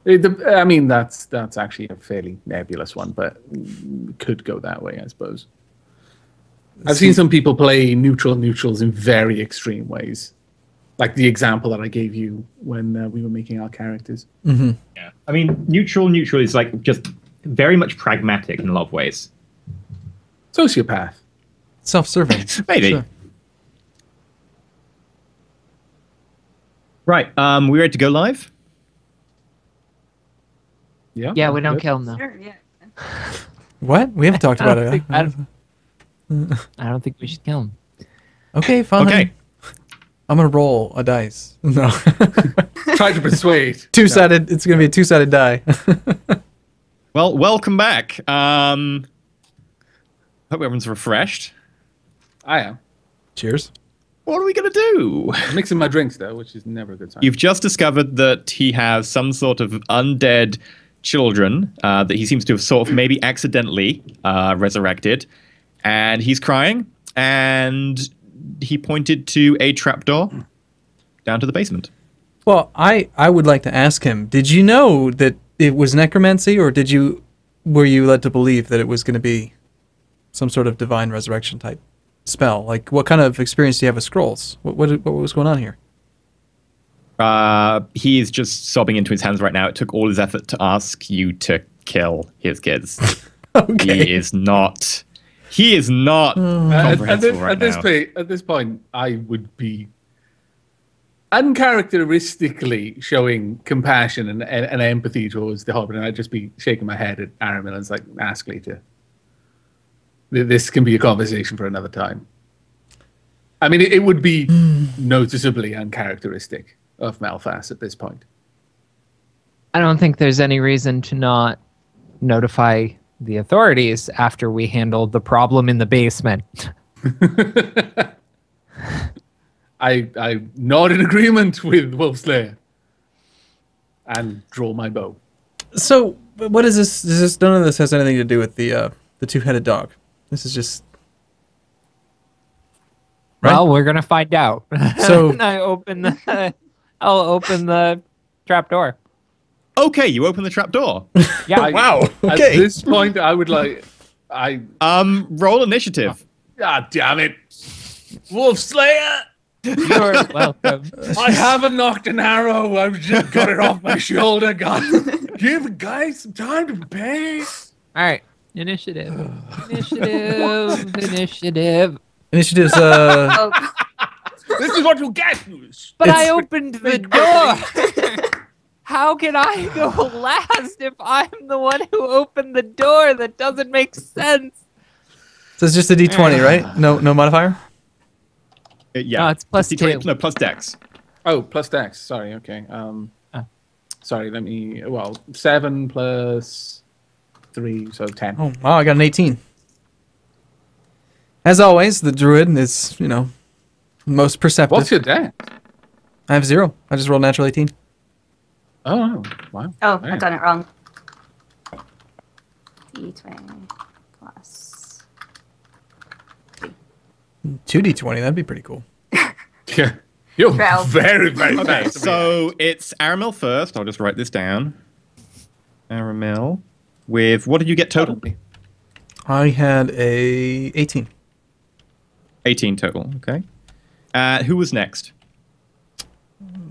That's actually a fairly nebulous one, but it could go that way, I suppose. I've seen some people play neutrals in very extreme ways, like the example that I gave you when we were making our characters. Mm-hmm. Yeah, neutral is like just very much pragmatic in a lot of ways. Sociopath. Self-serving. Maybe. Sure. Right, we ready to go live? Yeah. Yeah, we don't good. kill them though. Sure, yeah. What? We haven't talked about it. I don't think we should kill him. Okay, fine. Okay. I'm gonna roll a dice. No. Try to persuade. Two-sided. It's gonna be a two-sided die. Well, welcome back. Hope everyone's refreshed. I am. Cheers. What are we going to do? I'm mixing my drinks, though, which is never a good sign. You've just discovered that he has some sort of undead children that he seems to have sort of maybe accidentally resurrected. And he's crying. And he pointed to a trapdoor down to the basement. Well, I would like to ask him, did you know that it was necromancy, or were you led to believe that it was going to be some sort of divine resurrection type spell? Like, what kind of experience do you have with scrolls? What was going on here? He is just sobbing into his hands right now. It took all his effort to ask you to kill his kids. Okay. He is not comprehensible right now. At this point, I would be uncharacteristically showing compassion and empathy towards the Hobbit, and I'd just be shaking my head at Aramil and it's like, ask later. This can be a conversation for another time. It would be noticeably uncharacteristic of Malphas at this point. I don't think there's any reason to not notify the authorities after we handled the problem in the basement. I nod in agreement with Wolfslayer and draw my bow. So, what is this? None of this has anything to do with the two-headed dog. This is just. Right? Well, we're gonna find out. So I'll open the trapdoor. Okay, you open the trapdoor. Yeah. Wow. At Okay. this point, I would like. Roll initiative. God damn it, Wolfslayer! You're welcome. I haven't knocked an arrow. I've just got it off my shoulder. God, give the guy some time to prepare. All right. Initiative. Initiative's Initiative's Oh, This is what you get. But I opened the door. How can I go last if I'm the one who opened the door? That doesn't make sense. So it's just a D20, right? No modifier? Yeah. No, it's plus D20, 2. No, plus dex. Oh, plus dex. Sorry. Okay. Sorry. Let me. Well, 7 plus 3, so 10. Oh, wow, I got an 18. As always, the druid is, most perceptive. What's your dex? I have 0. I just rolled natural 18. Oh, wow. Oh, Man. I've done it wrong. D20 plus 2D20, that'd be pretty cool. Yeah. You're 12. very, very Okay, fast. so it's Aramil first. I'll just write this down. Aramil with, what did you get total? I had a 18. 18 total, okay. Who was next?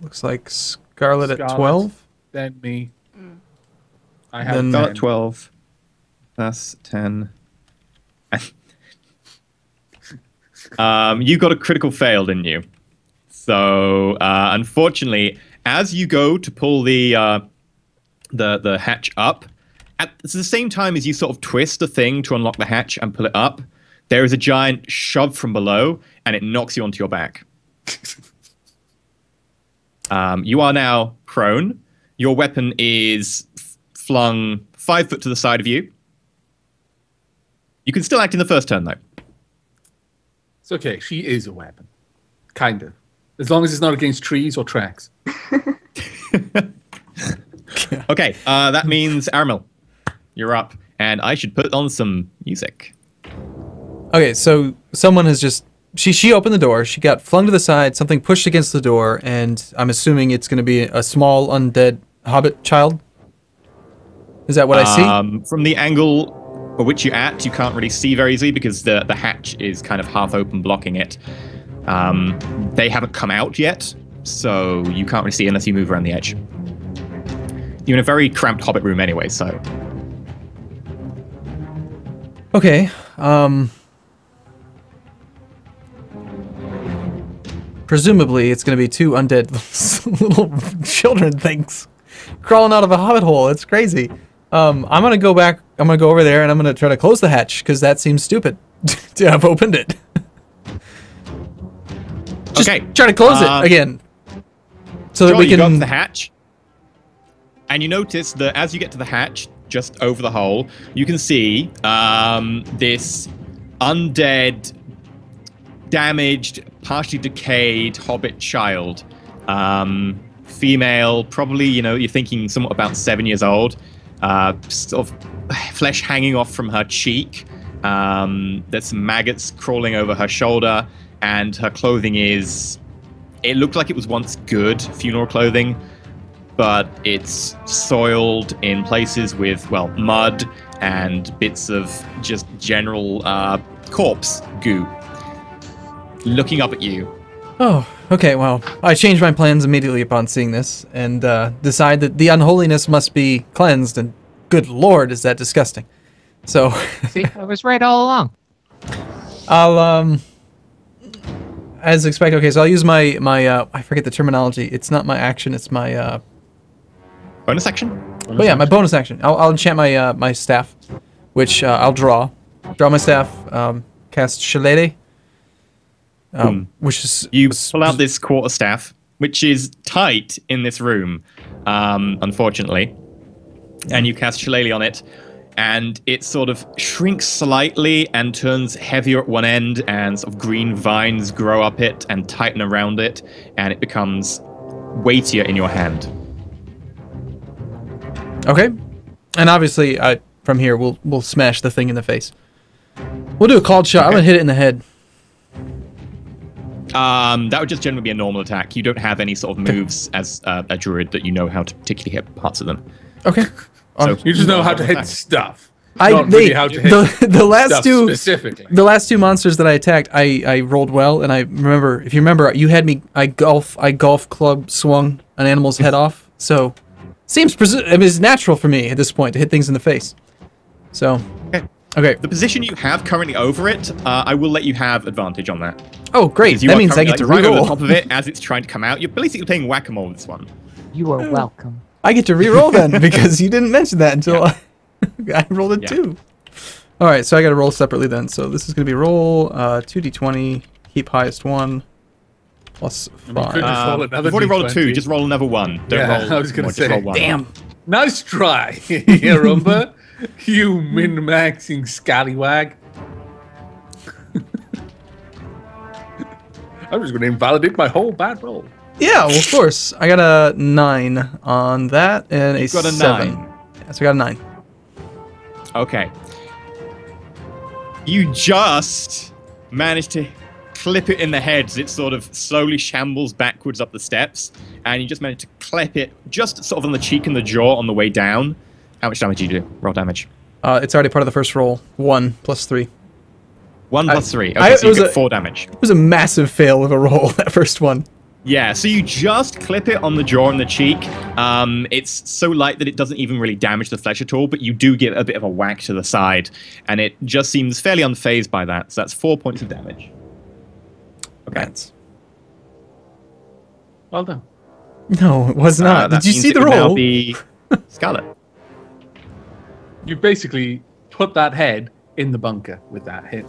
Looks like Scarlet at Scarlet. 12. Then me. I Then- have Scarlet 10. 12 plus 10. You got a critical fail, didn't you? So, unfortunately, as you go to pull the hatch up, at the same time as you sort of twist the thing to unlock the hatch and pull it up, there is a giant shove from below, and it knocks you onto your back. You are now prone. Your weapon is flung 5 foot to the side of you. You can still act in the first turn, though. It's okay. She is a weapon. Kind of. As long as it's not against trees or tracks. Okay, that means Aramil, you're up, and I should put on some music. Okay, so someone has just... She opened the door, she got flung to the side, something pushed against the door, and I'm assuming it's going to be a small undead hobbit child? Is that what I see? From the angle at which you're at, you can't really see very easily because the hatch is kind of half open, blocking it. They haven't come out yet, so you can't really see unless you move around the edge. You're in a very cramped hobbit room anyway, so... Okay, presumably it's going to be 2 undead little children things crawling out of a hobbit hole. It's crazy. I'm going to go back, I'm going to go over there and I'm going to try to close the hatch because that seems stupid to have opened it. Just Okay, try to close it again. So that Joel, we you go up to can... the hatch, and you notice that as you get to the hatch, just over the hole, you can see this undead, damaged, partially decayed hobbit child. Female, probably, you're thinking somewhat about 7 years old. Sort of flesh hanging off from her cheek. There's some maggots crawling over her shoulder, and her clothing is... It looked like it was once good funeral clothing, but it's soiled in places with, well, mud and bits of just general corpse goo. Looking up at you. Oh, okay, well, I changed my plans immediately upon seeing this, and decide that the unholiness must be cleansed, and good lord, is that disgusting. So... See, I was right all along. I'll, as expected, okay, so I'll use my I forget the terminology, it's not my action, it's my, Bonus action? but yeah, my bonus action. I'll enchant my, my staff, which, I'll draw my staff, cast Shillelagh, which is... You pull out this quarterstaff, which is tight in this room, unfortunately, and you cast Shillelagh on it, and it sort of shrinks slightly and turns heavier at one end, and sort of green vines grow up it and tighten around it, and it becomes weightier in your hand. Okay, and obviously, from here, we'll smash the thing in the face. We'll do a called shot. I'm gonna hit it in the head. That would just generally be a normal attack. You don't have any sort of moves as a druid that you know how to particularly hit parts of them. Okay. So You just know how to hit stuff. I Not really how to hit the last stuff two specifically. the last two monsters that I attacked, I rolled well, and I remember, if you remember, you had me, I golf club swung an animal's head off. So seems it's natural for me at this point to hit things in the face. So Okay. The position you have currently over it, I will let you have advantage on that. Oh, great. That means I get to right over the reroll. top of it as it's trying to come out. You're basically playing whack-a-mole with this one. You are welcome. I get to reroll then because you didn't mention that until I rolled a 2. All right, so I got to roll separately then. So this is going to be roll 2d20, keep highest 1, plus 5. You've already rolled a 2, just roll another 1. Don't roll. I was going to say, roll 1. Damn. Nice try, Rumba. You min-maxing scallywag. I'm just going to invalidate my whole bad roll. Yeah, well, of course. I got a 9 on that and You've a got a 7. 9. Yeah, so I got a 9. Okay. You just managed to clip it in the head as it sort of slowly shambles backwards up the steps, and you just managed to clip it just sort of on the cheek and the jaw on the way down. How much damage do you do? Roll damage. It's already part of the first roll. 1 plus 3. 1 plus 3. Okay, so you get 4 damage. It was a massive fail of a roll, that first one. Yeah, so you just clip it on the jaw and the cheek. It's so light that it doesn't even really damage the flesh at all, but you do get a bit of a whack to the side, and it just seems fairly unfazed by that. So that's 4 points of damage. Okay. That's... Well done. No, it was not. Did you see the roll? Now be Scarlet. You basically put that head in the bunker with that hit.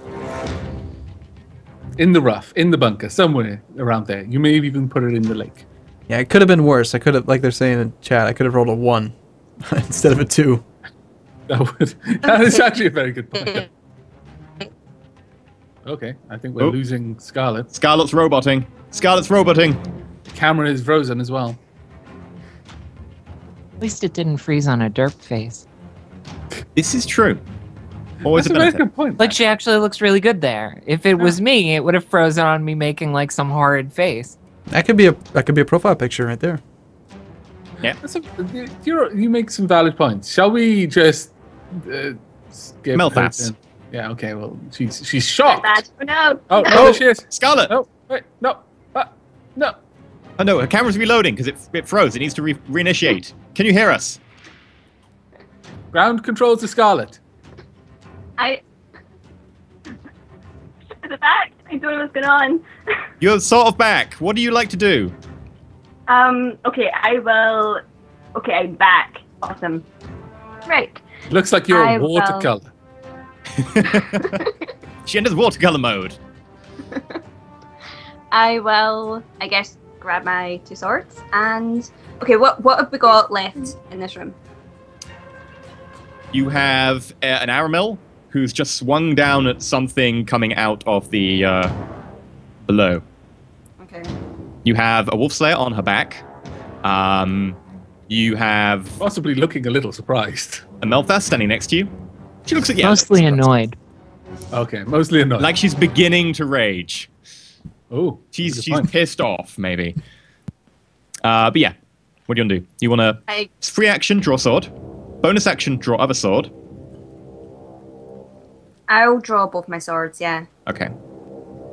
In the rough, in the bunker, somewhere around there. You may have even put it in the lake. Yeah, it could have been worse. I could have, like they're saying in chat, I could have rolled a 1 instead of a 2. That is actually a very good point. Okay, I think we're losing Scarlet. Scarlet's roboting. Scarlet's roboting. The camera is frozen as well. At least it didn't freeze on a derp face. This is true. Always That's a a very benefit. good point. Like, she actually looks really good there. If it was me, it would have frozen on me making like some horrid face. That could be a profile picture right there. Yeah. You make some valid points. Shall we just skip Melfast. Yeah. Okay. Well, she's shocked. Bad. Oh no. Oh, no. no, there she is. Scarlet. No, wait, no, no. Oh no, her camera's reloading because it froze. It needs to reinitiate. Can you hear us? Ground controls to Scarlet. To the back. I don't know what's going on. You're sort of back. What do you like to do? Okay, I will. Okay, I'm back. Awesome. Right. Looks like you're I a watercolor. She enters watercolor mode. I will, I guess, grab my 2 swords and. Okay, what have we got left in this room? You have an arrow mill who's just swung down at something coming out of the below. Okay. You have a wolf slayer on her back. You have Possibly looking a little surprised. a Melfast standing next to you. She looks like Mostly annoyed. Okay, mostly annoyed. like she's beginning to rage. Oh, She's pissed off, maybe. But yeah, what do you want to do? You want to free action, draw sword. Bonus action, draw other sword. I'll draw both my swords, yeah. Okay.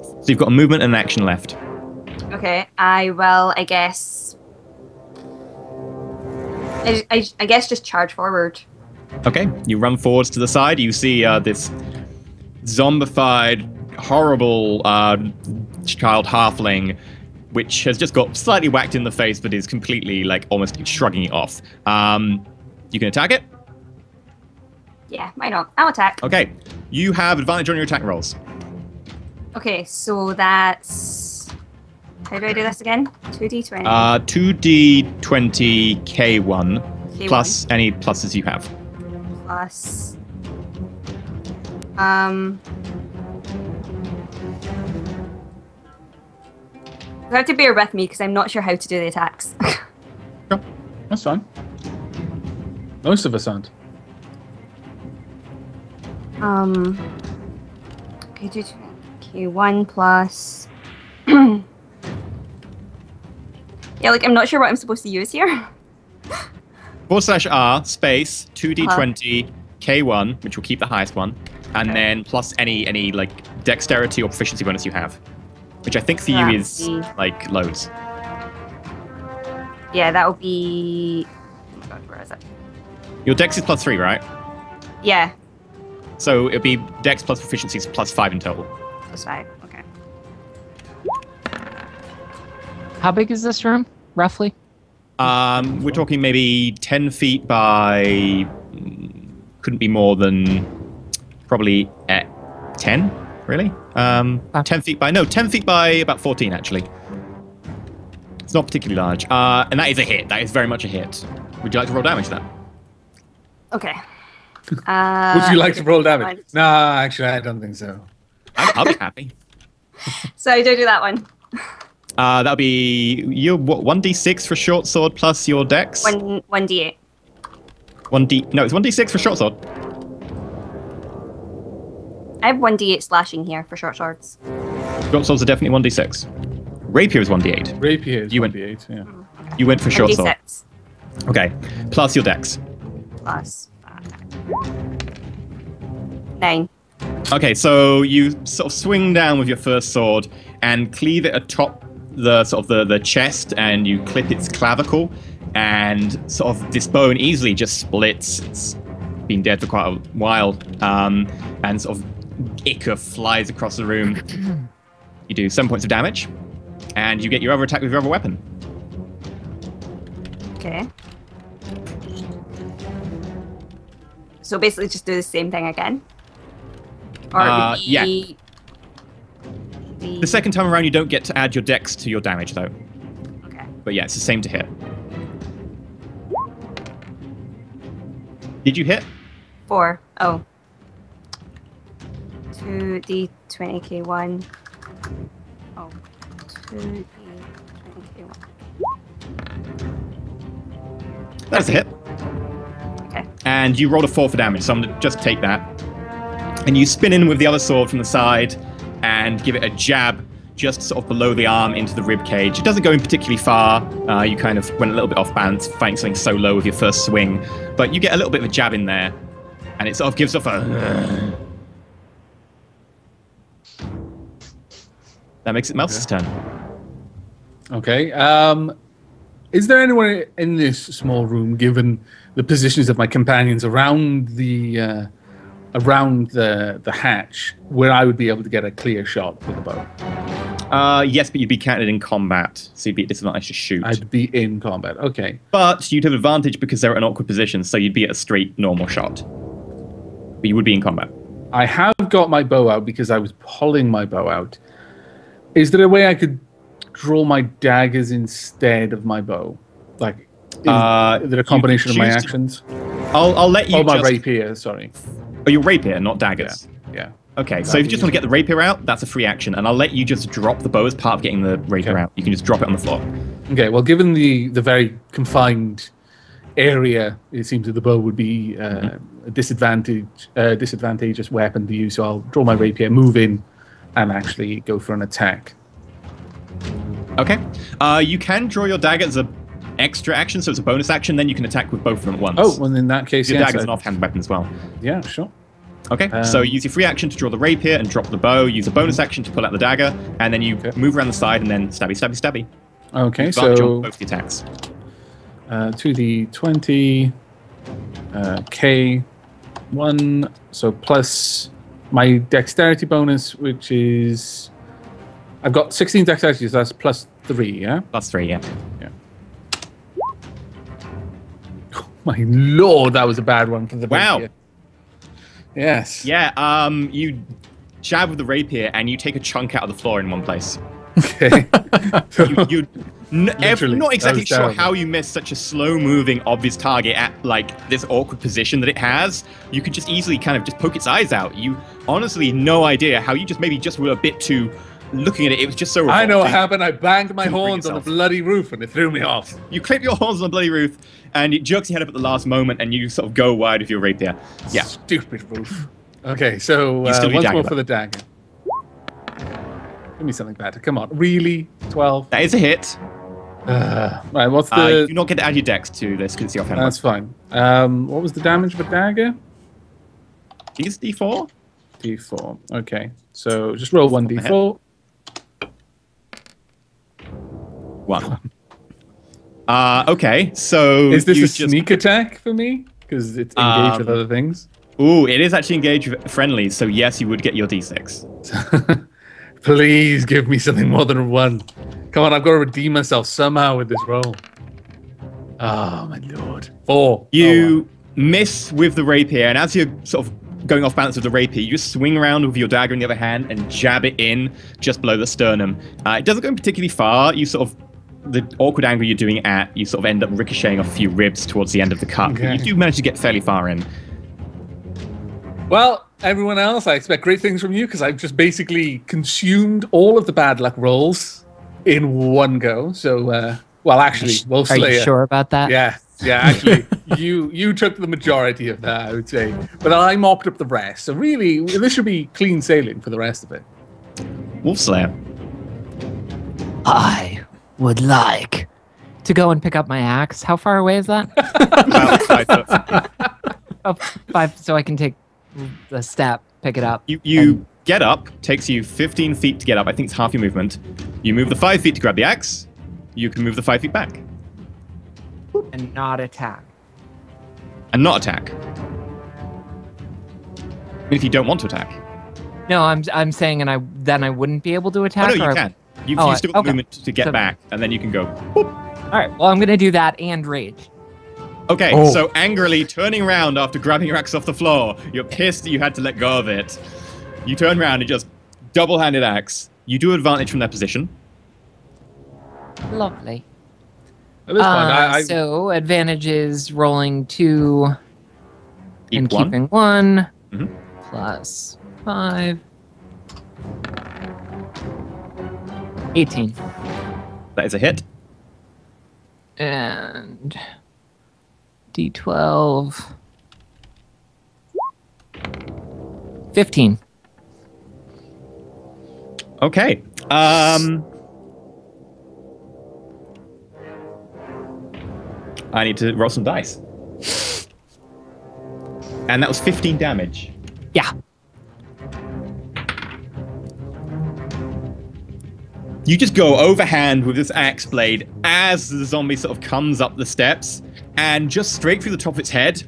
So you've got a movement and an action left. Okay, I will, I guess. I guess just charge forward. Okay, you run forwards to the side. You see this zombified, horrible child halfling, which has just got slightly whacked in the face, but is completely, like, almost shrugging it off. You can attack it. Yeah, why not? I'll attack. Okay, you have advantage on your attack rolls. Okay, so that's. How do I do this again? 2d20. 2d20 K1 K1. plus any pluses you have. Plus. You have to bear with me because I'm not sure how to do the attacks. Sure. That's fine. Most of us aren't. Okay, do K1 plus. Yeah, like I'm not sure what I'm supposed to use here. /R space 2d20 K1, which will keep the highest one, and then plus any like dexterity or proficiency bonus you have, which I think for you is like loads. Yeah, that will be. Oh my god, where is it? Your dex is +3, right? Yeah. So it'll be Dex plus proficiencies plus 5 in total. Plus 5. Okay. How big is this room, roughly? We're talking maybe 10 feet by... couldn't be more than probably 10, really? 10 feet by... No, 10 feet by about 14, actually. It's not particularly large. And that is a hit. That is very much a hit. Would you like to roll damage then? Okay. Would you like to roll damage? Nah, actually, I don't think so. I'll be happy. So I do that one. That'll be your 1d6 for short sword plus your dex. 1d8. No, it's 1d6 for short sword. I have 1d8 slashing here for short swords. Short swords are definitely 1d6. Rapier is 1d8. Rapier is You went- 1d8, yeah. You went for short sword. 1d6 Okay, plus your dex. plus 9. Okay, so you sort of swing down with your first sword and cleave it atop the sort of the chest, and you clip its clavicle, and sort of this bone easily just splits. It's been dead for quite a while, and sort of ichor flies across the room. You do 7 points of damage, and you get your other attack with your other weapon. Okay. So basically just do the same thing again? Or yeah. The second time around, you don't get to add your dex to your damage, though. Okay. But yeah, it's the same to hit. Did you hit? 4. Oh. 2d20k1. Oh. 2d20k1. That's a hit. Okay. And you rolled a 4 for damage, so I'm going to just take that. And you spin in with the other sword from the side and give it a jab just sort of below the arm into the rib cage. It doesn't go in particularly far. You kind of went a little bit off balance, fighting something so low with your first swing. But you get a little bit of a jab in there, and it sort of gives off a... That makes it Mel's turn. Okay. Is there anyone in this small room, given the positions of my companions around the hatch, where I would be able to get a clear shot with a bow? Yes, but you'd be counted in combat, so you'd be at disadvantage to shoot. I'd be in combat. Okay. But you'd have advantage because they're at an awkward position, so you'd be at a straight, normal shot. But you would be in combat. I have got my bow out because I was pulling my bow out. Is there a way I could draw my daggers instead of my bow? Like, is there a combination of my actions? I'll let you. Oh, my rapier. Sorry. Oh, your rapier, not daggers. Yeah. Okay, so if you just want to get the rapier out, that's a free action, and I'll let you just drop the bow as part of getting the rapier out. You can just drop it on the floor. Okay. Well, given the very confined area, it seems that the bow would be a disadvantageous weapon to use. So I'll draw my rapier, move in, and actually go for an attack. Okay. You can draw your dagger as an extra action, so it's a bonus action. Then you can attack with both of them at once. Oh, well, in that case, your yes, dagger's an offhand weapon as well. Yeah, sure. Okay, so use your free action to draw the rapier and drop the bow. Use a bonus action to pull out the dagger, and then you move around the side and then stabby, stabby, stabby. Okay, so so both the attacks. 2d20 K1, so plus my dexterity bonus, which is I've got 16 dexterity, so that's plus 3, yeah? Plus 3, yeah. Oh, my lord, that was a bad one for the Wow. rapier. Yes. Yeah, you jab with the rapier and you take a chunk out of the floor in one place. Okay. Not exactly was sure terrible. how you missed such a slow-moving, obvious target at like this awkward position that it has. You could just easily kind of just poke its eyes out. You honestly no idea how you just were a bit too looking at it. It was just so I know what revolting. happened. I banged my Couldn't bring horns on the yourself. bloody roof and it threw me off. You clip your horns on the bloody roof, and it jerks your head up at the last moment, and you sort of go wide with your rapier. Yeah. Stupid roof. Okay, so You still do once dagger, more though. for the dagger. Give me something better. Come on. Really? 12? That is a hit. Right, what's You the... do not get to add your dex to this because it's the offhand. That's fine. What was the damage of a dagger? I think it's D4. D4. Okay, so just roll 1d4. 1. Okay, so Is this you a just, sneak attack for me? Because it's engaged with other things. Ooh, it is actually engaged with friendly, so yes, you would get your d6. Please give me something more than a 1. Come on, I've got to redeem myself somehow with this roll. Oh, my lord. 4. You miss with the rapier, and as you're sort of going off balance with the rapier, you just swing around with your dagger in the other hand and jab it in just below the sternum. It doesn't go particularly far. You sort of, the awkward angle you're doing it at, you sort of end up ricocheting off a few ribs towards the end of the cut. Okay. But you do manage to get fairly far in. Well, everyone else, I expect great things from you because I've just basically consumed all of the bad luck rolls in one go. So, well, actually, Wolf Are Slayer. you sure about that? Yeah, actually, you took the majority of that, I would say. But I mopped up the rest. So really, this should be clean sailing for the rest of it. Wolfslayer. I would like to go and pick up my axe. How far away is that? About 5 foot. Oh, 5, so I can take the step, pick it up. You get up, takes you 15 feet to get up. I think it's half your movement. You move the 5 feet to grab the axe. You can move the 5 feet back. And not attack. And not attack. I mean, if you don't want to attack. No, I'm saying, and then I wouldn't be able to Oh, attack. no, or you can. You've still got the movement to get back, and then you can go. Whoop. All right. Well, I'm gonna do that and rage. Okay, so angrily turning around after grabbing your axe off the floor, you're pissed that you had to let go of it. You turn around and just double-handed axe. You do advantage from that position. Lovely. At this point, So advantage is rolling 2 and Keep one. keeping 1 Mhm. plus 5. 18. That is a hit. And D12. 15. Okay. I need to roll some dice. And that was 15 damage. Yeah. You just go overhand with this axe blade as the zombie sort of comes up the steps and just straight through the top of its head,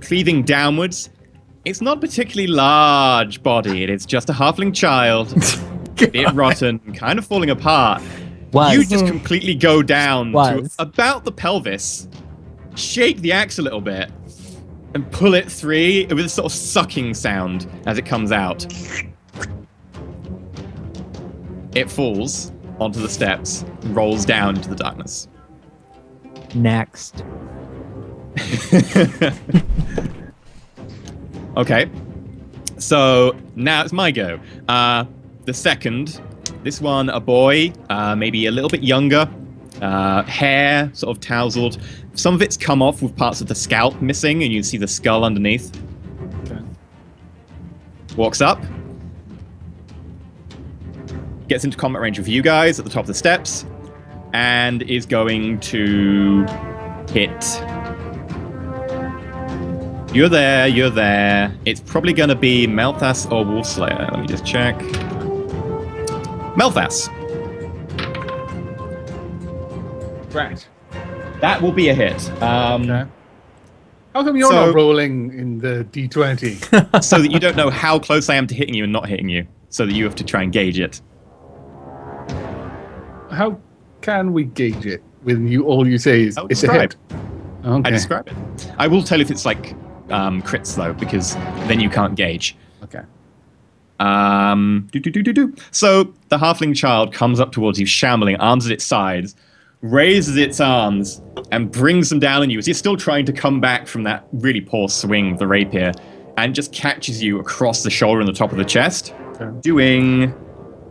cleaving downwards. It's not a particularly large body. It is just a halfling child, a bit rotten, kind of falling apart. You just completely go down to about the pelvis, shake the axe a little bit, and pull it free with a sort of sucking sound as it comes out. It falls onto the steps, rolls down into the darkness. Next. Okay. So now it's my go. The second, this one, a boy, maybe a little bit younger, hair sort of tousled. Some of it's come off with parts of the scalp missing, and you see the skull underneath. Okay. Walks up. Gets into combat range with you guys at the top of the steps, and is going to hit. You're there, you're there. It's probably going to be Malthas or Wolfslayer. Let me just check. Malthas. Right. That will be a hit. Okay. How come you're not rolling in the D20? So that you don't know how close I am to hitting you and not hitting you. So that you have to try and gauge it. How can we gauge it when all you say is it's a hit? Okay. I describe it. I will tell if it's like crits though, because then you can't gauge. Okay. So the halfling child comes up towards you, shambling, arms at its sides, raises its arms, and brings them down on you as you're still trying to come back from that really poor swing of the rapier, and just catches you across the shoulder and the top of the chest, doing...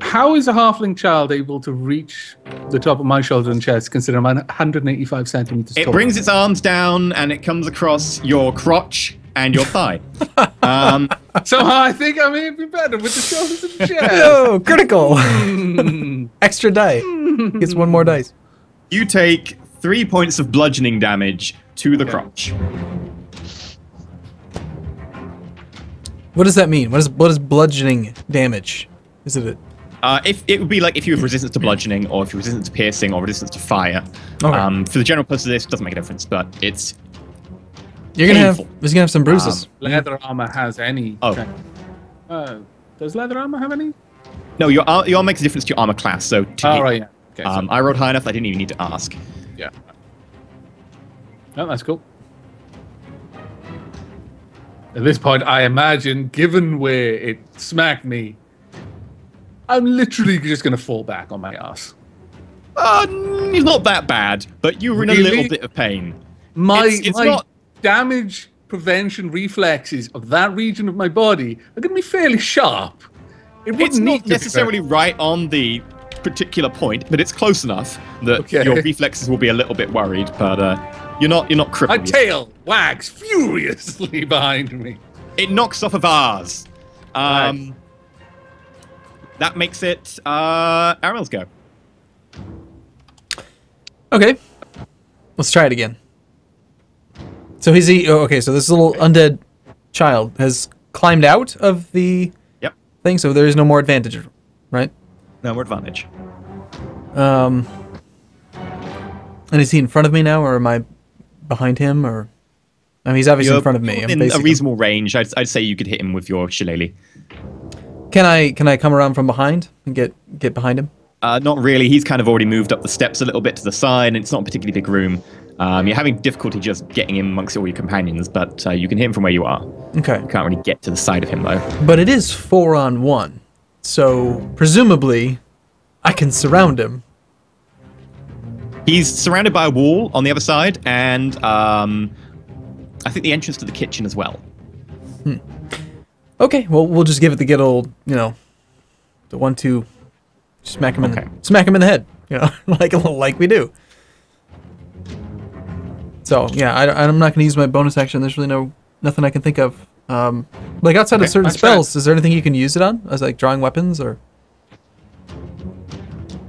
How is a halfling child able to reach the top of my shoulder and chest, considering I'm 185 centimeters tall? It brings its arms down, and it comes across your crotch and your thigh. Somehow I think I may be better with the shoulders and chest. Oh, critical! Extra die. Gets one more dice. You take 3 points of bludgeoning damage to the crotch. What does that mean? What is bludgeoning damage? Is it If it would be like if you have resistance to bludgeoning, or if you have resistance to piercing, or resistance to fire. Okay. For the general purpose of this, it doesn't make a difference, but it's You're gonna have. He's gonna have some bruises. Leather armor has any. Oh. Does leather armor have any? No, your armor makes a difference to your armor class. So to Oh, hit, right, yeah. Okay, so, I rolled high enough. I didn't even need to ask. yeah. No, that's cool. At this point, I imagine, given where it smacked me, I'm literally just going to fall back on my ass. It's not that bad, but you were in a little bit of pain. My not damage prevention reflexes of that region of my body are going to be fairly sharp. It's not necessarily right on the particular point, but it's close enough that your reflexes will be a little bit worried. But you're not crippled. My tail wags furiously behind me. It knocks off a vase. Right. That makes it Aramel's go. Okay, let's try it again. So okay, so this little undead child has climbed out of the thing, so there is no more advantage, right? No more advantage. And is he in front of me now, or am I behind him? Or I mean, he's obviously in front of me. In a reasonable range, I'd say you could hit him with your shillelagh. Can I come around from behind and get behind him? Not really. He's kind of already moved up the steps a little bit to the side, and it's not a particularly big room. You're having difficulty just getting him amongst all your companions, but you can hit him from where you are. Okay. You can't really get to the side of him, though. But it is 4-on-1, so presumably I can surround him. He's surrounded by a wall on the other side, and I think the entrance to the kitchen as well. Okay, well, we'll just give it the good old, the 1-2, smack him smack him in the head, like we do. So yeah, I'm not gonna use my bonus action. There's really nothing I can think of. Like outside of certain spells, is there anything you can use it on? As like drawing weapons, or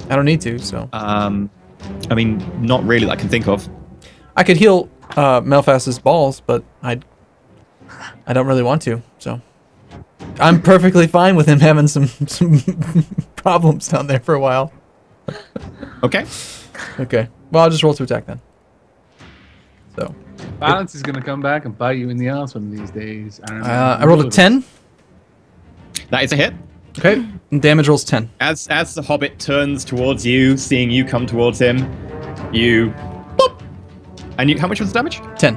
I don't need to. So I mean, not really that I can think of. I could heal Melfast's balls, but I don't really want to. So I'm perfectly fine with him having some problems down there for a while. Okay. Okay. Well, I'll just roll to attack then. So balance is going to come back and bite you in the ass one of these days. I rolled a 10. That is a hit. Okay. And damage rolls 10. As the hobbit turns towards you, seeing you come towards him, you boop, and how much was the damage? 10.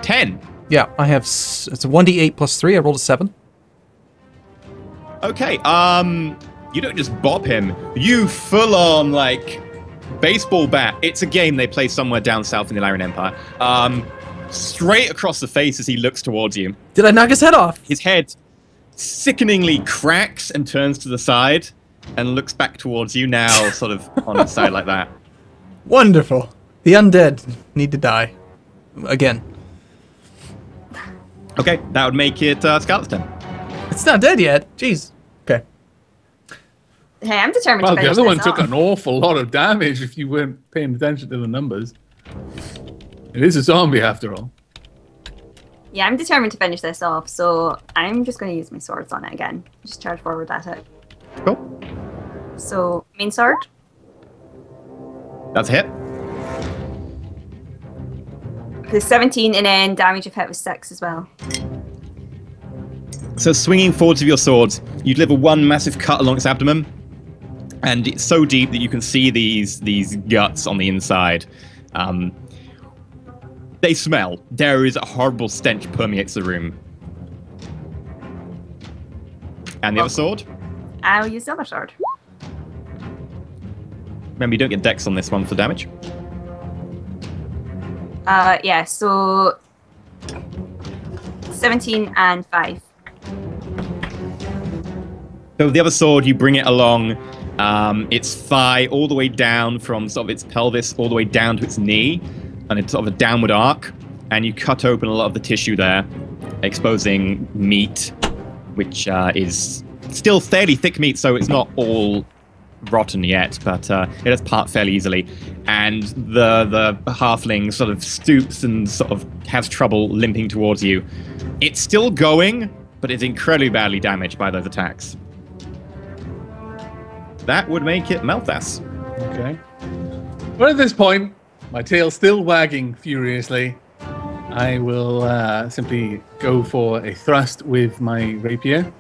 10. Yeah, I have. It's a 1d8 plus 3. I rolled a 7. Okay. You don't just bop him. You full on baseball bat. It's a game they play somewhere down south in the Lyran Empire. Straight across the face as he looks towards you. Did I knock his head off? His head sickeningly cracks and turns to the side and looks back towards you now, sort of on its side like that. Wonderful. The undead need to die. Again. Okay, that would make it Scarlet's turn. It's not dead yet. Jeez. Okay. Hey, I'm determined to Well, finish the other one this took off. an awful lot of damage if you weren't paying attention to the numbers. It is a zombie after all. Yeah, I'm determined to finish this off, so I'm just going to use my swords on it again. Just charge forward at it. Cool. So, main sword. That's a hit. The 17, and then damage of hit was 6 as well. So swinging forwards with your sword, you deliver one massive cut along its abdomen, and it's so deep that you can see these guts on the inside. They smell. There is a horrible stench permeates the room. And the other sword? I'll use the other sword. Remember, you don't get dex on this one for damage. Yeah, so 17 and 5. So the other sword, you bring it along its thigh all the way down from sort of its pelvis all the way down to its knee, and it's sort of a downward arc, and you cut open a lot of the tissue there, exposing meat, which is still fairly thick meat, so it's not all rotten yet, but it does part fairly easily. And the halfling sort of stoops and sort of has trouble limping towards you. It's still going, but it's incredibly badly damaged by those attacks. That would make it Malthas. Okay. But at this point, my tail still wagging furiously, I will simply go for a thrust with my rapier.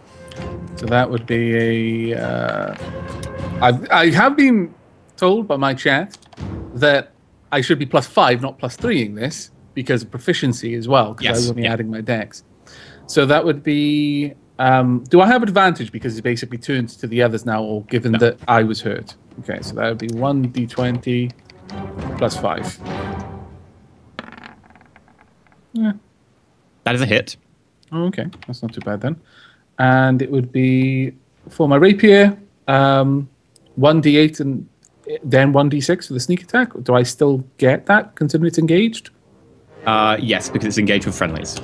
So that would be a... I have been told by my chat that I should be +5, not +3ing this, because of proficiency as well, because I was only adding my dex. So that would be... do I have advantage because it basically turns to the others now, or given that I was hurt? Okay, so that would be 1d20 +5. Yeah. That is a hit. Oh, okay, that's not too bad then. And it would be, for my rapier, 1d8 and then 1d6 for the sneak attack. Do I still get that, considering it's engaged? Yes, because it's engaged with friendlies.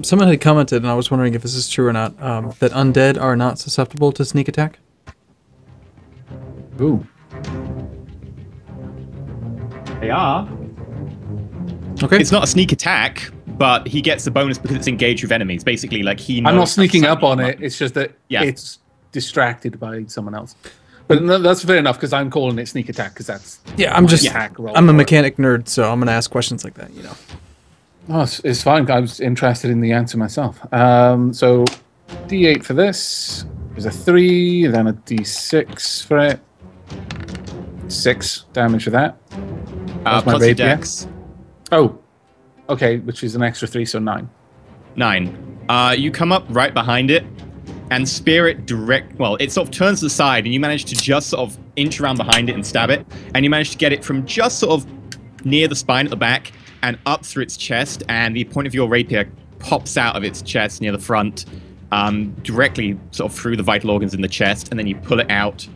Someone had commented, and I was wondering if this is true or not, that undead are not susceptible to sneak attack. Ooh. They are. Okay. It's not a sneak attack, but he gets the bonus because it's engaged with enemies. Basically, like he knows... I'm not sneaking up on it, it's just that it's distracted by someone else. But no, that's fair enough, because I'm calling it sneak attack, because that's... Yeah, I'm a mechanic nerd, so I'm going to ask questions like that, you know. Oh, it's fine. I was interested in the answer myself. So, D8 for this is a 3, then a D6 for it. 6 damage for that. Plus your dex. Oh, okay, which is an extra 3, so 9. 9. You come up right behind it and spear it direct... Well, it sort of turns to the side, and you manage to just sort of inch around behind it and stab it. And you manage to get it from just sort of near the spine at the back and up through its chest, and the point of your rapier pops out of its chest near the front, directly sort of through the vital organs in the chest, and then you pull it out.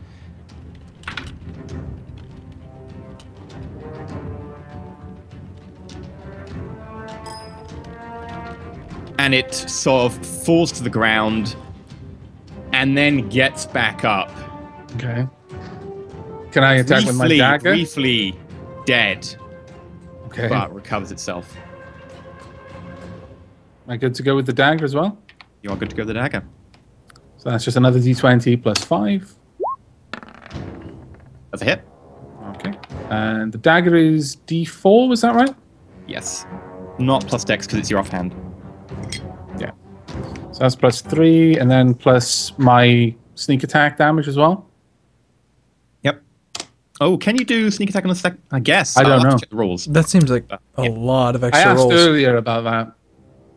And it sort of falls to the ground and then gets back up. Okay. Can I attack with my dagger? Briefly dead. Okay. But recovers itself. Am I good to go with the dagger as well? You are good to go with the dagger. So that's just another d20 plus 5. That's a hit. Okay. And the dagger is d4, was that right? Yes. Not plus dex because it's your offhand. Yeah. So that's plus 3, and then plus my sneak attack damage as well? Yep. Oh, can you do sneak attack on the second? I guess. I don't know. Have to check the rules. That seems like a lot of extra I asked rolls. earlier about that.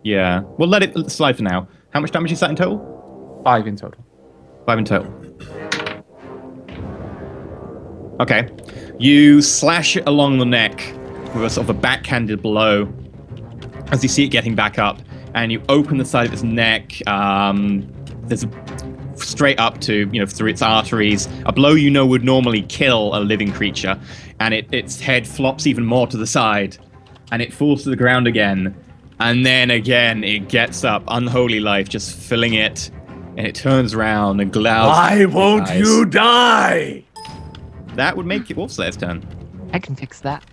Yeah. We'll let it slide for now. How much damage is that in total? 5 in total. 5 in total. Okay. You slash it along the neck with a sort of a backhanded blow as you see it getting back up, and you open the side of its neck. There's straight up to, through its arteries. A blow would normally kill a living creature, and its head flops even more to the side, and it falls to the ground again. And then again, it gets up, unholy life just filling it, and it turns around and glows. Why won't you die? That would make it Wolfslayer's turn. I can fix that.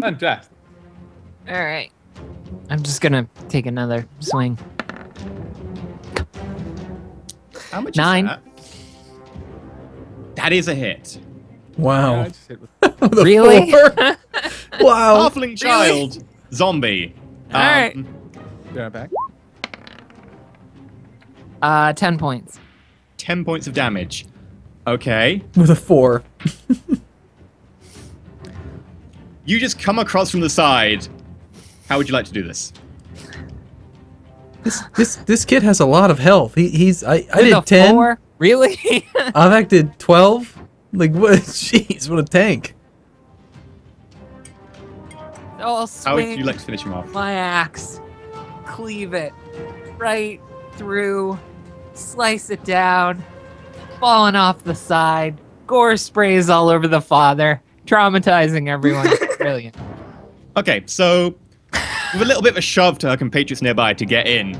Fantastic. All right. I'm just going to take another swing. How much 9. is that? That is a hit. Wow. Yeah, I just hit with... Really? Wow. Halfling child. Zombie. All right. Be right back. 10 points. 10 points of damage. Okay. With a 4. You just come across from the side. How would you like to do this? This kid has a lot of health. I With did a 10. 4? Really? Avak did 12. Like what? Jeez, what a tank. I'll How would swing you like to finish him off? my axe, cleave it right through, slice it down, falling off the side, gore sprays all over the father, traumatizing everyone. Brilliant. Okay, so with a little bit of a shove to her compatriots nearby to get in,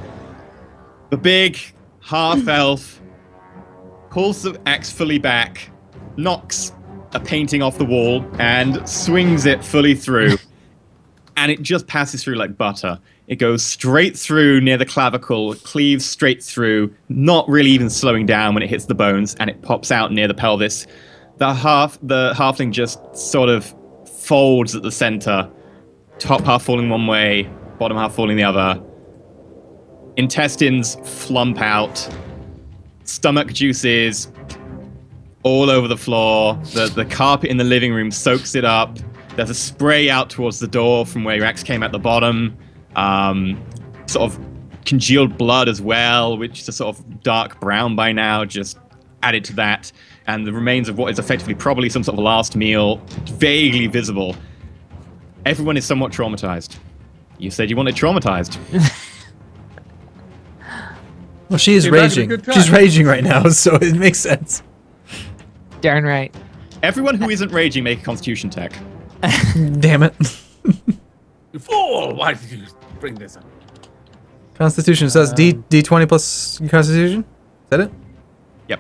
the big half-elf pulls the axe fully back, knocks a painting off the wall, and swings it fully through. And it just passes through like butter. It goes straight through near the clavicle, cleaves straight through, not really even slowing down when it hits the bones, and it pops out near the pelvis. The halfling just sort of folds at the center, top half falling one way, bottom half falling the other. Intestines flump out. Stomach juices all over the floor. The carpet in the living room soaks it up. There's a spray out towards the door from where your axe came at the bottom. Sort of congealed blood as well, which is a sort of dark brown by now, just added to that. And the remains of what is effectively probably some sort of last meal, vaguely visible. Everyone is somewhat traumatized. You said you wanted traumatized. Well, she is raging. She's raging right now, so it makes sense. Darn right. Everyone who isn't raging, make a constitution check. Damn it. You fool! Why did you bring this up? Constitution says D20 plus Constitution? Is that it? Yep.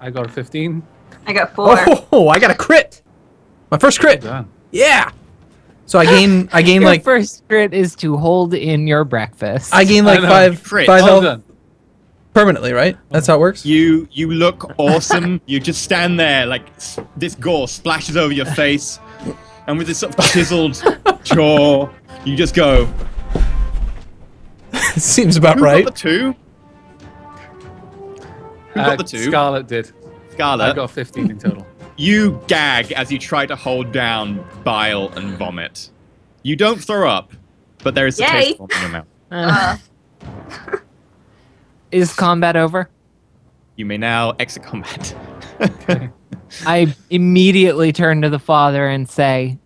I got a 15. I got 4. Oh, I got a crit! My first crit! Well done. Yeah! So I gain Your like first crit is to hold in your breakfast. I gain like I know. five Crit. health Well done. permanently, right? That's how it works? You look awesome. You just stand there like this gore splashes over your face, and with this sort of chiseled jaw, you just go. Seems about Who right. got the 2? Who got the 2? Scarlet did. Scarlet. I got 15 in total. You gag as you try to hold down bile and vomit. You don't throw up, but there is a Yay. taste of vomit in your mouth. Is combat over? You may now exit combat. I immediately turn to the father and say,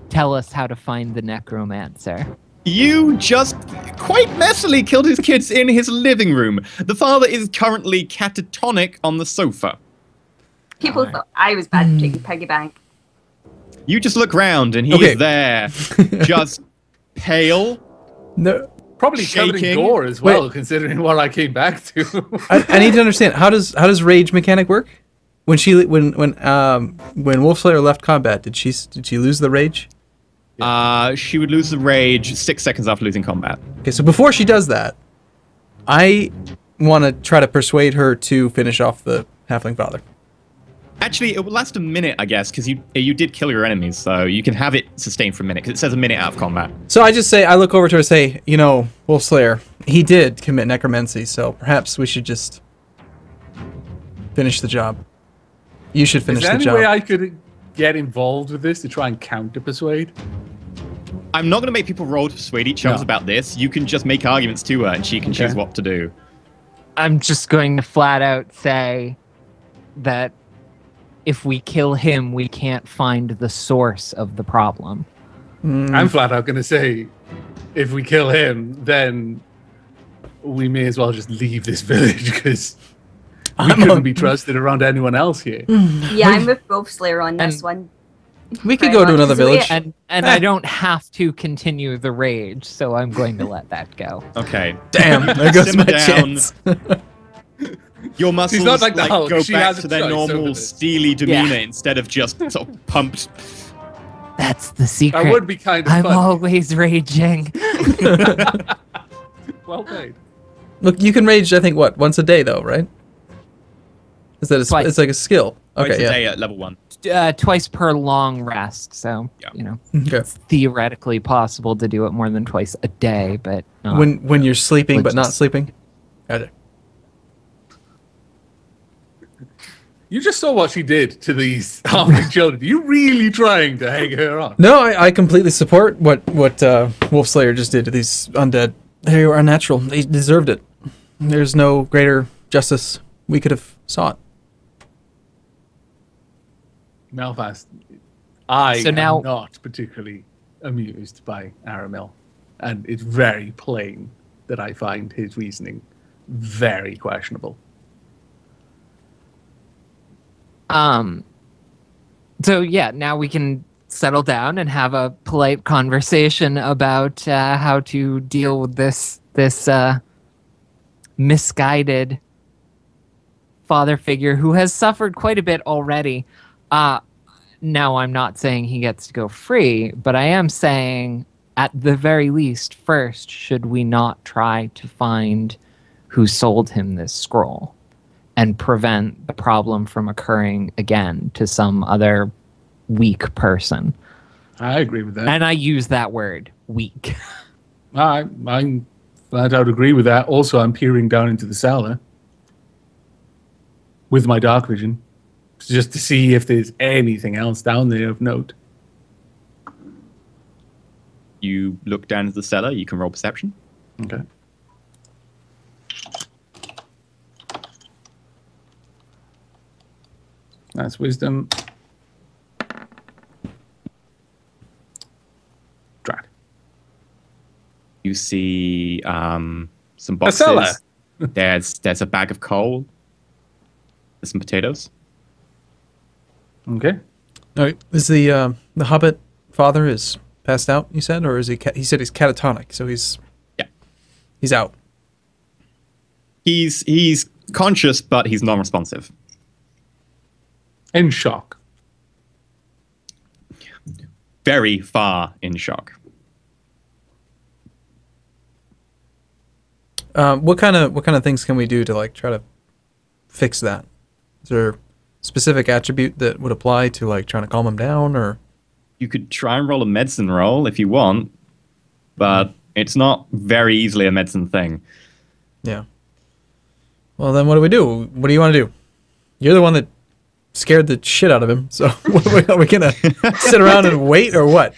"Tell us how to find the necromancer." You just quite messily killed his kids in his living room. The father is currently catatonic on the sofa. People thought I was bad at taking piggy bank. You just look round and he Okay. is there, just pale. No, Probably covered in Shaking. gore as well, Wait. considering what I came back to. I need to understand how does rage mechanic work? When when Wolfslayer left combat, did she lose the rage? She would lose the rage 6 seconds after losing combat. Okay, so before she does that, I want to try to persuade her to finish off the halfling father. Actually, it will last a minute, I guess, because you did kill your enemies, so you can have it sustained for a minute, because it says a minute out of combat. So I look over to her and say, you know, Wolfslayer, he did commit necromancy, so perhaps we should just finish the job. You should finish Is there the any job. way I could get involved with this to try and counter-persuade? I'm not going to make people roll to persuade each other No. about this. You can just make arguments to her, and she can choose Okay. what to do. I'm just going to flat out say that if we kill him, we can't find the source of the problem. I'm flat out going to say, if we kill him, then we may as well just leave this village, because we couldn't be trusted around anyone else here. Yeah, I'm with Wolf Slayer on this And- one. We could Very go to much. another So, village. yeah. And I don't have to continue the rage, so I'm going to let that go. Okay. Damn, there goes Simmer my down. chance. Your muscles not like the Hulk. go She back has a to their choice over normal this. steely demeanor instead of just sort of pumped. That's the secret. That would be kind of I'm fun. always raging. Well played. Look, you can rage, I think, what, once a day, though, right? Is that Twice. it's like a skill? Twice Okay, a yeah. day at level 1. Twice per long rest, so Yeah. you know, Okay. it's theoretically possible to do it more than twice a day, but not. When you're sleeping but not just- sleeping? Gotcha. You just saw what she did to these halfling children. You really trying to hang her on? No, I completely support what Wolfslayer just did to these undead. They were unnatural. They deserved it. There's no greater justice we could have sought. Melfast, I So now- am not particularly amused by Aramil, and it's very plain that I find his reasoning very questionable. So yeah, now we can settle down and have a polite conversation about how to deal with this misguided father figure who has suffered quite a bit already. Now I'm not saying he gets to go free, but I am saying at the very least, first, should we not try to find who sold him this scroll and prevent the problem from occurring again to some other weak person. I agree with that. And I use that word, weak. I'm flat out agree with that. Also, I'm peering down into the cellar with my dark vision, just to see if there's anything else down there of note. You look down into the cellar. You can roll perception. Okay. That's wisdom. Drat. You see some A boxes. cellar. There's a bag of coal. There's some potatoes. Okay. All right. Is the Hobbit father is passed out? You said, or is he? He said he's catatonic, so he's out. He's conscious, but he's non-responsive. In shock. Very far in shock. What kind of things can we do to like try to fix that? Is there a specific attribute that would apply to like trying to calm him down, or? You could try and roll a medicine roll if you want, but it's not very easily a medicine thing. Yeah. Well, then what do we do? What do you want to do? You're the one that scared the shit out of him, so are we gonna sit around and wait, or what?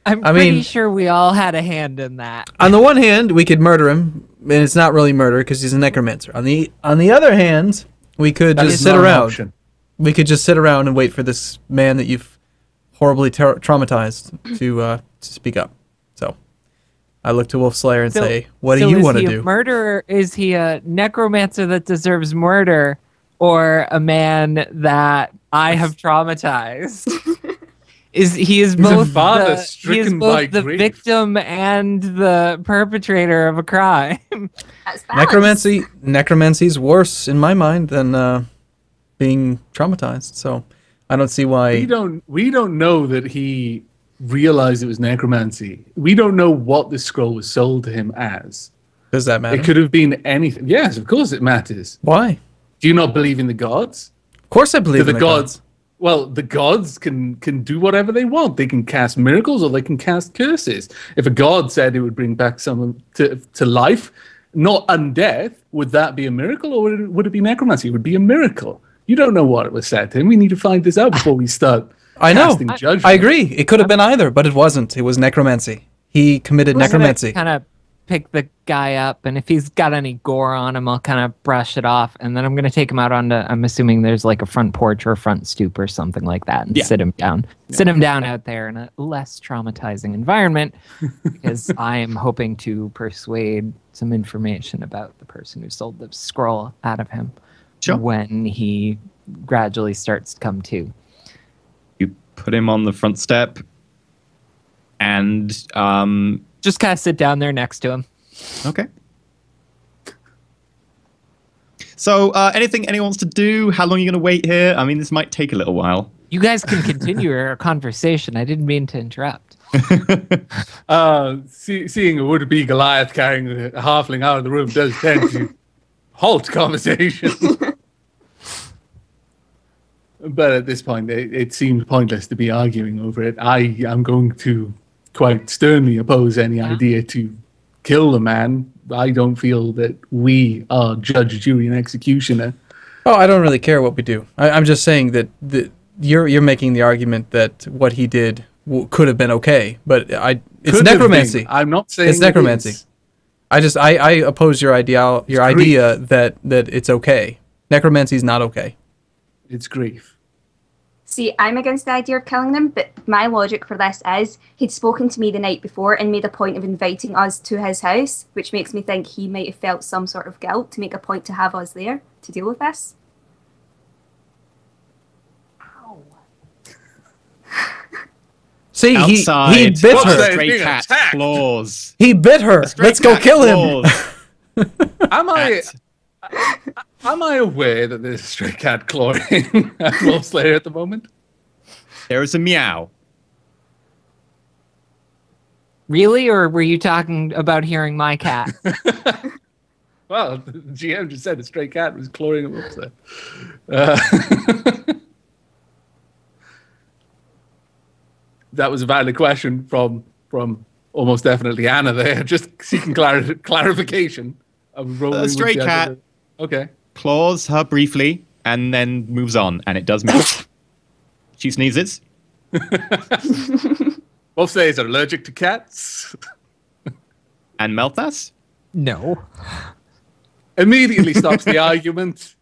I'm pretty sure we all had a hand in that. On the one hand, we could murder him, and it's not really murder because he's a necromancer. On the other hand, we could just sit around. We could just sit around and wait for this man that you've horribly traumatized to speak up. So I look to Wolf Slayer and say, what do you want to do? Murderer? Is he a necromancer that deserves murder, or a man that I have traumatized? He is both the victim and the perpetrator of a crime. Necromancy's worse in my mind than being traumatized. So I don't see why we don't know that he realized it was necromancy. We don't know what this scroll was sold to him as. Does that matter? It could have been anything. Yes, of course it matters. Why? Do you not believe in the gods? Of course I believe in the gods. Well, the gods can do whatever they want. They can cast miracles or they can cast curses. If a god said it would bring back someone to life, not undeath, would that be a miracle, or would it be necromancy? It would be a miracle. You don't know what it was said to him. We need to find this out before we start casting judgment. I agree. It could have been either, but it wasn't. It was necromancy. He committed necromancy. Kind of pick the guy up, and if he's got any gore on him, I'll kind of brush it off, and then I'm going to take him out onto, I'm assuming there's like a front porch or a front stoop or something like that, and sit him down. Yeah. Sit him down out there in a less traumatizing environment, because I am hoping to persuade some information about the person who sold the scroll out of him when he gradually starts to come to. You put him on the front step, and just kind of sit down there next to him. Okay. So, anything anyone wants to do? How long are you going to wait here? I mean, this might take a little while. You guys can continue our conversation. I didn't mean to interrupt. Seeing a would-be Goliath carrying a halfling out of the room does tend to halt conversation. But at this point, it seems pointless to be arguing over it. I am going to quite sternly oppose any idea to kill the man. I don't feel that we are judge, jury, and executioner. Oh, I don't really care what we do. I'm just saying that you're making the argument that what he did could have been okay, but it's necromancy. I'm not saying it's necromancy. I oppose your idea that it's okay. Necromancy is not okay. It's grief. See, I'm against the idea of killing them, but my logic for this is he'd spoken to me the night before and made a point of inviting us to his house, which makes me think he might have felt some sort of guilt to make a point to have us there to deal with this. Ow. See, outside, he bit her. Stray cat claws. He bit her. Let's go kill him. Am I aware that there's a stray cat clawing at Wolf Slayer at the moment? There is a meow. Really? Or were you talking about hearing my cat? Well, the GM just said a stray cat was clawing at Wolf Slayer. that was a valid question from almost definitely Anna there. Just seeking clarification. A stray cat. Okay. Claws her briefly and then moves on, and it does move. She sneezes. Both slaves are allergic to cats. And Malthus? No. Immediately stops the argument.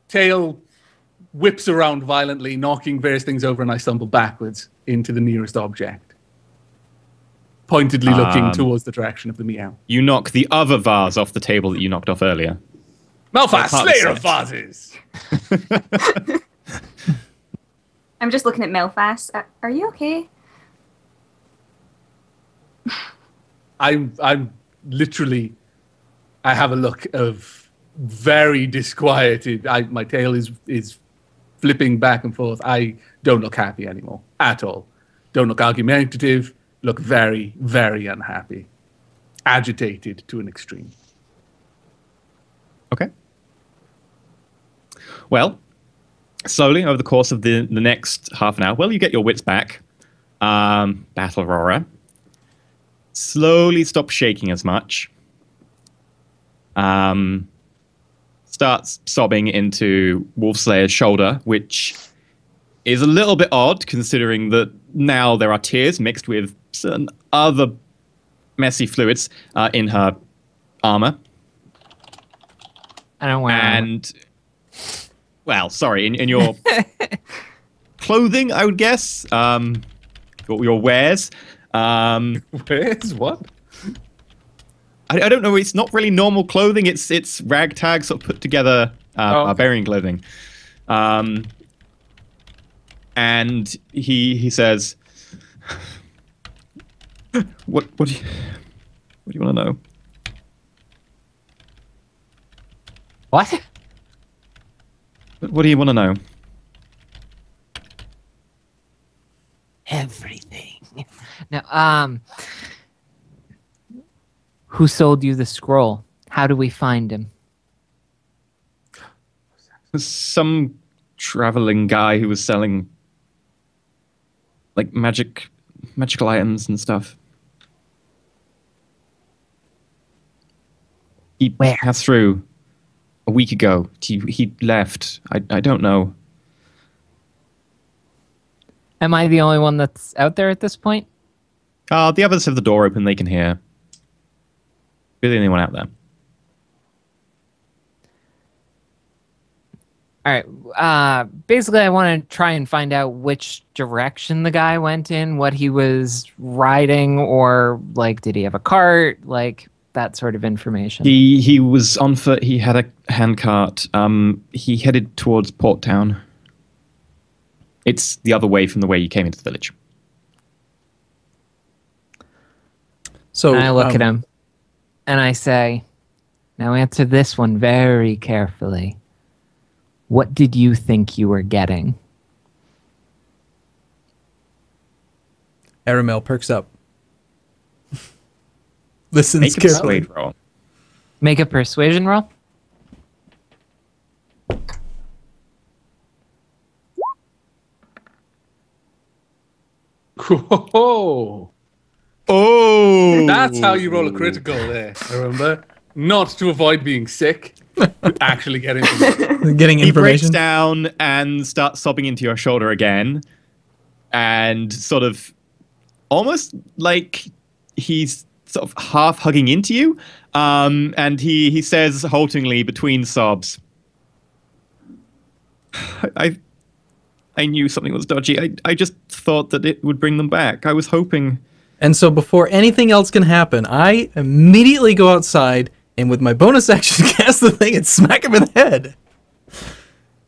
Tail whips around violently, knocking various things over, and I stumble backwards into the nearest object. Pointedly looking towards the direction of the meow. You knock the other vase off the table that you knocked off earlier. Malphas, slayer of vases! I'm just looking at Melfast. Are you okay? I'm literally, I have a look of very disquieted. My tail is flipping back and forth. I don't look happy anymore at all. Don't look argumentative. Look very, very unhappy. Agitated to an extreme. Okay. Well, slowly over the course of the next half an hour, you get your wits back. Battle Aurora. Slowly stop shaking as much. Starts sobbing into Wolfslayer's shoulder, which is a little bit odd considering that now there are tears mixed with certain other messy fluids in her armor. I don't wear armor. Well, sorry, in your clothing, I would guess. Your wares. Wares? What? I don't know. It's not really normal clothing. It's ragtag sort of put together barbarian clothing. And he says, "What do you want to know?" What? What do you want to know? Everything. Now, who sold you the scroll? How do we find him? Some traveling guy who was selling like magical items and stuff. He passed through a week ago. He left. I don't know. Am I the only one that's out there at this point? The others have the door open. They can hear. You're the only one out there. All right. Basically, I want to try and find out which direction the guy went in, what he was riding, or like, did he have a cart? Like that sort of information. He was on foot. He had a handcart. He headed towards Port Town. It's the other way from the way you came into the village. So and I look at him and I say, now answer this one very carefully. What did you think you were getting? Aramel perks up. Listens Make a carefully. persuade roll. Make a persuasion roll? Whoa. Oh! That's how you roll a critical there, remember? Not to avoid being sick, but actually getting Getting He breaks information. down and starts sobbing into your shoulder again. And sort of almost like he's sort of half hugging into you. And he says haltingly between sobs, I knew something was dodgy. I just thought that it would bring them back. I was hoping. And so before anything else can happen, I immediately go outside and with my bonus action cast the thing and smack him in the head.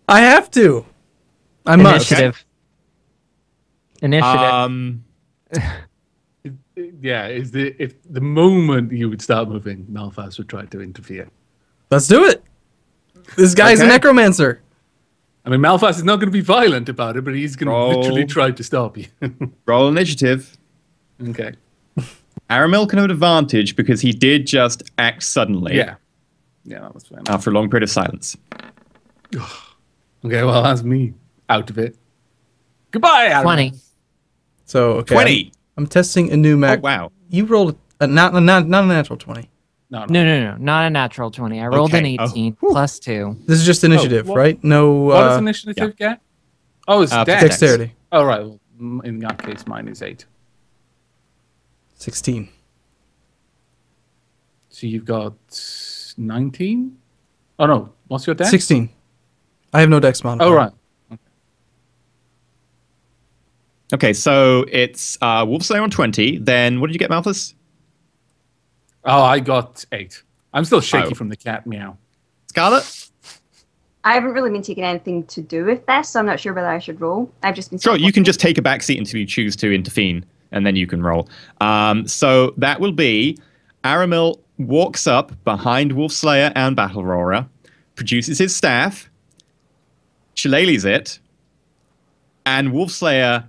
I have to. I must. Initiative. Initiative. Yeah, if the moment you would start moving, Malphas would try to interfere. Let's do it. This guy's a necromancer. I mean, Malphas is not going to be violent about it, but he's going to literally try to stop you. Roll initiative. Okay. Aramil can have advantage because he did just act suddenly. Yeah. Yeah, that was fine. After a long period of silence. Okay, well, that's me out of it. Goodbye, Aramil. 20. So okay, 20. I'm testing a new Oh, Mac. wow. You rolled not a natural 20. No, not a natural 20. I rolled an Okay. Oh, 18 whew. plus 2. This is just initiative, what- right? No. What does initiative get? Oh, it's dex. Dexterity. Oh, right. Well, in that case, mine is 8. 16. So you've got 19? Oh, no. What's your dex? 16. I have no dex modifier. Oh, right. Okay, so it's Wolfslayer on 20. Then what did you get, Malthus? Oh, I got 8. I'm still shaky Oh. from the cat meow. Scarlet? I haven't really been taking anything to do with this, so I'm not sure whether I should roll. I've just been. Sure, you can just take a back seat until you choose to intervene, and then you can roll. So that will be Aramil walks up behind Wolfslayer and Battle Roarer, produces his staff, shillelaghs it, and Wolfslayer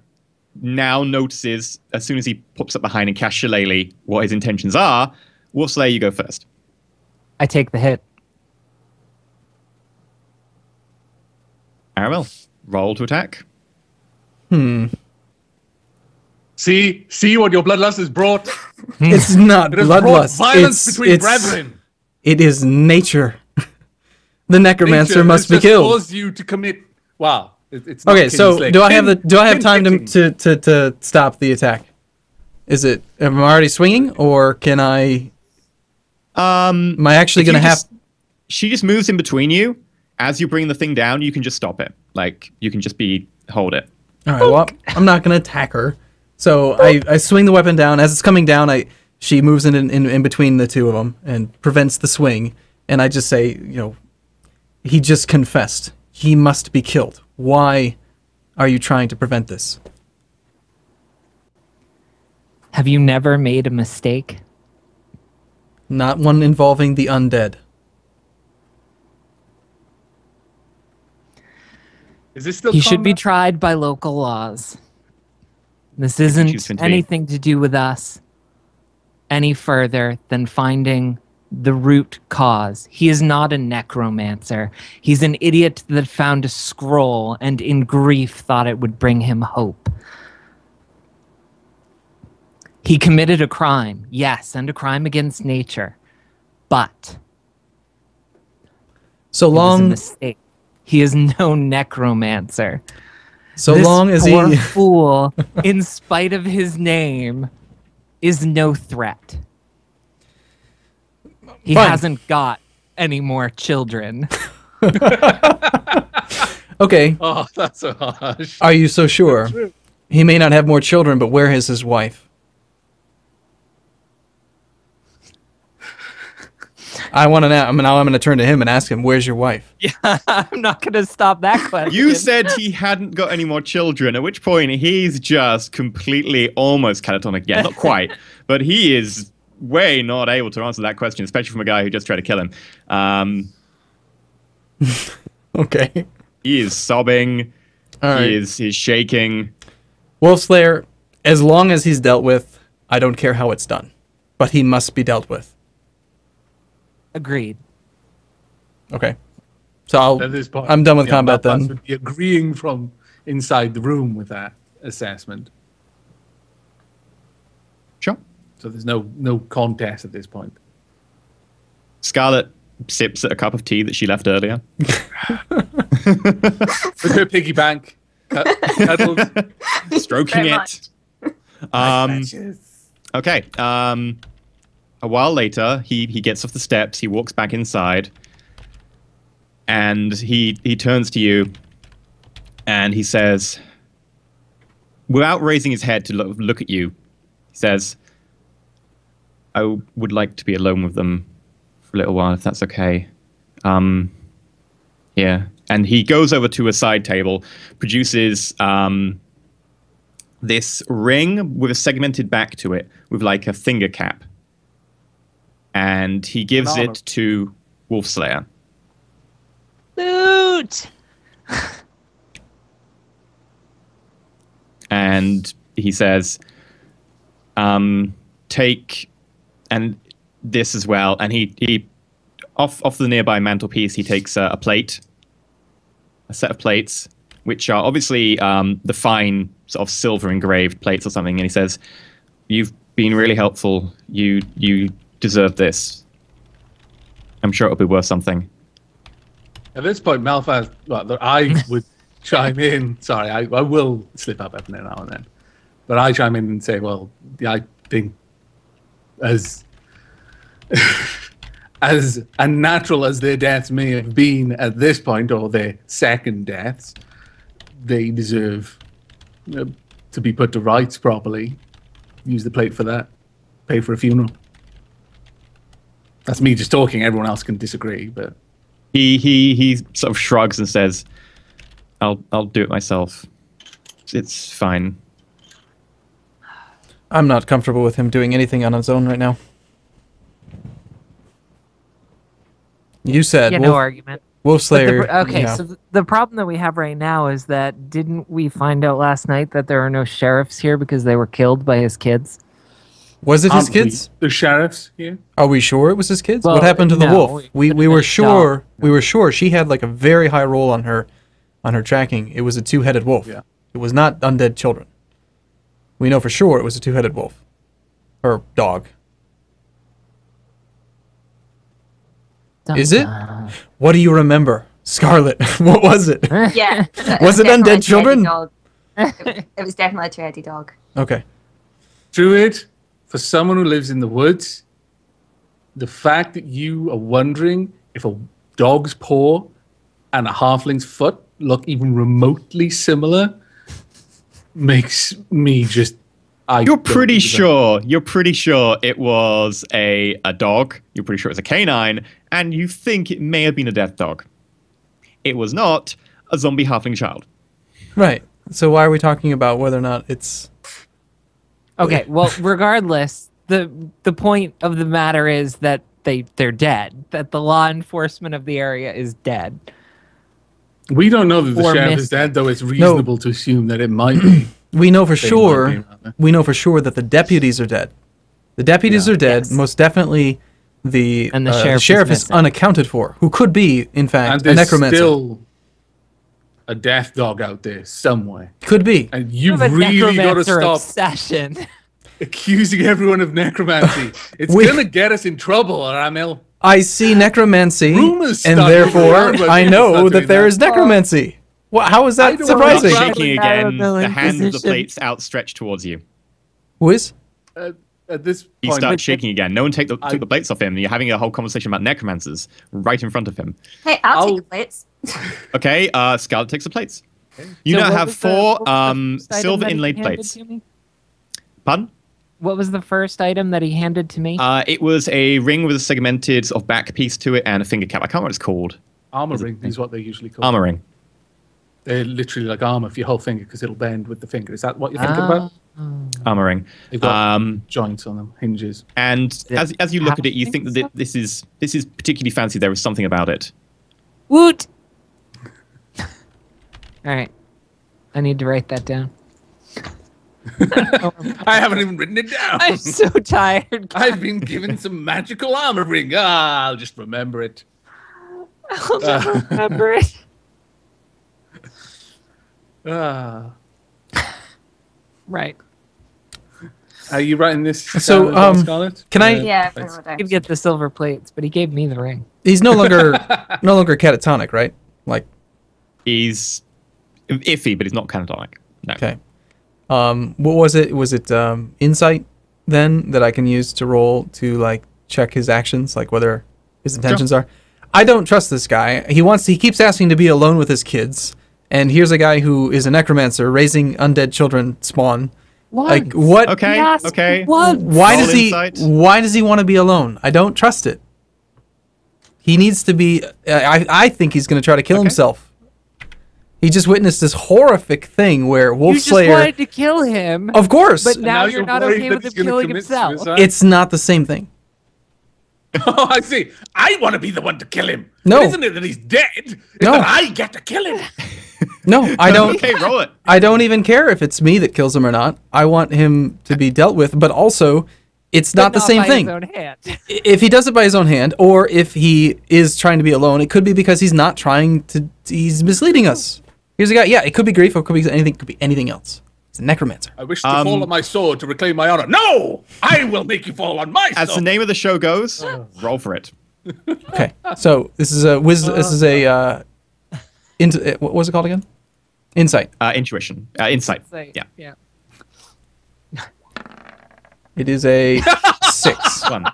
now notices, as soon as he pops up behind and casts shillelagh, what his intentions are. Wolfslayer, you go first. I take the hit. Aramil, roll to attack. See what your bloodlust has brought? It's not It has brought bloodlust. violence It's, between it's, brethren. It is nature. The necromancer Nature must has be just killed. caused you to commit. Wow. It's not Okay, so Kingslayer. do I have time Kin- to stop the attack? Is it? Am I already swinging, or can I? Am I actually going to have? She just moves in between you. As you bring the thing down, you can just stop it. Like, you can just hold it. All right. Well, I'm not going to attack her. So I swing the weapon down. As it's coming down, she moves in between the two of them and prevents the swing. And I just say, he just confessed. He must be killed. Why are you trying to prevent this? Have you never made a mistake? Not one involving the undead. Is this still He should be combat? tried by local laws. This choose to isn't intervene. anything to do with us any further than finding the root cause. He is not a necromancer. He's an idiot that found a scroll and in grief thought it would bring him hope. He committed a crime, yes, and a crime against nature. But So it was a long, mistake. He is no necromancer. so This long as poor he. fool, in spite of his name, is no threat. He Fine. hasn't got any more children. Okay. Oh, that's so harsh. Are you so sure? True. He may not have more children, but where is his wife? I want to know. I'm going to turn to him and ask him, "Where's your wife?" Yeah, I'm not going to stop that question. You said he hadn't got any more children, at which point he's just completely almost catatonic again. Not quite, but he is way not able to answer that question, especially from a guy who just tried to kill him. Okay. He is sobbing. All right. He's shaking. Wolfslayer, as long as he's dealt with, I don't care how it's done, but he must be dealt with. Agreed. Okay. So At this point, I'm done with combat Malthus then. would be agreeing from inside the room with that assessment. Sure. So there's no contest at this point. Scarlet sips at a cup of tea that she left earlier. With her piggy bank, cuddled. Stroking Very it. much. Okay. A while later, he gets off the steps. He walks back inside, and he turns to you, and he says, without raising his head to look at you, he says, "I would like to be alone with them for a little while, if that's okay." Yeah. And he goes over to a side table, produces this ring with a segmented back to it, with like a finger cap. And he gives An armor. it to Wolfslayer. Loot! And he says, take, and this as well. And he off the nearby mantelpiece, he takes a plate, a set of plates, which are obviously the fine sort of silver engraved plates or something. And he says, "You've been really helpful. You deserve this. I'm sure it'll be worth something." At this point, Malphas, well, I would chime in. Sorry, I will slip up every now and then. But I chime in and say, well, yeah, I think as unnatural as their deaths may have been at this point, or their second deaths, they deserve to be put to rights properly. Use the plate for that. Pay for a funeral. That's me just talking. Everyone else can disagree, but he sort of shrugs and says, "I'll do it myself. It's fine." I'm not comfortable with him doing anything on his own right now. You said no argument. Wolf Slayer. So the problem that we have right now is that didn't we find out last night that there are no sheriffs here because they were killed by his kids? Was it his kids? The sheriffs here? Are we sure it was his kids? Well, what happened to the no, wolf? We were sure. We were sure she had like a very high roll on her tracking. It was a two-headed wolf. Yeah. It was not undead children. We know for sure it was a two-headed wolf. Or dog. Is it? What do you remember? Scarlet. What was it? Yeah. Was it definitely undead a children? dog. It was definitely a two-headed dog. Okay. Druid, for someone who lives in the woods, the fact that you are wondering if a dog's paw and a halfling's foot look even remotely similar makes me just... You're pretty sure it was a dog. You're pretty sure it's a canine, and you think it may have been a death dog. It was not a zombie halfling child. Right. So why are we talking about whether or not it's... Okay, well, regardless, the point of the matter is that they're dead. That the law enforcement of the area is dead. We don't know that the Or sheriff is missing. dead, though it's reasonable to assume that it might be. We know for They sure. might be around there. We know for sure that the deputies are dead. The deputies are dead. Yes. Most definitely, the And the sheriff is is missing. unaccounted for. Who could be, in fact, And a there's necromancer? still a death dog out there somewhere. Could be. And You you've have a really got to necromancer stop obsession. accusing everyone of necromancy. It's We- going to get us in trouble, Ramil. I see necromancy, Rumors and start therefore around when I people know start that doing there that. is necromancy. Well, how is I that don't surprising? know. Shaking again, Rather the than hands of the position. plates outstretched towards you. Wiz? At this He point, starts shaking again. No one took the plates off him. You're having a whole conversation about necromancers right in front of him. Hey, I'll I'll- take the plates. Okay, Scarlet takes the plates. You So now what have was the- four what was the first item silver that he inlaid handed plates. to me? Pardon? What was the first item that he handed to me? It was a ring with a segmented sort of back piece to it and a finger cap. I can't remember what it's called. armor ring is what they're usually called. Armor ring. They're literally like armor for your whole finger because it'll bend with the finger. Is that what you're thinking Ah. about? Armor ring. They've got joints on them, hinges. And as you look at it, you have think that this is particularly fancy. There is something about it. Woot! All right. I need to write that down. I haven't even written it down. I'm so tired. I've been given some magical armor ring. I'll just remember it. I'll never remember it. Right. Are you writing this So, down as well, Scarlett? can I- Yeah, Right. for He'd get the silver plates, but he gave me the ring. He's no longer catatonic, right? Like, He's iffy, but he's not catatonic. No. okay. What was it? Was it insight then that I can use to roll to like check his actions, like whether his intentions are? I don't trust this guy. He keeps asking to be alone with his kids, and here's a guy who is a necromancer raising undead children spawn. Like what? Okay. Yes, Okay. what? Why Roll does he? insight. Why does he want to be alone? I don't trust it. He needs to be. I think he's going to try to kill himself. He just witnessed this horrific thing where Wolf You just Slayer. wanted to kill him, Of course, but now you're not worried okay that with him he's gonna killing commit himself. suicide? it's not the same thing. Oh, I see. I want to be the one to kill him. No. It isn't it that he's dead? It's No. that I get to kill him. No, I don't. Okay, roll it. I don't even care if it's me that kills him or not. I want him to be dealt with, but also, it's But not the same by his thing. own hand. If he does it by his own hand, or if he is trying to be alone, it could be because he's not trying to. He's misleading us. Here's a guy. Yeah, it could be grief or it could be anything. Could be anything else. It's a necromancer. I wish to fall on my sword to reclaim my honor. No! I will make you fall on my sword! As the name of the show goes, roll for it. Okay, so this is a what was it called again? Insight. Intuition. Insight. Yeah. It is a 6. Fun.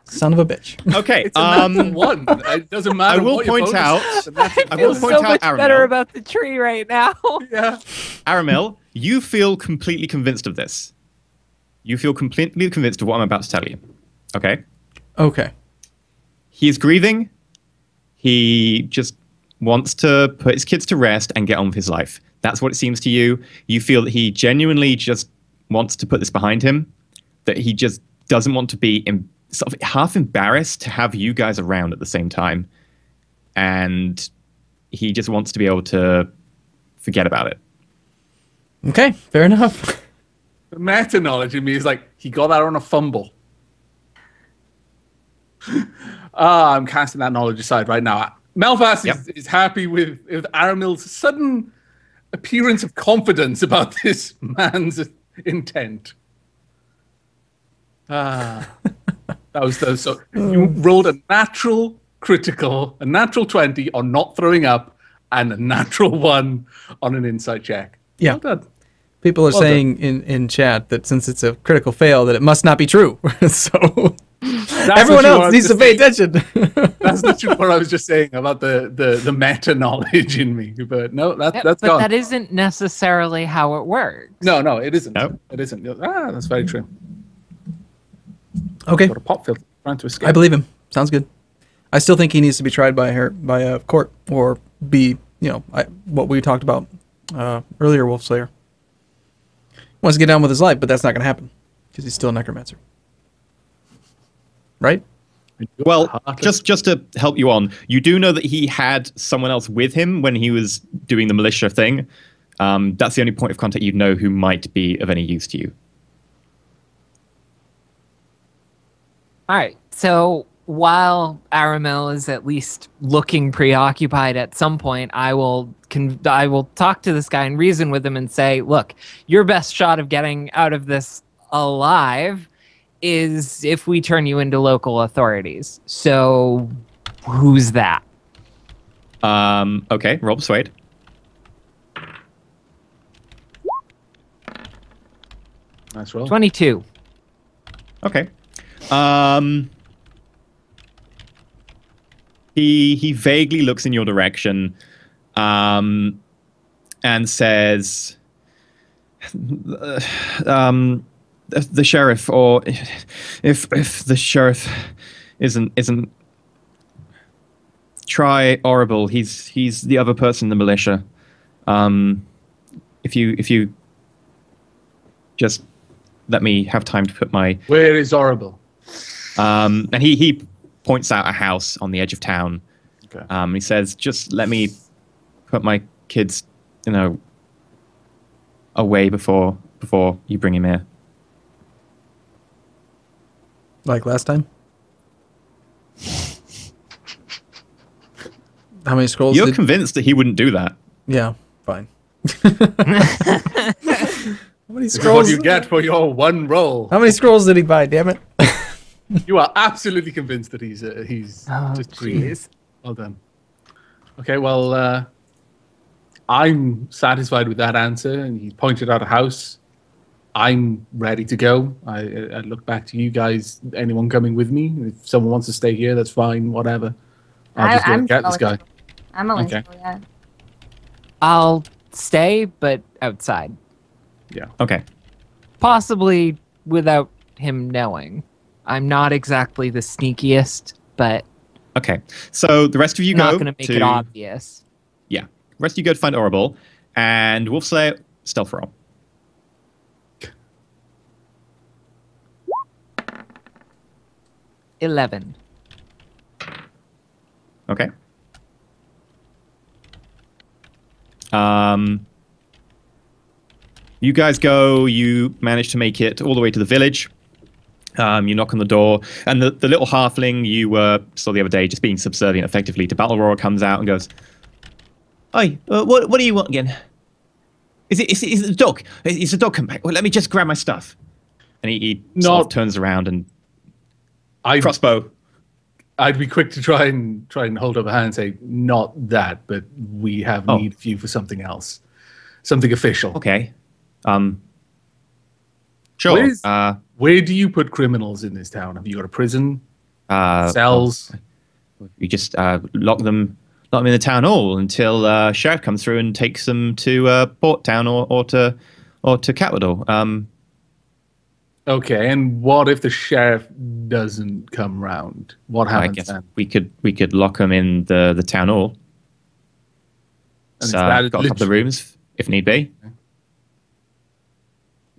Son of a bitch. Okay. It's a natural 1. It doesn't matter. I will point out. I feel so much better about the tree right now. Yeah. Aramil, you feel completely convinced of this. You feel completely convinced of what I'm about to tell you. Okay. Okay. He is grieving. He just wants to put his kids to rest and get on with his life. That's what it seems to you. You feel that he genuinely just wants to put this behind him. That he just doesn't want to be sort of half embarrassed to have you guys around at the same time. And he just wants to be able to forget about it. Okay, fair enough. The meta knowledge in me is like, he got that on a fumble. I'm casting that knowledge aside right now. Melvas is happy with Aramil's sudden appearance of confidence about this man's intent. That was so you rolled a natural critical, a natural 20 on not throwing up, and a natural 1 on an insight check. Yeah. Well done. People are saying in chat that since it's a critical fail, that it must not be true. So everyone else needs to pay attention. That's literally what I was just saying about the meta knowledge in me. But no, that's but gone. that isn't necessarily how it works. No, it isn't. No. It isn't. That's very true. Okay. Got a pop filter trying to escape. I believe him. Sounds good. I still think he needs to be tried by a court or be, what we talked about earlier, Wolfslayer. Wants to get down with his life, but that's not going to happen because he's still a necromancer. Right? Well, just to help you on, you do know that he had someone else with him when he was doing the militia thing. That's the only point of contact you know who might be of any use to you. All right. So while Aramil is at least looking preoccupied, at some point I will talk to this guy and reason with him and say, look, your best shot of getting out of this alive is if we turn you into local authorities. So who's that? Okay, roll persuade. Nice roll. 22. Okay. He vaguely looks in your direction, and says, the sheriff, or if the sheriff isn't, try Orrible. He's the other person in the militia. If you just let me have time to put my... Where is Orrible? And he points out a house on the edge of town. Okay. He says, just let me put my kids, away before you bring him here. Like last time? How many scrolls You're convinced that he wouldn't do that. Yeah, fine. How many This is scrolls? what you get for your one roll. How many scrolls did he buy, damn it? You are absolutely convinced that he's Oh, just green. jeez. Well done. Okay, well, I'm satisfied with that answer, and he pointed out a house. I'm ready to go. I look back to you guys. Anyone coming with me? If someone wants to stay here, that's fine. Whatever. I'll just go and get this guy. I'm willing to Okay. go, yeah. I'll stay, but outside. Yeah. Okay. Possibly without him knowing. I'm not exactly the sneakiest, but Okay. So the rest of you not go going to make it obvious. Yeah. The rest of you go to find Orrible, and Wolfslayer, stealth roll. $11. Okay. You guys go, you manage to make it all the way to the village. You knock on the door, and the little halfling you saw the other day just being subservient effectively to Battle Roar comes out and goes, Oi, what do you want again? Is it the dog? Is the dog come back? Well, let me just grab my stuff. And he sort of turns around and crossbow. I'd be quick to try and hold up a hand and say, not that, but we have need of you for something else, something official. Okay. Sure. Where do you put criminals in this town? Have you got a prison? Cells? We just lock them in the town hall until sheriff comes through and takes them to Port Town or to Capital. Okay, and what if the sheriff doesn't come round? What happens I guess then? we could lock them in the town hall. And So got a couple of rooms if need be.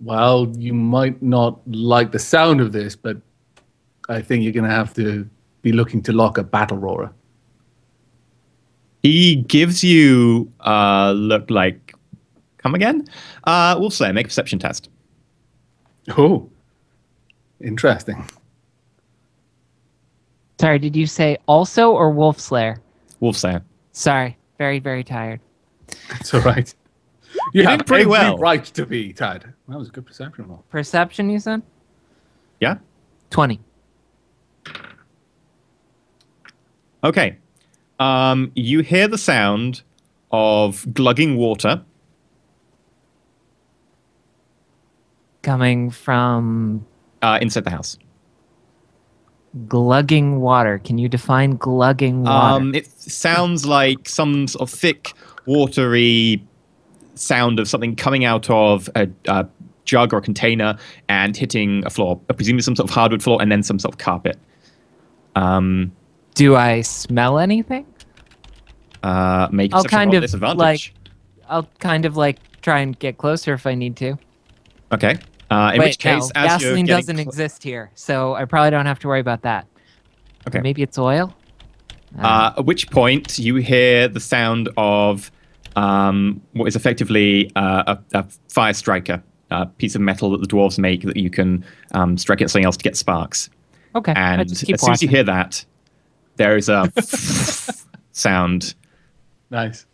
Well, you might not like the sound of this, but I think you're going to have to be looking to lock a battle roarer. He gives you look like, come again? Wolf Slayer, make a perception test. Oh, interesting. Sorry, did you say also or Wolf Slayer? Wolf Slayer. Sorry, very, very tired. It's all right. You did have pretty every well. right to be tired. That was a good perception roll. Perception, you said? Yeah? 20. Okay. You hear the sound of glugging water. Coming from Inside the house. glugging water. Can you define glugging water? It sounds like some sort of thick, watery sound of something coming out of a jug or a container and hitting a floor. Presumably some sort of hardwood floor and then some sort of carpet. Do I smell anything? Make a I'll perception kind roll of disadvantage. I'll kind of like try and get closer if I need to. Okay. In which case, no, as you're gasoline getting doesn't exist here, so I probably don't have to worry about that. Okay. Maybe it's oil. At which point you hear the sound of what is effectively a fire striker, a piece of metal that the dwarves make that you can strike at something else to get sparks. Okay. And I as just keep soon as you watching. hear that, there is a sound, Nice.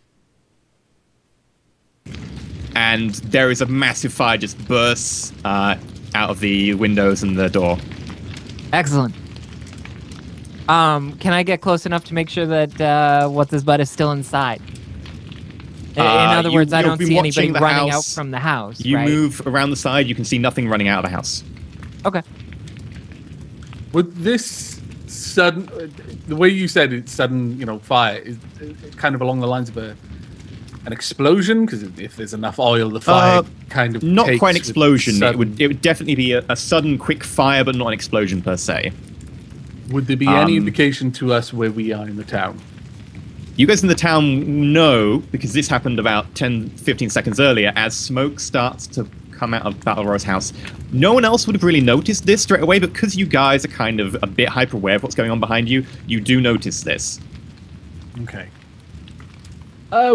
and there is a massive fire just bursts out of the windows and the door. Excellent. Can I get close enough to make sure that what's his butt is still inside? In other words, I you've don't been see anybody watching the running out house. from the house. You right? move around the side, you can see nothing running out of the house. Okay. Would this sudden, the way you said it, sudden, fire, is kind of along the lines of an explosion? Because if there's enough oil, the fire kind of not takes quite an with explosion. sudden- It would definitely be a sudden, quick fire, but not an explosion per se. Would there be any indication to us where we are in the town? You guys in the town know, because this happened about 10, 15 seconds earlier, as smoke starts to come out of Battle Roy's house. No one else would have really noticed this straight away, but because you guys are kind of a bit hyper aware of what's going on behind you, you do notice this. Okay.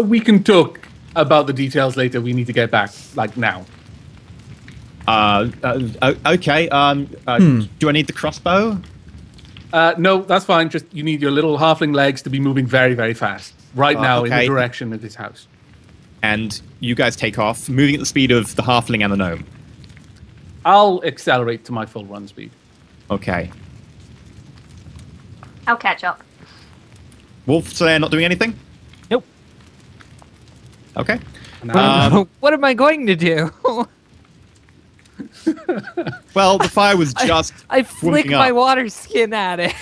We can talk about the details later. We need to get back, like now. Okay. Do I need the crossbow? No, that's fine. Just you need your little halfling legs to be moving very, very fast right now in the okay. direction of this house. And you guys take off, moving at the speed of the halfling and the gnome. I'll accelerate to my full run speed. Okay. I'll catch up. Wolf Slayer not doing anything? Nope. Okay. What am I going to do? Well, the fire was just I flick whooping my up. water skin at it.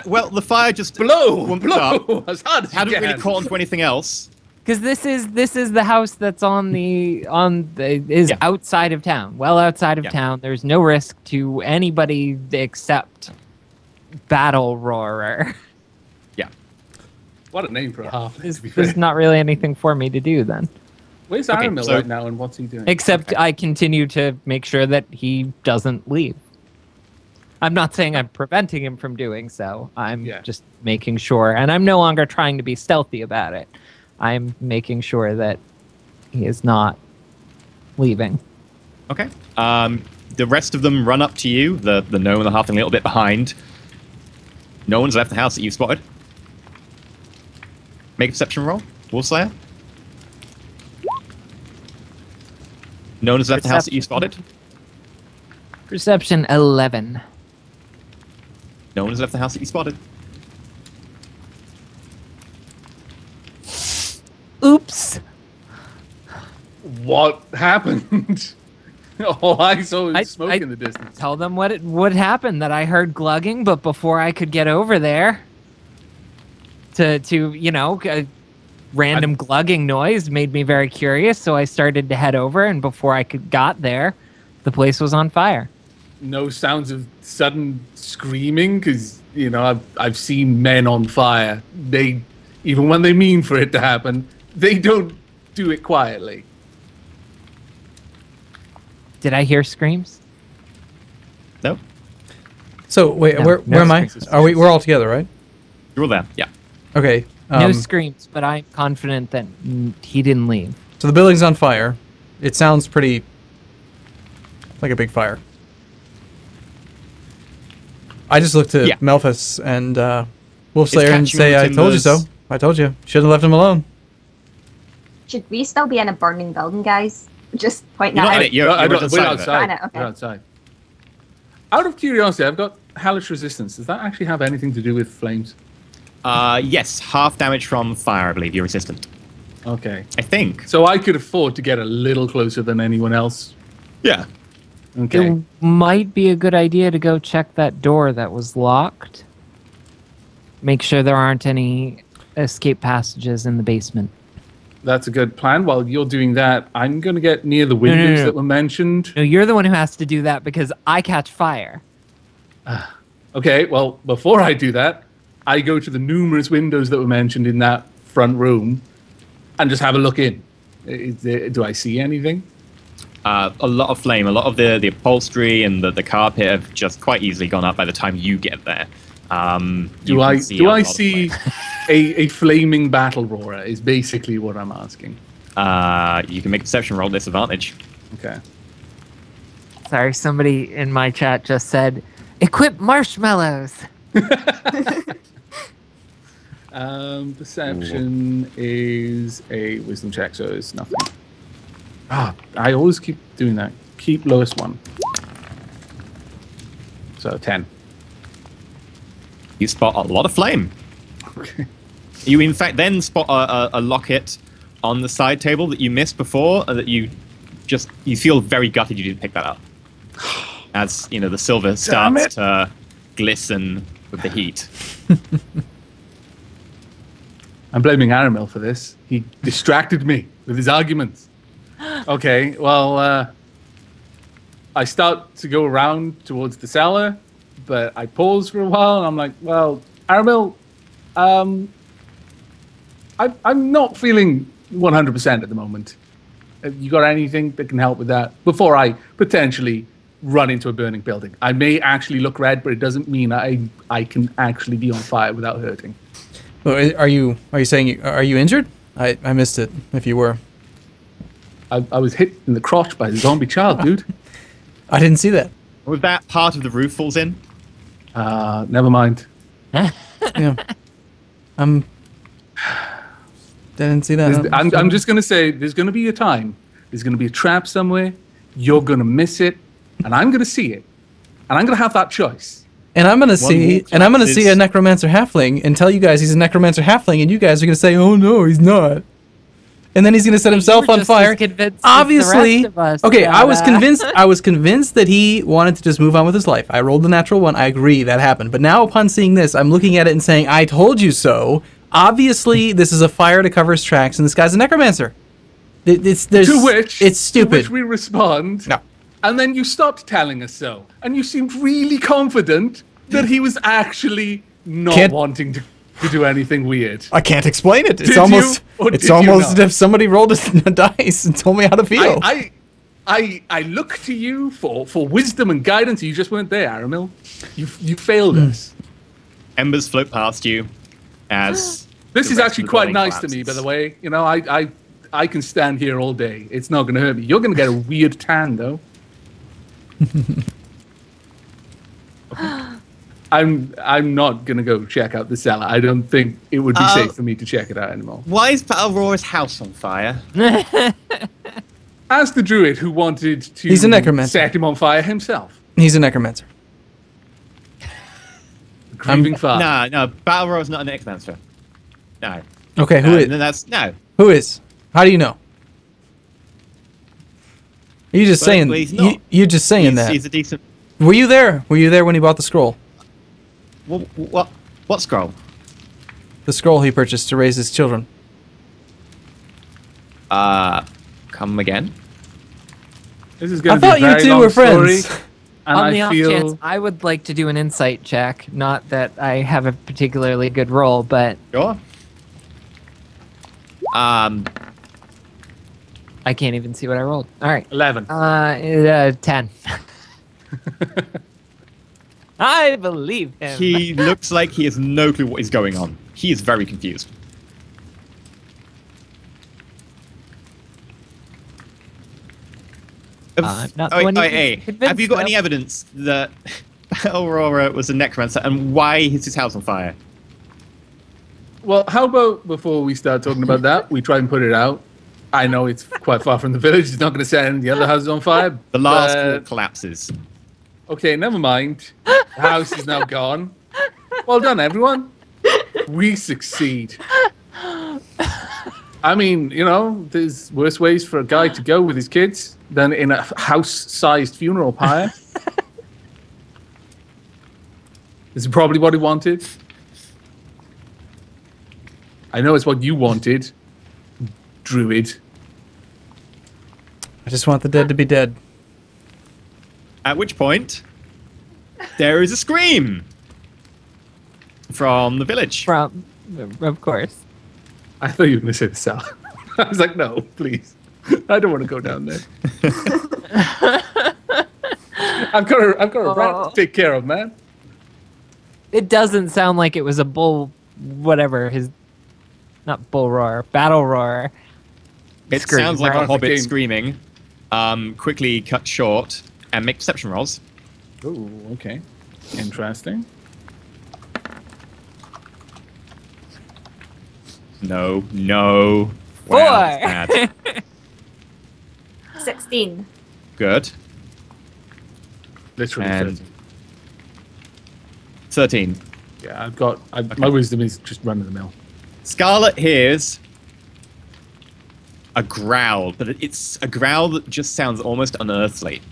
Well, the fire just Blow whooped up. as hard as you Hadn't can. really caught onto anything else. Because this is the house that's is outside of town. Well outside of town. There's no risk to anybody except Battle Roarer. Yeah. What a name for a halfling. to be There's fair. not really anything for me to do then. Where's Okay, Aramil so- right now, and what's he doing? Except I continue to make sure that he doesn't leave. I'm not saying I'm preventing him from doing so. I'm just making sure. And I'm no longer trying to be stealthy about it. I'm making sure that he is not leaving. Okay. The rest of them run up to you. The gnome and the halfling a little bit behind. No one's left the house that you've spotted. Make a perception roll. Wolfslayer? No one has left the house that you spotted? Perception 11. No one has left the house that you spotted. Oops. What happened? All I saw was smoke in the distance. Tell them what happened, that I heard glugging, but before I could get over there to you know, a random glugging noise made me very curious, so I started to head over, and before I got there, the place was on fire. No sounds of sudden screaming, because, you know, I've seen men on fire. They, even when they mean for it to happen, they don't do it quietly. Did I hear screams? No. So wait, No, where am I? We're all together, right? You're all there, yeah. Okay. No screams, but I'm confident that he didn't leave. So the building's on fire. It sounds pretty like a big fire. I just looked at Melphus and Wolfslayer and say, "I told you so. I told you. Shouldn't have left him alone." Should we still be in a burning building, guys? Just point that out. You're outside. Okay. We're outside. Out of curiosity, I've got hellish resistance. Does that actually have anything to do with flames? Yes, half damage from fire, I believe. You're resistant. Okay. I think. So I could afford to get a little closer than anyone else. Yeah. Okay. It might be a good idea to go check that door that was locked. Make sure there aren't any escape passages in the basement. That's a good plan. While you're doing that, I'm going to get near the windows that were mentioned. No, you're the one who has to do that because I catch fire. Okay, well, before I do that, I go to the numerous windows that were mentioned in that front room and just have a look in. Do I see anything? A lot of flame. A lot of the upholstery and the carpet have just quite easily gone up by the time you get there. Do I see a flaming battle roarer is basically what I'm asking. You can make a perception roll disadvantage. Okay. Sorry, somebody in my chat just said, equip marshmallows. Perception is a wisdom check, so it's nothing. I always keep doing that. Keep lowest one. So 10. You spot a lot of flame. Okay. You, in fact, then spot a locket on the side table that you missed before, that you feel very gutted you didn't pick that up. As, you know, the silver starts to glisten with the heat. I'm blaming Aramil for this. He distracted me with his arguments. Okay, well, I start to go around towards the cellar, but I pause for a while, and I'm like, well, Aramil, I'm not feeling 100% at the moment. Have you got anything that can help with that before I potentially run into a burning building? I may actually look red, but it doesn't mean I can actually be on fire without hurting. Well, are you saying are you injured? I missed it. If you were, I was hit in the crotch by a zombie child, dude. I didn't see that. Was that part of the roof falls in? Never mind. Yeah. Didn't see that. I'm just going to say there's going to be a time. There's going to be a trap somewhere. You're going to miss it. And I'm going to see it. And I'm going to have that choice. And I'm going to see a necromancer halfling and tell you guys he's a necromancer halfling, and you guys are going to say, "Oh no, he's not." And then he's going to set himself on fire. Obviously, okay. I was convinced. I was convinced that he wanted to just move on with his life. I rolled the natural one. I agree that happened. But now, upon seeing this, I'm looking at it and saying, "I told you so." Obviously, this is a fire to cover his tracks, and this guy's a necromancer. It's stupid. To which we respond. No. And then you stopped telling us so, and you seemed really confident that he was actually not wanting to do anything weird. I can't explain it. It's almost as if somebody rolled a dice and told me how to feel. I look to you for wisdom and guidance. You just weren't there, Aramil. You failed us. Embers float past you as this is actually quite nice to me, by the way. You know, I can stand here all day. It's not going to hurt me. You're going to get a weird tan, though. I'm not gonna go check out the cellar. I don't think it would be safe for me to check it out anymore. Why is Aurora's house on fire? Ask the druid who wanted to He's a necromancer. set him on fire himself. He's a necromancer. Grieving fire. No, Battle Royale's not a necromancer. No. Okay, who is? No. Who is? How do you know? You just saying? Well, he's not. You're just saying that. He's a decent. Were you there? Were you there when he bought the scroll? What scroll? The scroll he purchased to raise his children. Come again? This is I going to be thought a you very two long were friends. story, and On the I off feel chance, I would like to do an insight check. Not that I have a particularly good roll, but Sure. I can't even see what I rolled. All right. 11. 10. I believe him. He looks like he has no clue what is going on. He is very confused. not the one you Hey, convinced, have you got though. any evidence that Aurora was a necromancer and why is his house on fire? Well, how about before we start talking about that, we try and put it out. I know it's quite far from the village. It's not going to set any of the other houses on fire. The last but- wall collapses. Okay, never mind. The house is now gone. Well done, everyone. We succeed. I mean, you know, there's worse ways for a guy to go with his kids than in a house-sized funeral pyre. This is probably what he wanted. I know it's what you wanted, druid. I just want the dead to be dead. At which point, there is a scream from the village. Of course. I thought you were going to say the cell. I was like, no, please. I don't want to go down there. I've got a rat to take care of, man. It doesn't sound like it was a bull, whatever, not bull roar, battle roar. It Scream, sounds like right? a hobbit Game. screaming. Quickly cut short and make perception rolls. Oh, okay. Interesting. No. Four. Wow, that's bad. 16. Good. Literally And- 13. 13. Yeah, my wisdom is just run of the mill. Scarlet hears a growl, but it's a growl that just sounds almost unearthly.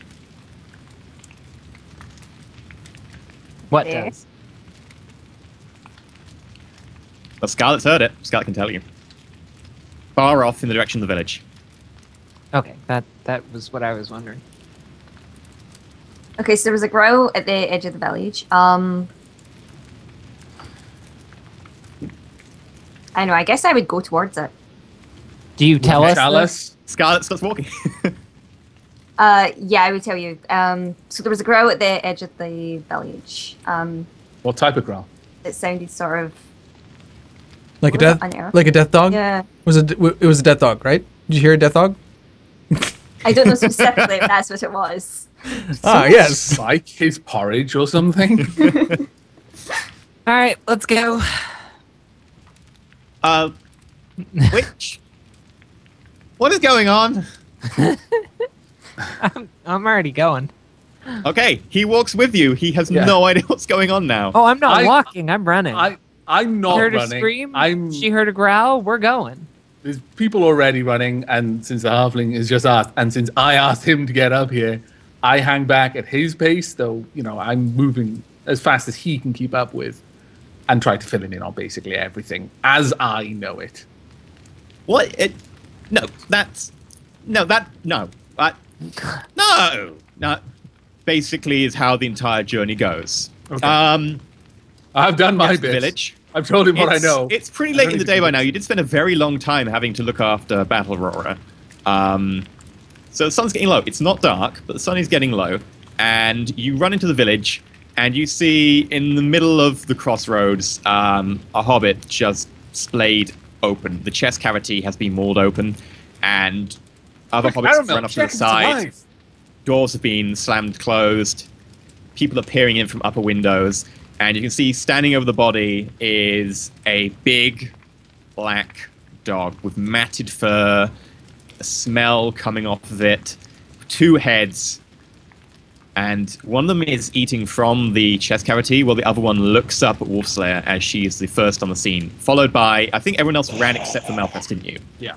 What Yeah. does? But Scarlet's heard it. Scarlet can tell you. Far off in the direction of the village. Okay, that was what I was wondering. Okay, so there was a growl at the edge of the village. I know, I guess I would go towards it. Do you tell us? Tell this? us. Scarlet starts walking. Yeah, I would tell you. So there was a growl at the edge of the village. What type of growl? It sounded sort of... Like a Was it death, unearthed? like a death dog. Yeah. It was a death dog, right? Did you hear a death dog? I don't know specifically if that's what it was. Ah, yes. Like his porridge or something? All right, let's go. Which? What is going on? I'm already going. Okay, he walks with you. He has Yeah. no idea what's going on now. Oh, I'm not I- walking. I'm running. I'm not She heard running. a scream. She heard a growl. We're going. There's people already running, and since the halfling is just asked, and since I asked him to get up here, I hang back at his pace, though, you know, I'm moving as fast as he can keep up with, and try to fill him in on basically everything, as I know it. What? No. No. Basically is how the entire journey goes. Okay. I've done my Yes, bit. village. I've told him what I know. It's pretty I late don't in the need to day by do now. this. You did spend a very long time having to look after Battle Aurora. So the sun's getting low. It's not dark, but the sun is getting low. And you run into the village, and you see in the middle of the crossroads a hobbit just splayed open. The chest cavity has been mauled open, and other hobbits have run off to the side. Doors have been slammed closed. People are peering in from upper windows. And you can see standing over the body is a big black dog with matted fur, a smell coming off of it, 2 heads, and one of them is eating from the chest cavity, while the other one looks up at Wolfslayer as she is the first on the scene, followed by, I think everyone else ran except for Malphas, didn't you? Yeah.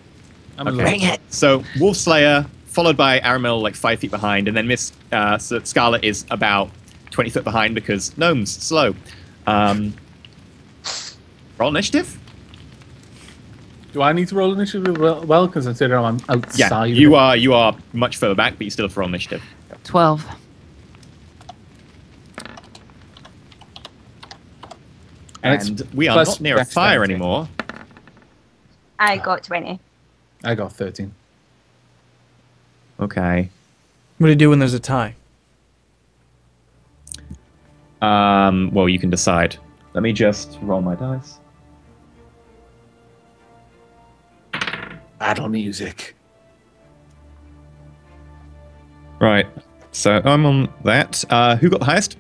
Bring it. So Wolfslayer, followed by Aramil, like 5 feet behind, and then Miss Scarlet is about 20 foot behind because gnomes slow. Roll initiative. Do I need to roll initiative? Well, because consider I'm outside. Yeah, you are much further back, but you still have to roll initiative. 12. And we are not near a fire anymore. I got 20. I got 13. Okay. What do you do when there's a tie? Well, you can decide. Let me just roll my dice. Battle music. Right. So I'm on that. Who got the highest?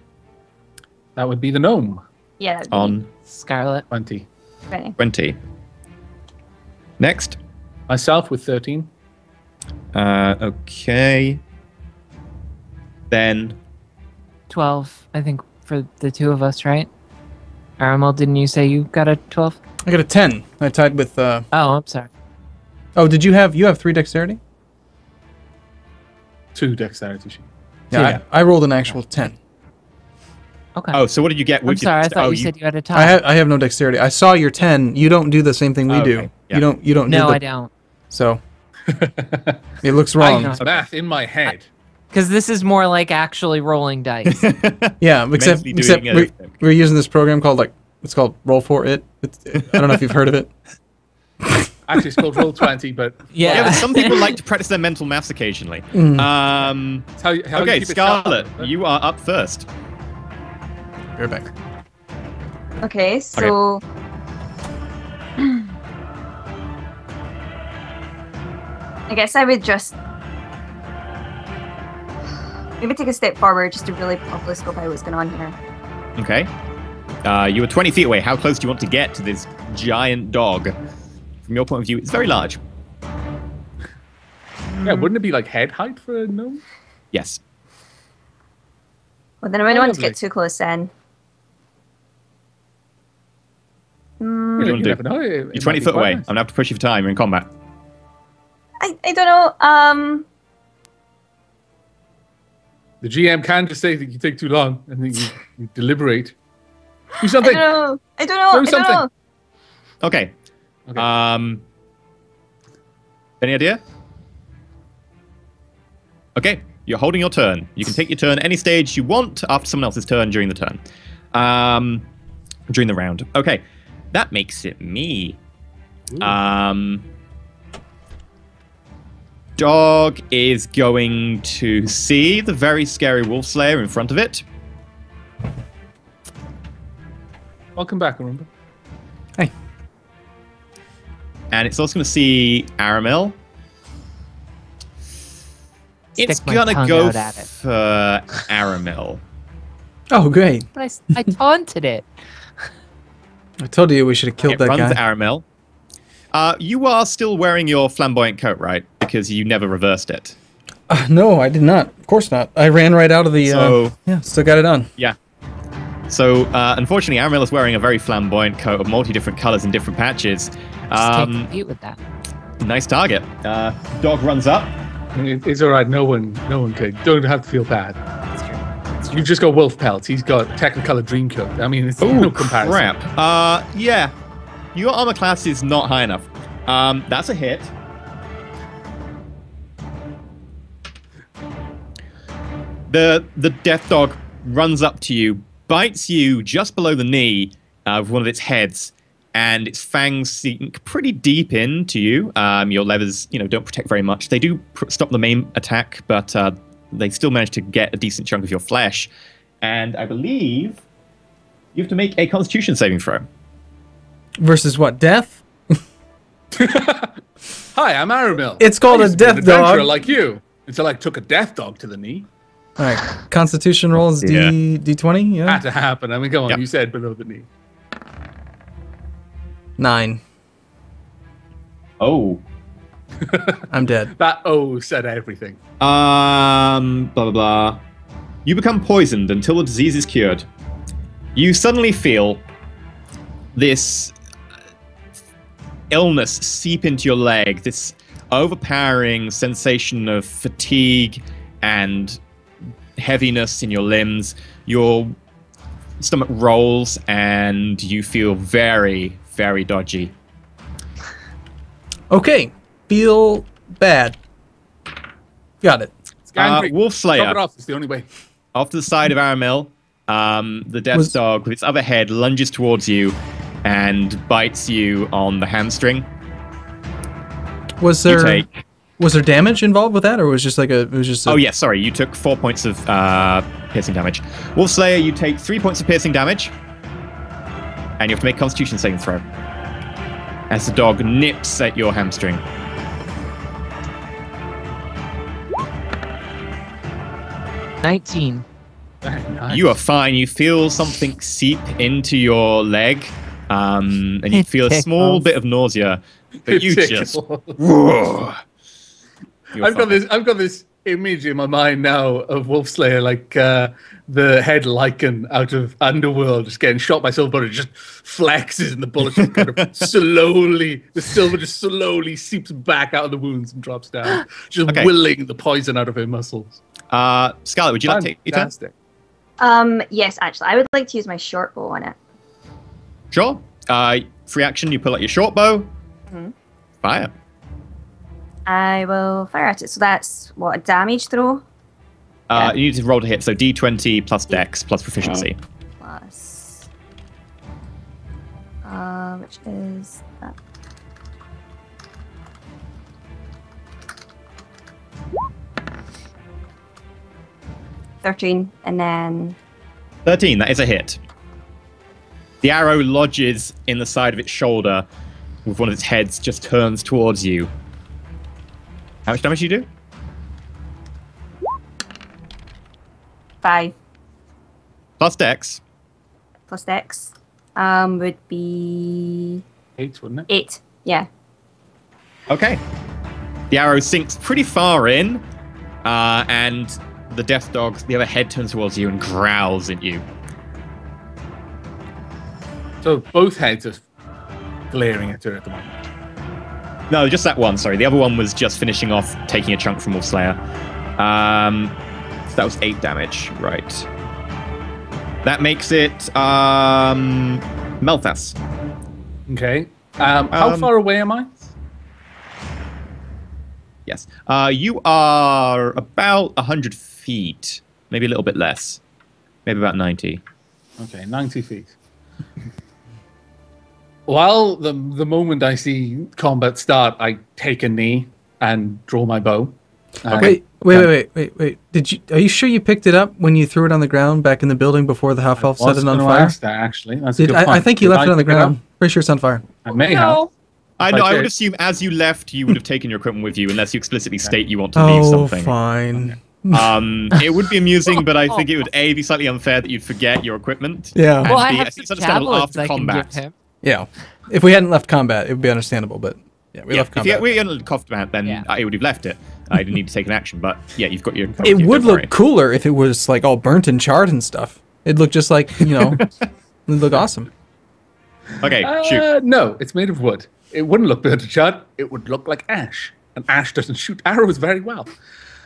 That would be the gnome. Yeah. That'd be On Scarlet. 20. 20. 20. Next. Myself with 13. Okay. Then 12, I think, for the 2 of us, right? Aramel, didn't you say you got a 12? I got a 10. I tied with. Oh, I'm sorry. Oh, did you have 3 dexterity? 2 dexterity sheet. Yeah, I rolled an actual 10. Okay. Oh, so what did you get? I'm sorry, I thought you said you had a tie. I have no dexterity. I saw your 10. You don't do the same thing we do. Okay. Yeah. You don't. No, do I don't. So it looks wrong. Math in my head. Because this is more like actually rolling dice. Yeah, except Mentally doing we're using this program called it's called Roll for It. I don't know if you've heard of it. Actually, it's called Roll20, but Yeah, but some people like to practice their mental maths occasionally. it's how you Okay, keep it Scarlet, sharp. you are up first. You're back. Okay, so. I guess I would just. Maybe take a step forward just to really properly scope out what's going on here. Okay. You were 20 feet away. How close do you want to get to this giant dog? From your point of view, it's very large. Yeah, wouldn't it be like head height for a gnome? Yes. Well, then I wouldn't want to Probably. get too close then. What do you want to do? You're 20 foot away. I'm going to have to push you for time. You're in combat. I don't know. The GM can just say that you take too long and then you deliberate. Do I something. don't know. Do I don't something. know. Okay. Any idea? Okay. You're holding your turn. You can take your turn any stage you want after someone else's turn during the turn. During the round. Okay. That makes it me. Dog is going to see the very scary wolf slayer in front of it. Welcome back, remember? Hey. And it's also going to see Aramil. It's Stick my going to tongue go out at it. for Aramil. Oh, great! But I taunted it. I told you we should have killed It that runs guy. Aramil. You are still wearing your flamboyant coat, right? Because you never reversed it. No, I did not. Of course not. I ran right out of the. Yeah, still got it on. Yeah. So, unfortunately, Aramil is wearing a very flamboyant coat of multi-different colors and different patches. Just take the beat with that. Nice target. Dog runs up. It's all right. No one could. Don't have to feel bad. That's true. You just got wolf pelts. He's got Technicolor dream coat. I mean, it's no comparison. Crap. Yeah. Your armor class is not high enough. That's a hit. The death dog runs up to you, bites you just below the knee with one of its heads, and its fangs sink pretty deep into you. Your levers, don't protect very much. They do stop the main attack, but they still manage to get a decent chunk of your flesh. And I believe you have to make a Constitution saving throw. Versus what? Death? Hi, I'm Aramil. It's called I a used to be an death dog. adventurer like you. Until I took a death dog to the knee. All right. Constitution rolls D20. Yeah. Had to happen. I mean, go on. Yep. You said below the knee. 9. Oh. I'm dead. That said everything. Blah, blah, blah. You become poisoned until the disease is cured. You suddenly feel this illness seep into your leg, this overpowering sensation of fatigue and heaviness in your limbs. Your stomach rolls and you feel very, very dodgy. Okay. Feel bad. Got it. Wolf Slayer. Chop it off. It's the only way. Off to the side of Aramil, the death dog with its other head lunges towards you and bites you on the hamstring. Was there damage involved with that, or was just like it was just? Oh yeah, sorry. You took 4 points of piercing damage. Wolf Slayer, you take 3 points of piercing damage, and you have to make a Constitution saving throw as the dog nips at your hamstring. 19. Very nice. You are fine. You feel something seep into your leg, and you feel a small bit of nausea, but you just. Whoa. I've got this image in my mind now of Wolfslayer, like the head lichen out of Underworld, just getting shot by Silver, just flexes and the bullet just kind of slowly, the silver just slowly seeps back out of the wounds and drops down, just willing the poison out of her muscles. Scarlet, would you like to take your turn? Fantastic. Yes, actually, I would like to use my short bow on it. Sure. Free action, you pull out your short bow. Mm-hmm. Fire. I will fire at it. So that's what, a damage throw? You need to roll to hit, so D20 plus Dex plus proficiency. Plus, which is that. $13, and then 13, that is a hit. The arrow lodges in the side of its shoulder with one of its heads just turns towards you. How much damage do you do? 5 Plus Dex. plus Dex would be 8, wouldn't it? 8. Yeah. Okay. The arrow sinks pretty far in, and the death dog, the other head turns towards you and growls at you. So both heads are glaring at her at the moment. No, just that one, sorry. The other one was just finishing off taking a chunk from Wolf Slayer. So that was 8 damage, right. That makes it Melthas. Okay. How far away am I? Yes. You are about 100 feet, maybe a little bit less. Maybe about 90. Okay, 90 feet. While the moment I see combat start, I take a knee and draw my bow. Wait. Are you sure you picked it up when you threw it on the ground back in the building before the half elf set it on fire? Ask that, actually. That's a good I point. think you Did left it on the pick ground. Pretty sure it's on fire. I may have. I know. I Okay. would assume as you left, you would have taken your equipment with you, unless you explicitly state you want to leave something. Oh, fine. It would be amusing, but I think it would A, be slightly unfair that you'd forget your equipment. Yeah. And Well, I B, have think it's some understandable javelins after I can combat. give him. Yeah. If we hadn't left combat, it would be understandable, but yeah, we left If combat. we hadn't left combat, then Yeah. I would have left it. I didn't need to take an action, but yeah, you've got your. It would look cooler if it was like all burnt and charred and stuff. It'd look just like, it'd look awesome. Okay, shoot. No, it's made of wood. It wouldn't look burnt and charred. It would look like ash. And ash doesn't shoot arrows very well.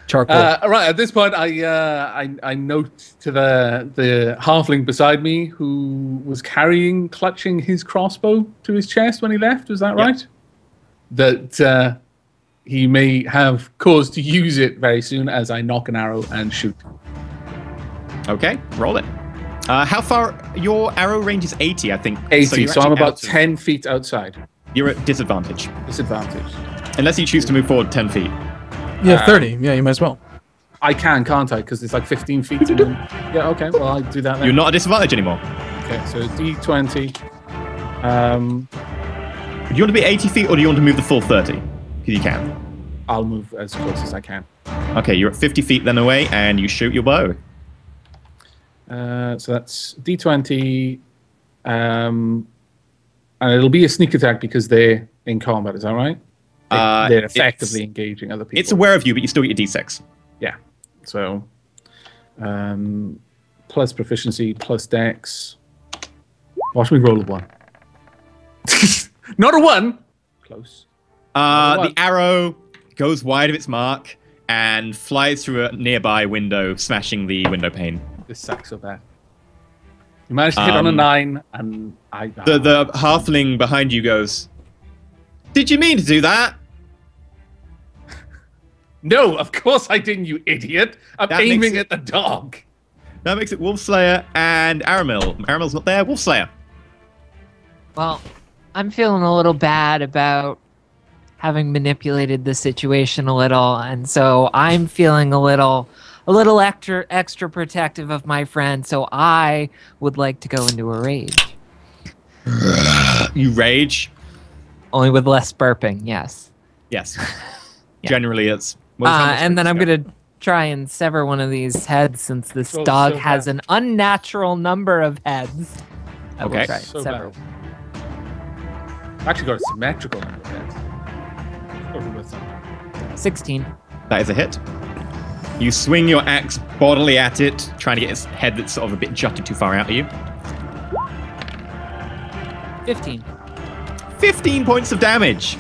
Charcoal. Right, at this point, I note to the halfling beside me who was clutching his crossbow to his chest when he left. Was that right? That he may have cause to use it very soon as I knock an arrow and shoot. Okay, roll it. How far? Your arrow range is 80, I think. 80, so I'm actually about out of- 10 feet outside. You're at disadvantage. Disadvantage. Unless you choose to move forward 10 feet. You have 30. Yeah, you might as well. I can't I? Because it's like 15 feet. And then, yeah, okay, well, I'll do that then. You're not at disadvantage anymore. Okay, so D20. Do you want to be 80 feet or do you want to move the full 30? Because you can. I'll move as close as I can. Okay, you're at 50 feet then away, and you shoot your bow. So that's D20, and it'll be a sneak attack because they're in combat. Is that right? They're effectively engaging other people. It's aware of you, but you still get your D6. Yeah. So, plus proficiency, plus dex. Watch me roll a 1. Not a 1. Close. The arrow goes wide of its mark and flies through a nearby window, smashing the window pane. This sucks so bad. You managed to hit on a 9, and I... The halfling behind you goes, "Did you mean to do that?" No, of course I didn't, you idiot. I'm aiming at the dog. That makes it Wolfslayer and Aramil. Aramil's not there. Wolfslayer. Well, I'm feeling a little bad about having manipulated the situation a little, and so I'm feeling a little extra protective of my friend, so I would like to go into a rage. You rage? Only with less burping, yes. Yes. Yeah. Generally, it's... and then I'm going to try and sever one of these heads since this dog has an unnatural number of heads. I will try and sever. Actually got a symmetrical number of heads. 16. That is a hit. You swing your axe bodily at it, trying to get its head that's sort of a bit jutted too far out of you. 15. 15 points of damage.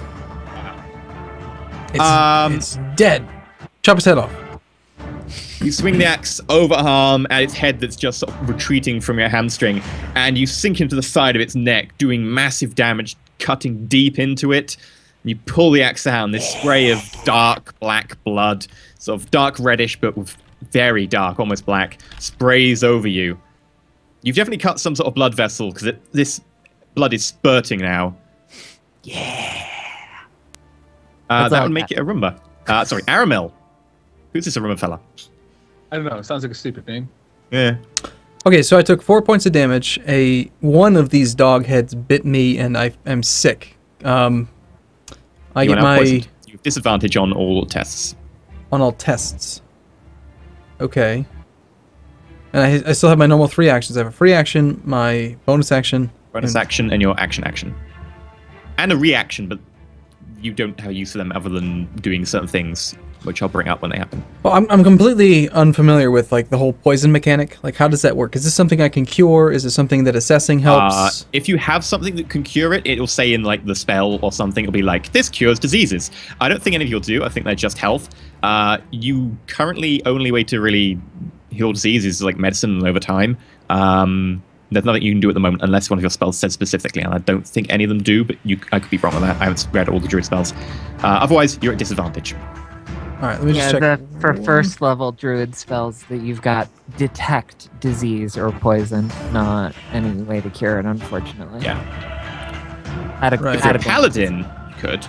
It's dead. Chop its head off. You swing the axe overarm at its head that's just sort of retreating from your hamstring, and you sink into the side of its neck, doing massive damage, cutting deep into it. You pull the axe down, this spray of dark black blood, sort of dark reddish, but with very dark, almost black, sprays over you. You've definitely cut some sort of blood vessel, because this blood is spurting now. Yeah. That would make it a Roomba. Sorry, Aramil. Who's this Roomba fella? I don't know. It sounds like a stupid name. Yeah. Okay, so I took 4 points of damage. One of these dog heads bit me, and I am sick. I get my... You have disadvantage on all tests. On all tests. Okay. And I still have my normal 3 actions. I have a free action, my bonus action. Bonus action, and your action. And a reaction, but you don't have use for them other than doing certain things, which I'll bring up when they happen. Well, I'm completely unfamiliar with like the whole poison mechanic. Like, how does that work? Is this something I can cure? Is it something that assessing helps? If you have something that can cure it, it'll say in like the spell or something, it'll be like, this cures diseases. I don't think any of you'll do. I think they're just health. You currently only way to really heal diseases is like medicine over time. There's nothing you can do at the moment unless one of your spells says specifically, and I don't think any of them do, but I could be wrong on that. I haven't read all the druid spells. Otherwise, you're at disadvantage. All right, let me just check. For first level druid spells that you've got detect disease or poison, not any way to cure it, unfortunately. Yeah. Right. If you're a paladin, you could.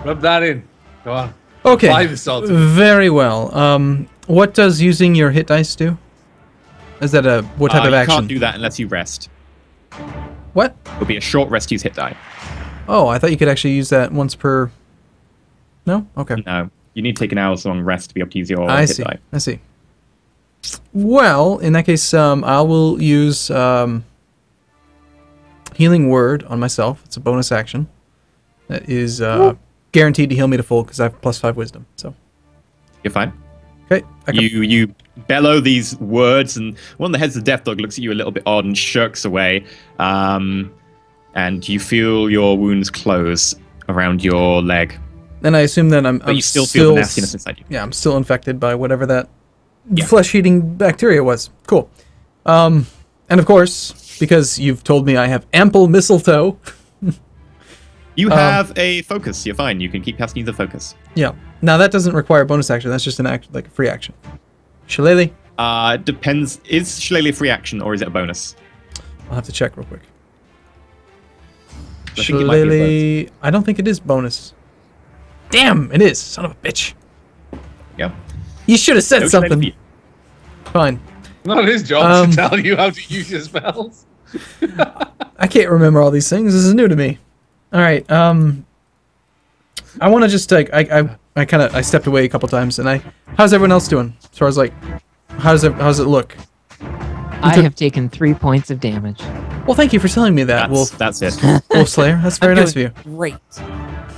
Rub that in. Go on. Okay. Apply the salt. Very well. What does using your hit dice do? Is that what type of action? You can't do that unless you rest. What? It'll be a short rest use hit die. Oh, I thought you could actually use that once per... No? Okay. No. You need to take an hour's long rest to be able to use your hit die. I see. Well, in that case, I will use Healing Word on myself. It's a bonus action. That is guaranteed to heal me to full because I have +5 wisdom. So you're fine. Okay. You bellow these words, and one of the heads of the death dog looks at you a little bit odd and shirks away. And you feel your wounds close around your leg. And I assume that I'm you still feel the nastiness inside you. Yeah, I'm still infected by whatever that flesh-eating bacteria was. Cool. And of course, because you've told me I have ample mistletoe. You have a focus. You're fine. You can keep casting the focus. Yeah. Now that doesn't require a bonus action. That's just an action, like a free action. Shillelagh? Depends. Is Shillelagh a free action or is it a bonus? I'll have to check real quick. I think it might be a bonus. I don't think it is bonus. Damn, it is. Son of a bitch. Yeah. You should have said something. Fine. Not his job to tell you how to use your spells. I can't remember all these things. This is new to me. All right. I want to just take. I stepped away a couple times, and how's everyone else doing? As far as like, how's it look? I have taken 3 points of damage. Well, thank you for telling me that, Wolf. That's it. Wolf Slayer. That's very nice of you. Great.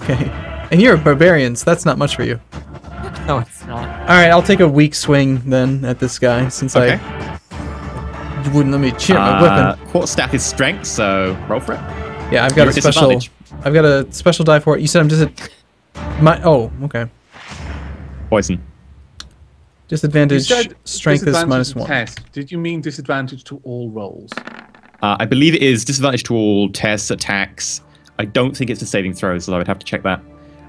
Okay. And you're a barbarian, so that's not much for you. No, it's not. All right, I'll take a weak swing then at this guy since Okay. I wouldn't let me cheer my weapon. Quarterstaff is strength, so roll for it. Yeah, I've got You're a at special. disadvantage. I've got a special die for it. You said I'm just oh, okay. Poison. Disadvantage. You said Strength is disadvantage -1. Test. Did you mean disadvantage to all rolls? I believe it is disadvantage to all tests, attacks. I don't think it's to saving throws, so I would have to check that.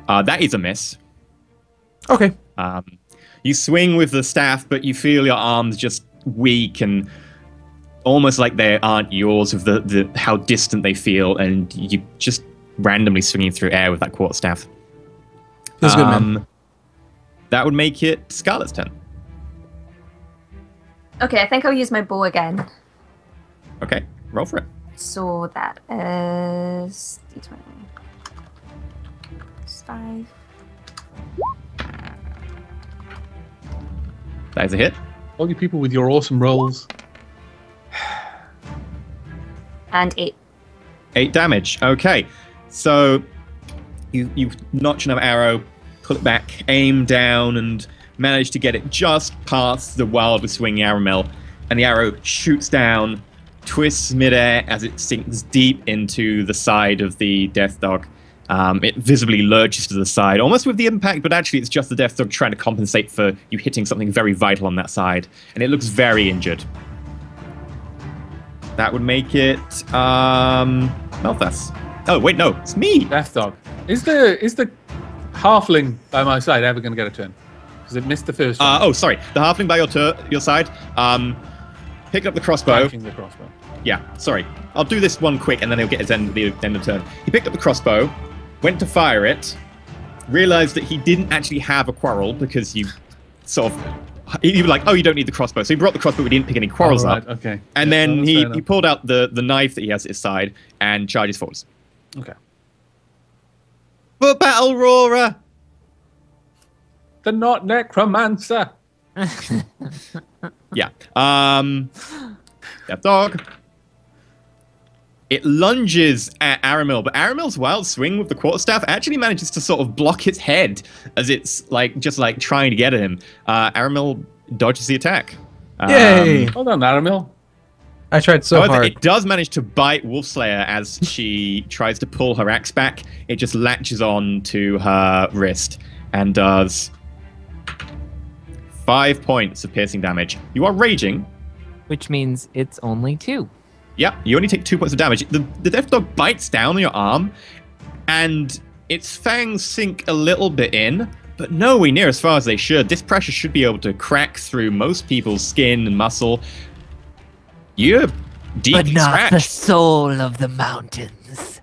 That is a miss. Okay. You swing with the staff, but you feel your arms just weak and almost like they aren't yours with the how distant they feel, and you just randomly swinging through air with that quarterstaff. Feels good, man. That would make it Scarlet's turn. Okay, I think I'll use my bow again. Okay, roll for it. So that is D20. It's 5. That is a hit. All you people with your awesome rolls. And 8. 8 damage. Okay, so you notch another arrow, pull it back, aim down, and manage to get it just past the wildly swinging arrow mill, and the arrow shoots down, twists midair as it sinks deep into the side of the death dog. It visibly lurches to the side, almost with the impact, but actually it's just the death dog trying to compensate for you hitting something very vital on that side, and it looks very injured. That would make it Malthus. Oh wait, no, it's me. Death dog. Is the halfling by my side ever going to get a turn? Because it missed the first one. Oh, sorry. The halfling by your side. Pick up the crossbow. Flanking the crossbow. Yeah, sorry. I'll do this one quick, and then he'll get his end of turn. He picked up the crossbow, went to fire it, realized that he didn't actually have a quarrel because you sort of. You were like, oh, you don't need the crossbow. So he brought the crossbow, but he didn't pick any quarrels up. Okay. And Yeah, then no, he that's fair pulled out the knife that he has at his side and charges forwards. enough. Okay. For battle, Roarer! The not necromancer. Yeah. Death dog. It lunges at Aramil, but Aramil's wild swing with the quarterstaff actually manages to sort of block its head as it's just trying to get at him. Aramil dodges the attack. Yay! Hold on, Aramil. I tried so However, hard. it does manage to bite Wolfslayer as she tries to pull her axe back. It just latches on to her wrist and does 5 points of piercing damage. You are raging. Which means it's only 2. Yep, you only take 2 points of damage. The death dog bites down on your arm, and its fangs sink a little bit in, but nowhere near as far as they should. This pressure should be able to crack through most people's skin and muscle. You're deeply But not the scratched. soul of the mountains.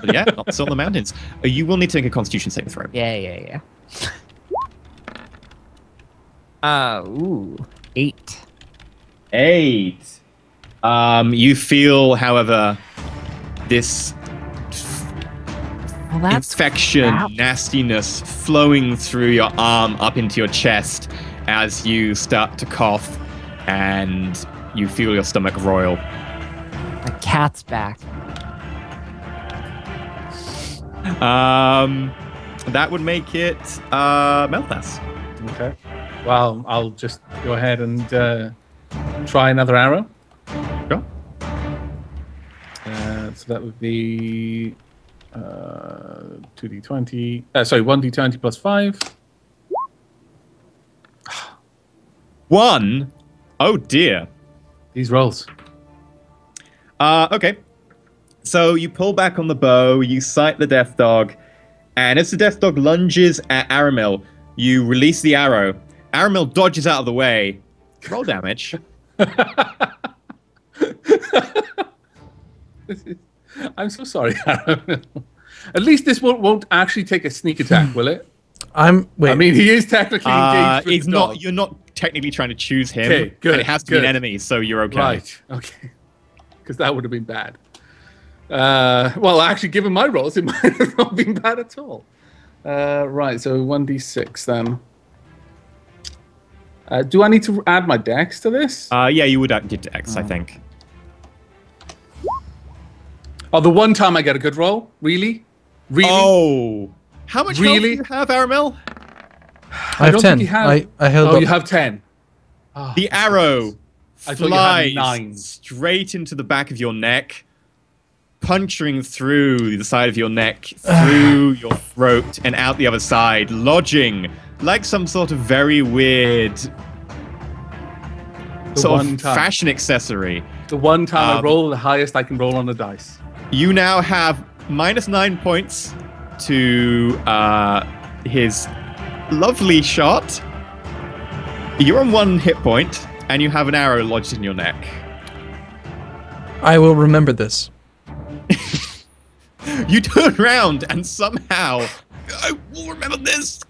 Yeah, not the soul of the mountains. You will need to make a Constitution saving throw. Yeah. 8. 8. You feel, however, this Well, that's infection, crap. nastiness flowing through your arm up into your chest as you start to cough and you feel your stomach roil. A cat's back. That would make it Malthus. Okay. Well, I'll just go ahead and try another arrow. Sure. So that would be 2d20. Sorry, 1d20 plus 5. 1. Oh dear. These rolls. Okay. So you pull back on the bow, you sight the death dog, and as the death dog lunges at Aramil, you release the arrow. Aramil dodges out of the way. Roll damage. I'm so sorry, Aramil. At least this won't actually take a sneak attack, will it? Wait. I mean, he is technically engaged with It's the not. dog. You're not technically trying to choose him. Okay, good, And it has to be an good. enemy, so you're okay. Right. Okay. Because that would have been bad. Well, actually, given my rolls, it might have not been bad at all. Right, so 1d6 then. Do I need to add my dex to this? Yeah, you would get Dex, I think. Oh, the one time I get a good roll? Really? Really? Oh! How much health do you have, Aramel? I have don't 10. think you have... I held Oh, up. you have 10. Oh, The arrow I thought you had flies 9. straight into the back of your neck, puncturing through the side of your neck, through your throat, and out the other side, lodging like some sort of very weird sort of fashion accessory. The one time I roll the highest I can roll on the dice. You now have -9 points to his lovely shot. You're on 1 hit point, and you have an arrow lodged in your neck. I will remember this. You turn around, and somehow, I will remember this.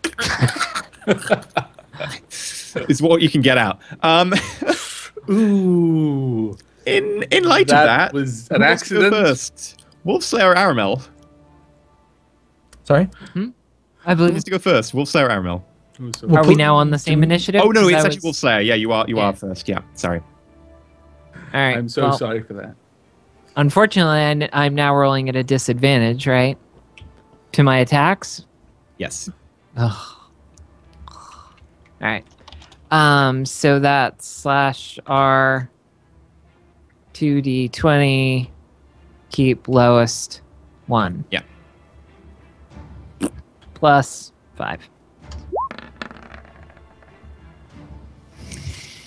Is what you can get out. Ooh. In light of that, was an accident. Go first. Wolfslayer Aramel. Sorry? I Who believe. wants to go first? Wolfslayer Aramel. Are we now on the same initiative? Oh no, 'Cause it's I actually was- Wolfslayer. Yeah, you are first. Yeah, sorry. All right. I'm so well, sorry for that. Unfortunately, I'm now rolling at a disadvantage, right? To my attacks. Yes. Ugh. All right. So that's /R 2d20 keep lowest 1. Yeah. Plus 5.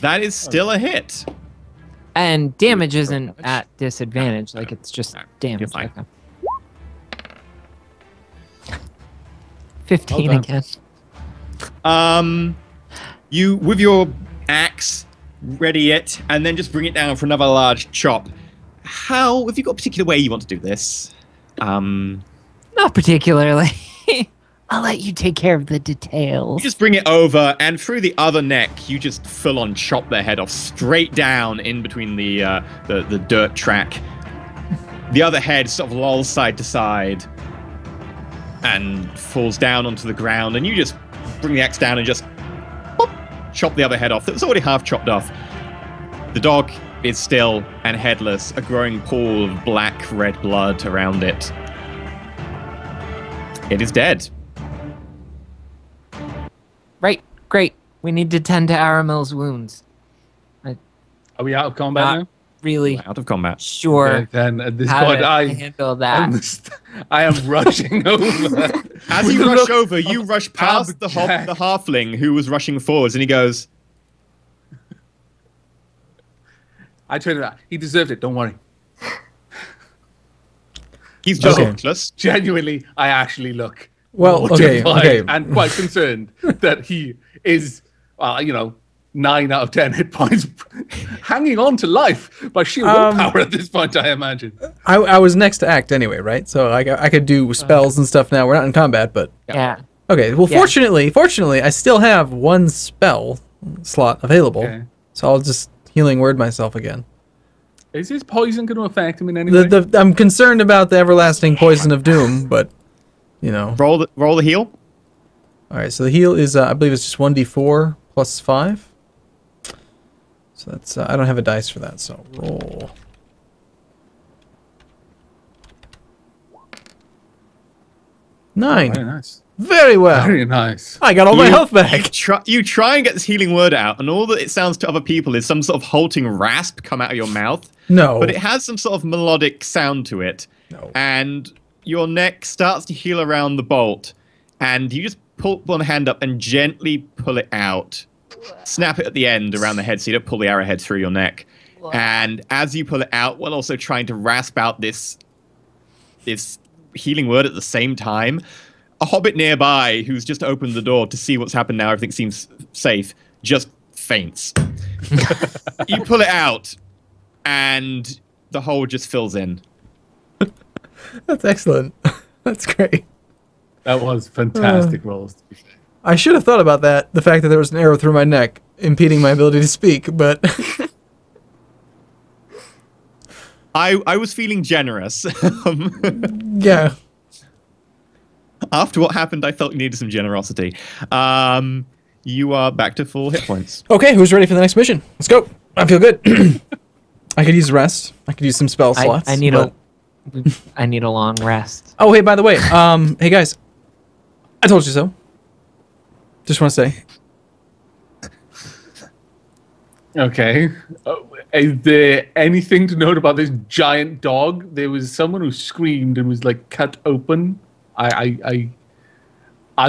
That is still a hit. And damage isn't at disadvantage, like it's just You're damage. fine. Okay. 15 Well done. again. You with your axe, ready it, and then just bring it down for another large chop. How have you got a particular way you want to do this? Not particularly. I'll let you take care of the details. You just bring it over, and through the other neck, you just full-on chop their head off, straight down in between the dirt track. The other head sort of lolls side to side and falls down onto the ground, and you just bring the axe down and just pop, chop the other head off. That was already half chopped off. The dog is still and headless, a growing pool of black-red blood around it. It is dead. Right, great. We need to tend to Aramel's wounds. Are we out of combat Not now? really Out of combat. sure Okay, then at this how point, to handle that. I am rushing over. As With you a rush look over, you of rush past the abject- halfling who was rushing forwards, and he goes, I turned it out. He deserved it. Don't worry. he's just Okay. hopeless. Genuinely, I actually look. Well, okay, mortified okay. and quite concerned that he is, 9 out of 10 hit points, hanging on to life by sheer willpower at this point, I imagine. I was next to act anyway, right? So I could do spells and stuff now. We're not in combat, but... Yeah. Okay, well, Yeah. fortunately, I still have 1 spell slot available. Okay. So I'll just healing word myself again. Is his poison going to affect him in any way? I'm concerned about the everlasting poison of doom, but, you know. Roll the heal. All right, so the heal is, I believe it's just 1d4 plus 5. So that's, I don't have a dice for that, so roll. Very 9. nice. Very well. Very nice. I got all my health back. You try and get this healing word out, and all that it sounds to other people is some sort of halting rasp come out of your mouth. No. But it has some sort of melodic sound to it. No. And your neck starts to heal around the bolt, and you just pull one hand up and gently pull it out. Snap it at the end around the head so you don't pull the arrowhead through your neck. And as you pull it out, while also trying to rasp out this healing word at the same time, a hobbit nearby who's just opened the door to see what's happened now, everything seems safe, just faints. You pull it out, and the hole just fills in. That's excellent. That's great. That was fantastic rolls. To be fair. I should have thought about that, the fact that there was an arrow through my neck, impeding my ability to speak, but... I was feeling generous. yeah. After what happened, I felt you needed some generosity. You are back to full hit points. Okay, who's ready for the next mission? Let's go. I feel good. I could use rest. I could use some spell slots. I need a long rest. Oh, hey, by the way, hey guys, I told you so. Just want to say. Okay. Is there anything to note about this giant dog? There was someone who screamed and was like cut open. I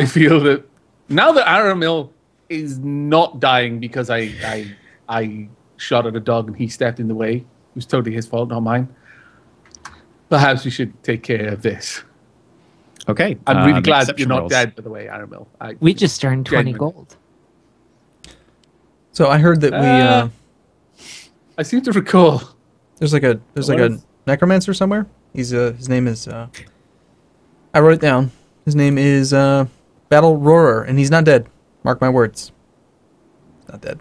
feel that now that Aramil is not dying because I shot at a dog and he stepped in the way. It was totally his fault, not mine. Perhaps we should take care of this. Okay. I'm really glad exception you're not rolls. dead, by the way, Aramil. We just earned 20 Genuine. gold. So I heard that we I seem to recall. there's like a necromancer somewhere. He's his name is I wrote it down. His name is Battle Roarer, and he's not dead. Mark my words. He's not dead.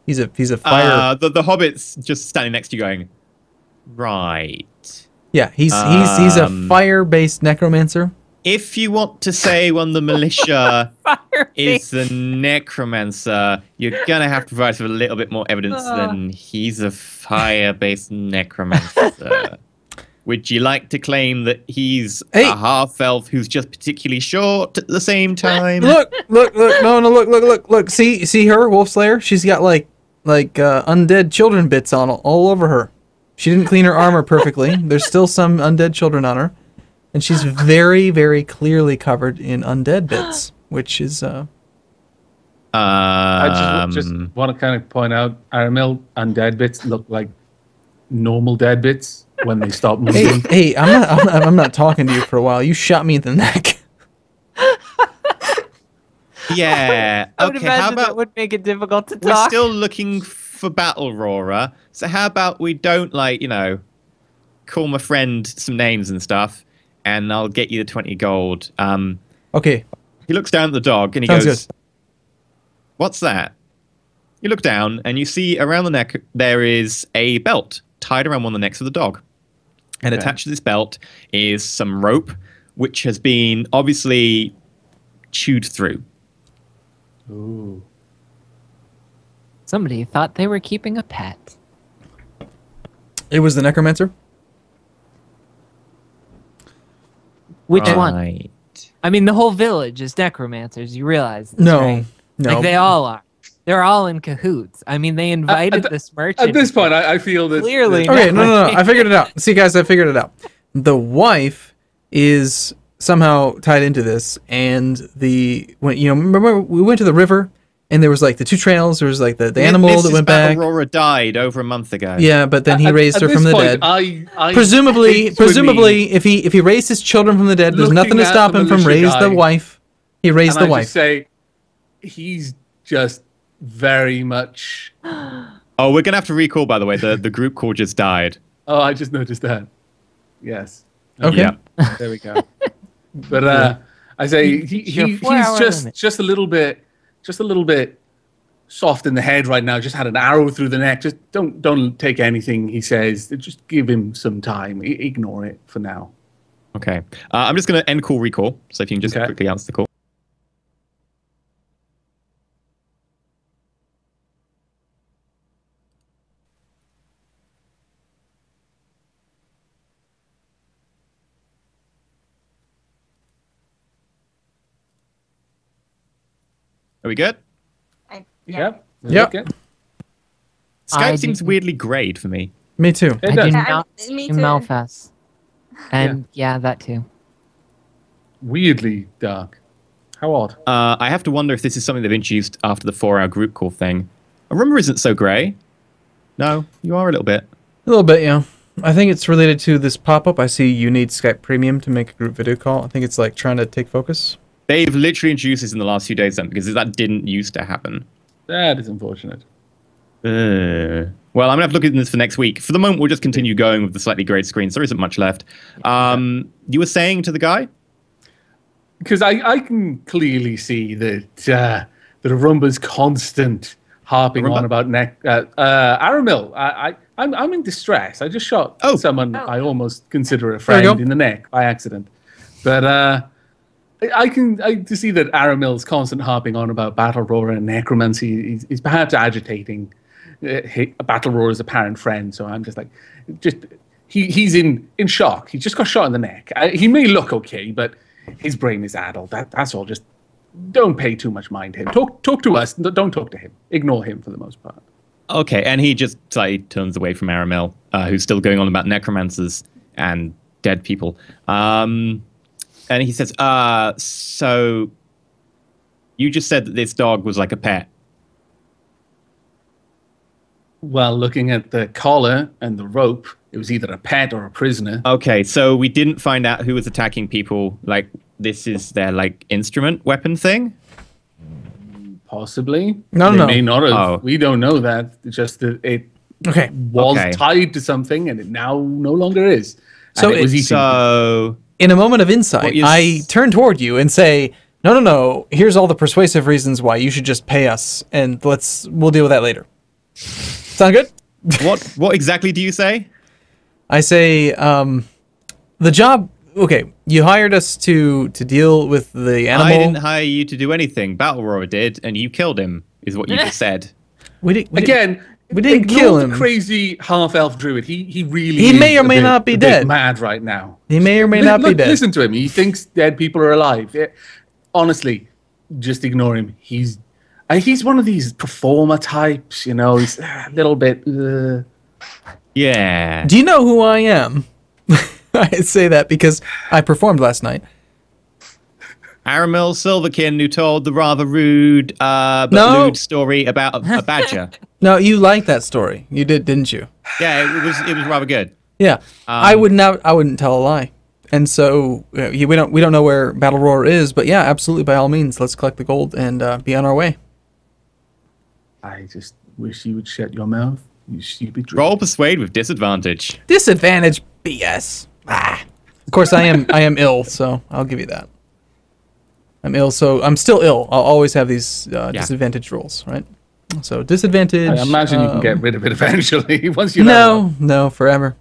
He's a fire. The Hobbit's just standing next to you, going, right. Yeah, he's a fire-based necromancer. If you want to say when the militia is the necromancer, you're gonna have to provide us with a little bit more evidence than he's a fire-based necromancer. Would you like to claim that he's a half-elf who's just particularly short at the same time? Look, look. See her, Wolf Slayer? She's got like undead children bits on all over her. She didn't clean her armor perfectly. There's still some undead children on her. And she's very, very clearly covered in undead bits, which is I just want to kind of point out, Aramil undead bits look like normal dead bits when they stop moving. Hey, I'm not talking to you for a while. You shot me in the neck. Yeah. I would Okay, imagine how about that would make it difficult to we're talk. still looking for Battle Roarer, so how about we don't, call my friend some names and stuff, and I'll get you the 20 gold. Okay. He looks down at the dog and he Sounds goes, good. "What's that?" You look down and you see around the neck there is a belt tied around one of the necks of the dog. And attached to this belt is some rope, which has been obviously chewed through. Ooh. Somebody thought they were keeping a pet. It was the necromancer? Which one? Right. I mean, the whole village is necromancers. You realize this, No. right? No. Like, they all are. They're all in cahoots. I mean, they invited this merchant. At this point, I feel that Clearly Okay, no. I figured it out. See, guys, I figured it out. The wife is somehow tied into this, and remember we went to the river, and there was like the two trails. There was like the animal that went back. Aurora died over a month ago. Yeah, but then he raised her At from this the point, dead. I Presumably, genuinely- if he raised his children from the dead, there's Looking nothing to at stop the him from militia raising the guy, wife. He raised and the I wife. just say he's just very much. Oh, we're gonna have to recall, by the way. The group call just died. Oh, I just noticed that. Yes. Okay. Yeah. There we go. But I say he's just a little bit soft in the head right now. Just had an arrow through the neck. Just don't take anything he says. Just give him some time. Ignore it for now. Okay. I'm just gonna end call recall. So if you can just quickly answer the call. Are we good? Yep. Yep. Okay. Skype seems weirdly grayed for me. Me too. It I does. did Yeah, not me see too. Malphas. And yeah, that too. Weirdly dark. How odd. I have to wonder if this is something they've introduced after the 4-hour group call thing. Arumba isn't so grey. No, you are a little bit. A little bit, yeah. I think it's related to this pop-up. I see you need Skype Premium to make a group video call. I think it's like trying to take focus. They've literally introduced this in the last few days then, because that didn't used to happen. That is unfortunate. Well, I'm going to have to look at this for next week. For the moment, we'll just continue going with the slightly grayed screens. There isn't much left. You were saying to the guy? Because I can clearly see that that Arumba's constant harping on about Aramil. I'm in distress. I just shot someone I almost consider a friend in the neck by accident. But I can to see that Aramil's constant harping on about battle roar and necromancy is perhaps agitating battle roar's apparent friend. So I'm just like, he's in shock. He just got shot in the neck. He may look okay, but his brain is addled. That's all. Just don't pay too much mind to him. Talk to us. Don't talk to him. Ignore him for the most part. Okay, and he just turns away from Aramil, who's still going on about necromancers and dead people. And he says, so you just said that this dog was like a pet. Well, looking at the collar and the rope, it was either a pet or a prisoner. Okay, so we didn't find out who was attacking people. Like, this is their, like, instrument weapon thing? Possibly. No. They may not have. Oh. We don't know that. It's just that it was tied to something and it now no longer is. So and it was eating. In a moment of insight, I turn toward you and say, no. Here's all the persuasive reasons why you should just pay us, and we'll deal with that later. Sound good? What exactly do you say? I say, the job. Okay, you hired us to deal with the animal. I didn't hire you to do anything. Battle Roar did, and you killed him. Is what you just said. We didn't ignore kill the him. Crazy half-elf druid. He really. He is may or may not be a dead. bit mad right now. He may or may not be dead. Listen to him. He thinks dead people are alive. Honestly, just ignore him. He's one of these performer types. You know, he's a little bit. Yeah. Do you know who I am? I say that because I performed last night. Aramil Silverkin, who told the rather rude but lewd story about a badger. No, you liked that story. You did, didn't you? Yeah, it was rather good. Yeah, I wouldn't tell a lie. And so we don't know where Battle Roar is, but yeah, absolutely, by all means, let's collect the gold and be on our way. I just wish you would shut your mouth, you stupid. Roll persuade with disadvantage. Disadvantage, BS. Of course, I am ill, so I'll give you that. I'm ill, so I'm still ill. I'll always have these disadvantage rolls, right? So disadvantage. I imagine you can get rid of it eventually once you know. No, forever.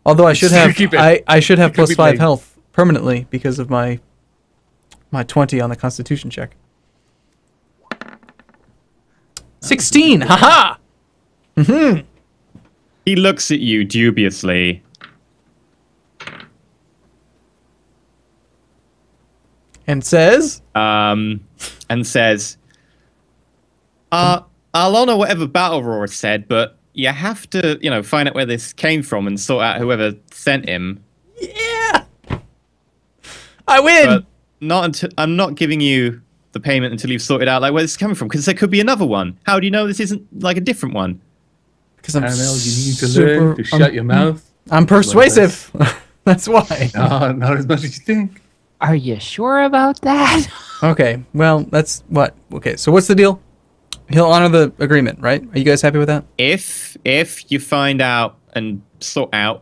Although I should have I should have plus 5 health permanently because of my 20 on the Constitution check. 16. Haha. Mhm. He looks at you dubiously. And says, I'll honor whatever Battle Roar said, but you have to, find out where this came from and sort out whoever sent him. Yeah, I win. But not until I'm not giving you the payment until you've sorted out like where this is coming from, because there could be another one. How do you know this isn't like a different one? Because I'm you need to learn to shut your mouth. I'm persuasive. That's why. No, not as much as you think. Are you sure about that? Okay, well, that's what. Okay, so what's the deal? He'll honor the agreement, right? Are you guys happy with that? If you find out and sort out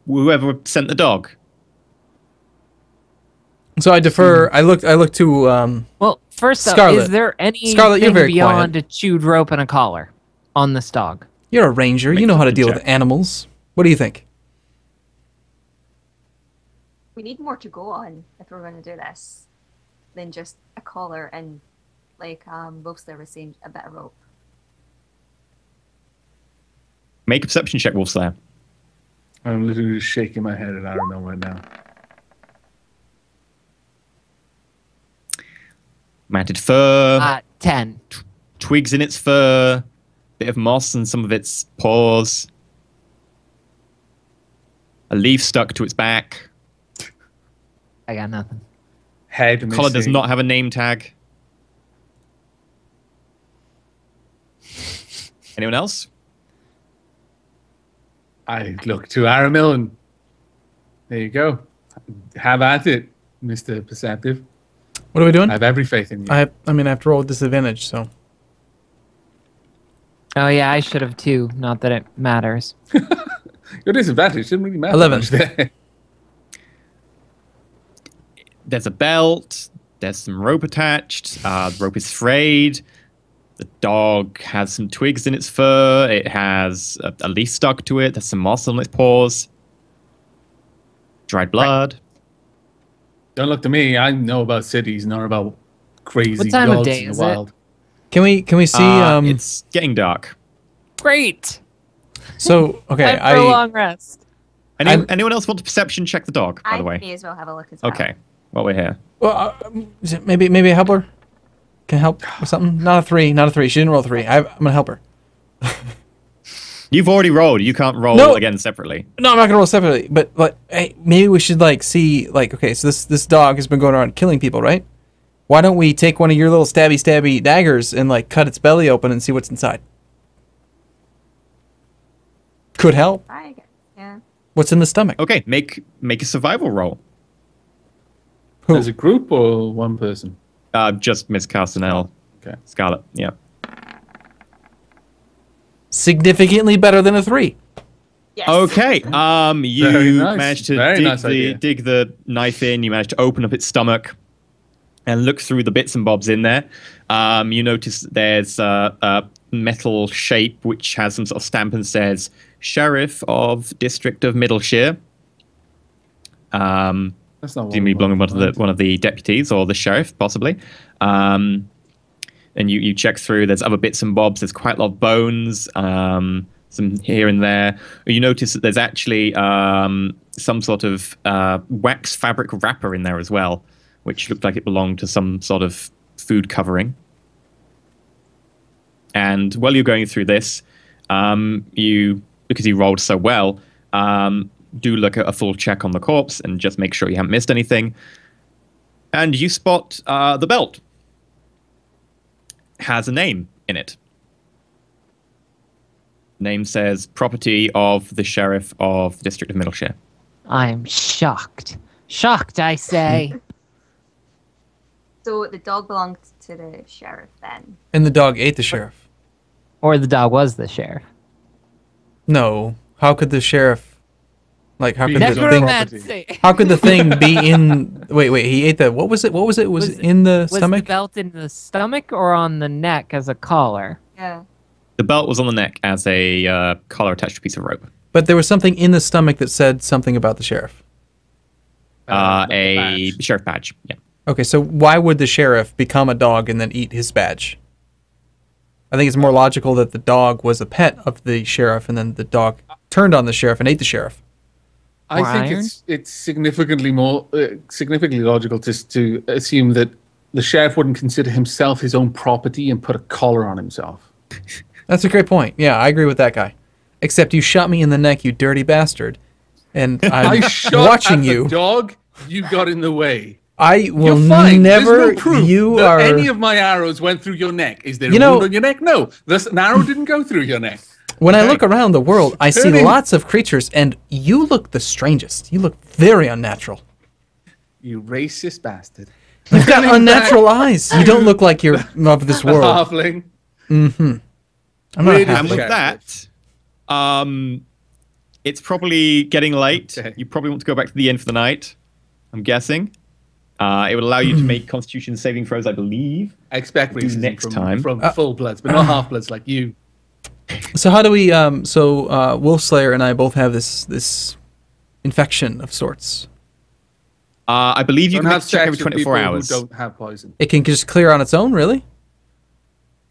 whoever sent the dog. So I defer. I look to. Well, first up, Scarlet. is there Scarlet, you're anything very beyond quiet. a chewed rope and a collar on this dog? You're a ranger. You know how to deal with animals. What do you think? We need more to go on if we're going to do this than just a collar and, like Wolfslayer was saying, a bit of rope. Make a perception check, Wolfslayer. I'm literally just shaking my head at Aramil right now. Matted fur. 10. Twigs in its fur. Bit of moss and some of its paws. A leaf stuck to its back. I got nothing. Head The collar does missing. not have a name tag. Anyone else? I look to Aramil and there you go. Have at it, Mr. Perceptive. What are we doing? I have every faith in you. I mean, I have to roll with disadvantage, so. Oh yeah, I should have too. Not that it matters. Your disadvantage didn't really matter. 11. much there. There's a belt. There's some rope attached. The rope is frayed. The dog has some twigs in its fur. It has a leaf stuck to it. There's some moss on its paws. Dried blood. Don't look to me. I know about cities, not about crazy What time of dogs day in is the it? wild. Can we see? It's getting dark. Great. So okay, Time for a long rest. Anyone else want to perception check the dog? By the way. I may as well have a look as well. Okay. While we're here. Well, maybe a helper can help with something. Not a 3. Not a 3. She didn't roll a 3. I'm gonna help her. You've already rolled. You can't roll again separately. No, I'm not gonna roll separately. But hey, maybe we should like see like okay, so this dog has been going around killing people, right? Why don't we take one of your little stabby daggers and like cut its belly open and see what's inside? Could help. I guess, yeah. What's in the stomach? Okay, make a survival roll. Who? As a group or one person? Just Miss Castanel. Okay. Scarlet. Yeah. Significantly better than a 3. Yes. Okay. You Very nice. managed to Very nice idea. dig the knife in. You managed to open up its stomach and look through the bits and bobs in there. You notice there's a metal shape which has some sort of stamp and says Sheriff of District of Middleshire. That's not Presumably belonging to one of the deputies or the sheriff, possibly. And you check through. There's other bits and bobs. There's quite a lot of bones, some here and there. You notice that there's actually some sort of wax fabric wrapper in there as well, which looked like it belonged to some sort of food covering. And while you're going through this, because you rolled so well, do look at a full check on the corpse and just make sure you haven't missed anything. And you spot the belt. Has a name in it. Name says property of the sheriff of the District of Middleshire. I'm shocked. Shocked, I say. So the dog belonged to the sheriff then. And the dog ate the sheriff. Or the dog was the sheriff. No. How could the sheriff? Like how could the thing? Necromancy. How could the thing be in? Wait. He ate the. What was it? What was it? Was it in the stomach? Was the belt in the stomach or on the neck as a collar? Yeah. The belt was on the neck as a collar attached to a piece of rope. But there was something in the stomach that said something about the sheriff. A sheriff badge. Yeah. Okay, so why would the sheriff become a dog and then eat his badge? I think it's more logical that the dog was a pet of the sheriff and then the dog turned on the sheriff and ate the sheriff. I think it's significantly logical to assume that the sheriff wouldn't consider himself his own property and put a collar on himself. That's a great point. Yeah, I agree with that guy. Except you shot me in the neck, you dirty bastard. And I'm I shot watching at you. The dog, you got in the way. I will You're fine. never. There's no proof you that are. any of my arrows went through your neck. Is there a wound on your neck? No. An arrow didn't go through your neck. When I look around the world, I see lots of creatures, and you look the strangest. You look very unnatural. You racist bastard. You've got unnatural eyes. You don't look like you're of this world. Halfling. Mm-hmm. I'm not a And halfling. with that, it's probably getting late. Okay. You probably want to go back to the inn for the night, I'm guessing. It would allow you to make Constitution saving throws, I believe. I expect Do racism next time. from full bloods, but not half bloods like you. So how do we? Wolfslayer and I both have this infection of sorts. I believe you Don't can make have a check every sex with 24 people hours. who don't have poison. It can just clear on its own, really?